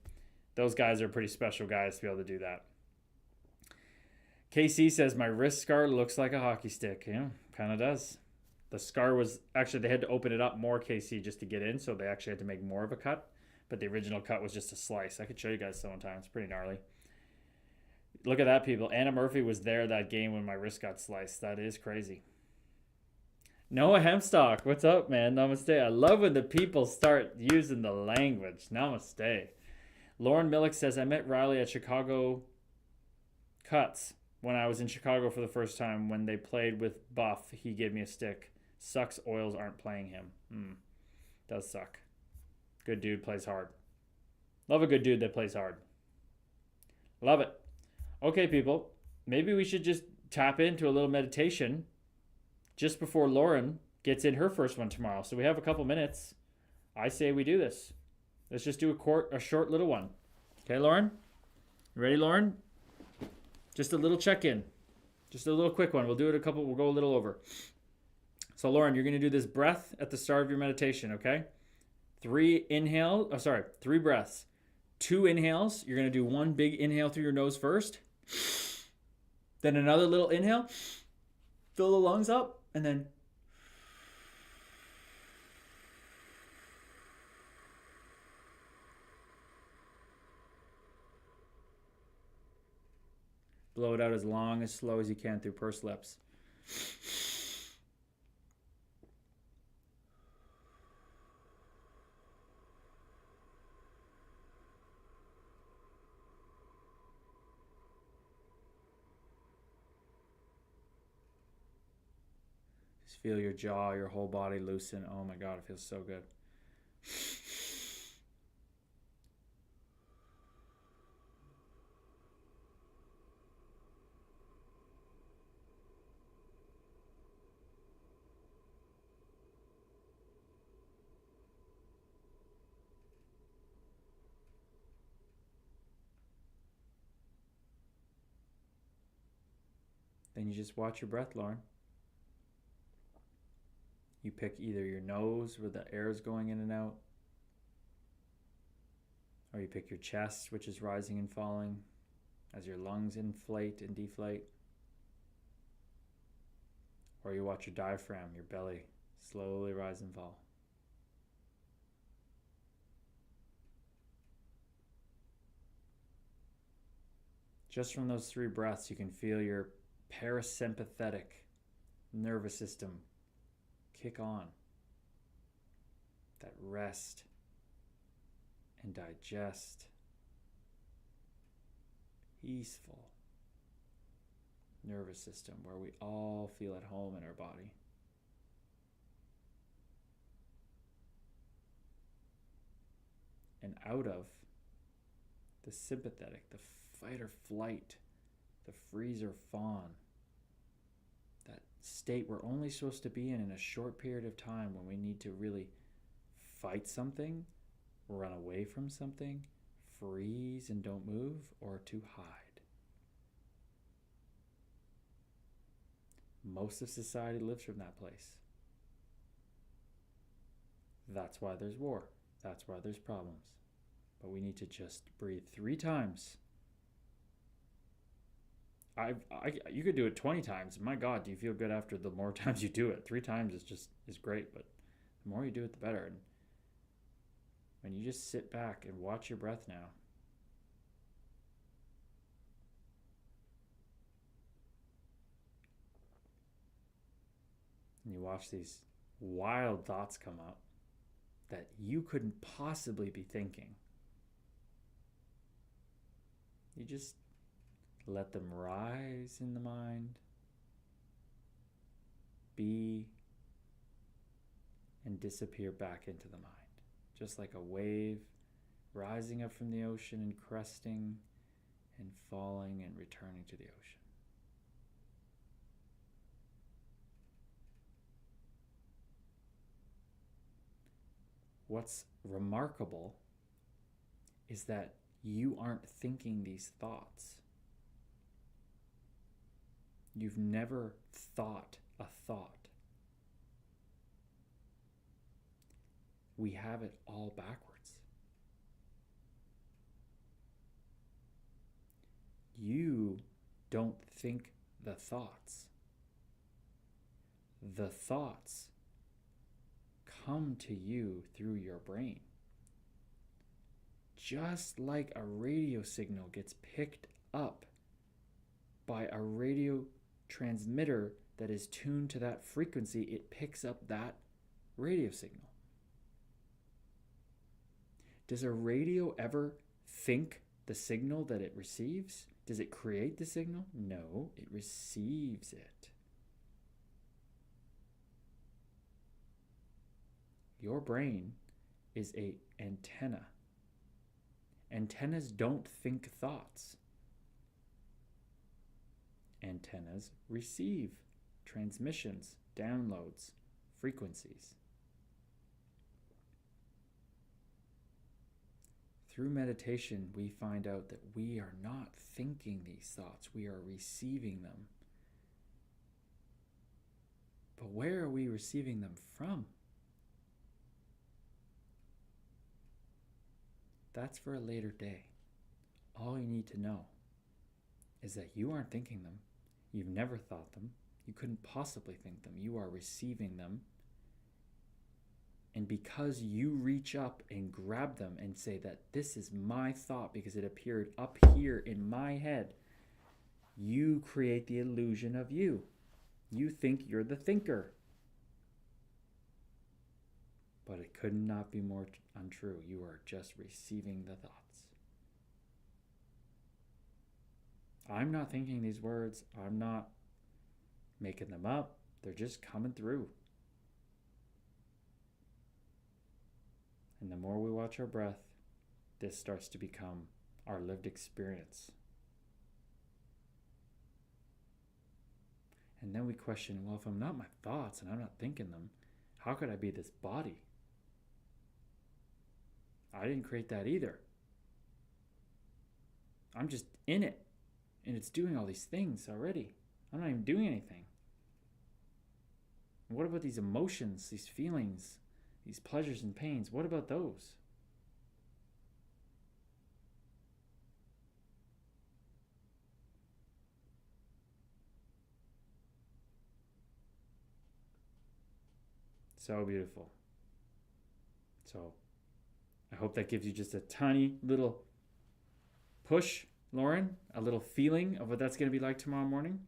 Those guys are pretty special guys to be able to do that. KC says, my wrist scar looks like a hockey stick. Yeah, kind of does. The scar was, actually they had to open it up more, KC, just to get in, so they actually had to make more of a cut. But the original cut was just a slice. I could show you guys sometime. It's pretty gnarly. Look at that, people. Anna Murphy was there that game when my wrist got sliced. That is crazy. Noah Hemstock, what's up, man? Namaste. I love when the people start using the language. Namaste. Lauren Millick says, I met Riley at Chicago Cuts when I was in Chicago for the first time. When they played with Buff, he gave me a stick. Sucks Oils aren't playing him. Does suck. Good dude, plays hard. Love a good dude that plays hard. Love it. Okay, people. Maybe we should just tap into a little meditation just before Lauren gets in her first one tomorrow. So we have a couple minutes. I say we do this. Let's just do a short little one. Okay, Lauren? You ready, Lauren? Just a little check-in. Just a little quick one. We'll do it we'll go a little over. So, Lauren, you're going to do this breath at the start of your meditation, okay? 3 breaths. 2 inhales. You're going to do 1 big inhale through your nose first. Then another little inhale. Fill the lungs up. And then blow it out as long, as slow as you can through pursed lips. Feel your jaw, your whole body loosen. Oh my God, it feels so good. Then you just watch your breath, Lauren. You pick either your nose where the air is going in and out, or you pick your chest, which is rising and falling as your lungs inflate and deflate, or you watch your diaphragm, your belly, slowly rise and fall. Just from those 3 breaths, you can feel your parasympathetic nervous system kick on. That rest and digest, peaceful nervous system where we all feel at home in our body. And out of the sympathetic, the fight or flight, the freeze or fawn, that state we're only supposed to be in a short period of time when we need to really fight something, run away from something, freeze and don't move, or to hide. Most of society lives from that place. That's why there's war. That's why there's problems. But we need to just breathe 3 times. You could do it 20 times. My God, do you feel good after the more times you do it? 3 times is great, but the more you do it, the better. And when you just sit back and watch your breath now, and you watch these wild thoughts come up that you couldn't possibly be thinking, you just let them rise in the mind, be, and disappear back into the mind. Just like a wave rising up from the ocean and cresting and falling and returning to the ocean. What's remarkable is that you aren't thinking these thoughts. You've never thought a thought. We have it all backwards. You don't think the thoughts. The thoughts come to you through your brain. Just like a radio signal gets picked up by a radio transmitter that is tuned to that frequency, it picks up that radio signal. Does a radio ever think the signal that it receives? Does it create the signal? No, it receives it. Your brain is an antenna. Antennas don't think thoughts. Antennas receive transmissions, downloads, frequencies. Through meditation, we find out that we are not thinking these thoughts, we are receiving them. But where are we receiving them from? That's for a later day. All you need to know is that you aren't thinking them. You've never thought them. You couldn't possibly think them. You are receiving them. And because you reach up and grab them and say that this is my thought because it appeared up here in my head, you create the illusion of you. You think you're the thinker. But it could not be more untrue. You are just receiving the thoughts. I'm not thinking these words. I'm not making them up. They're just coming through. And the more we watch our breath, this starts to become our lived experience. And then we question, well, if I'm not my thoughts and I'm not thinking them, how could I be this body? I didn't create that either. I'm just in it. And it's doing all these things already. I'm not even doing anything. What about these emotions, these feelings, these pleasures and pains? What about those? So beautiful. So I hope that gives you just a tiny little push, Lauren, a little feeling of what that's going to be like tomorrow morning.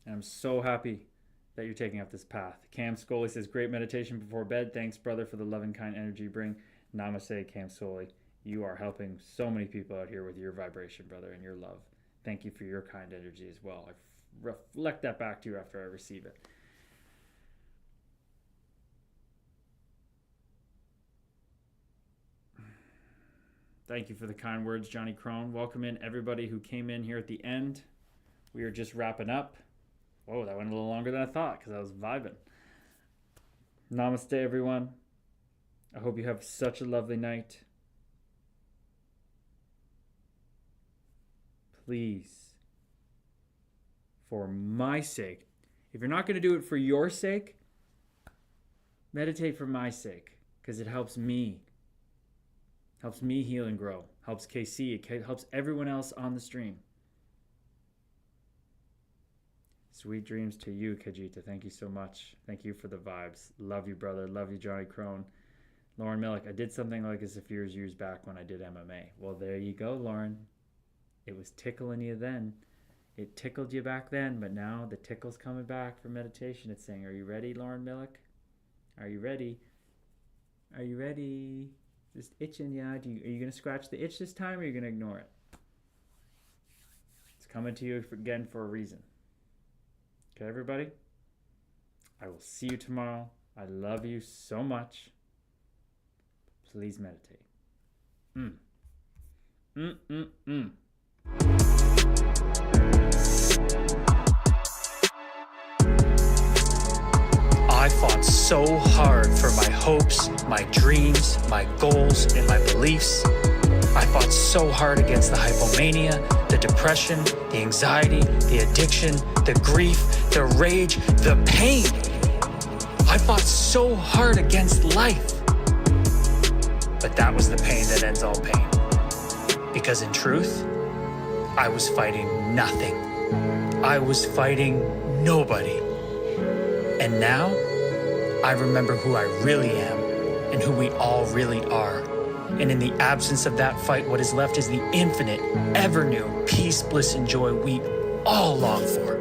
And I'm so happy that you're taking up this path. Cam Scully says, great meditation before bed. Thanks, brother, for the loving, kind energy you bring. Namaste, Cam Scully. You are helping so many people out here with your vibration, brother, and your love. Thank you for your kind energy as well. I reflect that back to you after I receive it. Thank you for the kind words, Johnny Crone. Welcome in everybody who came in here at the end. We are just wrapping up. Whoa, that went a little longer than I thought because I was vibing. Namaste, everyone. I hope you have such a lovely night. Please for my sake. If you're not going to do it for your sake, meditate for my sake, because it helps me. Helps me heal and grow. Helps KC. It helps everyone else on the stream. Sweet dreams to you, Kajita. Thank you so much. Thank you for the vibes. Love you, brother. Love you, Johnny Crone. Lauren Millick, I did something like this a few years back when I did MMA. Well, there you go, Lauren. It was tickling you then. It tickled you back then, but now the tickle's coming back for meditation. It's saying, are you ready, Lauren Millick? Are you ready? Are you ready? Just itching, yeah. Are you going to scratch the itch this time, or are you going to ignore it? It's coming to you again for a reason. Okay, everybody? I will see you tomorrow. I love you so much. Please meditate. I fought so hard for my hopes, my dreams, my goals, and my beliefs. I fought so hard against the hypomania, the depression, the anxiety, the addiction, the grief, the rage, the pain. I fought so hard against life. But that was the pain that ends all pain. Because in truth, I was fighting nothing. I was fighting nobody. And now, I remember who I really am and who we all really are. And in the absence of that fight, what is left is the infinite, ever new peace, bliss, and joy we all long for.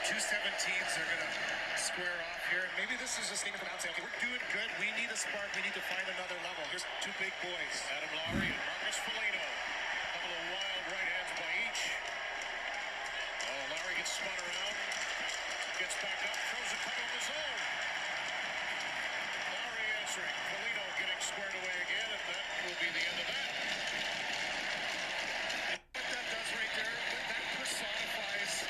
The 217s are going to square off here. And maybe this is just game of the saying, okay, we're doing good. We need a spark. We need to find another level. Here's two big boys, Adam Lowry and Marcus Foligno. A couple of wild right hands by each. Oh, Lowry gets spun around. Gets back up. Throws a couple of his own. Lowry answering. Foligno getting squared away again. And that will be the end of that. What that does right there, that personifies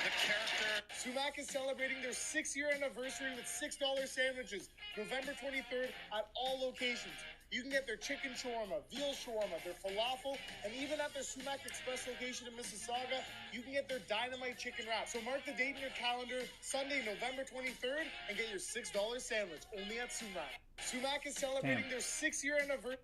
the character. Sumac is celebrating their 6-year anniversary with $6 sandwiches, November 23rd at all locations. You can get their chicken shawarma, veal shawarma, their falafel, and even at their Sumac Express location in Mississauga, you can get their dynamite chicken wrap. So mark the date in your calendar, Sunday, November 23rd, and get your $6 sandwich, only at Sumac. Sumac is celebrating their 6-year anniversary.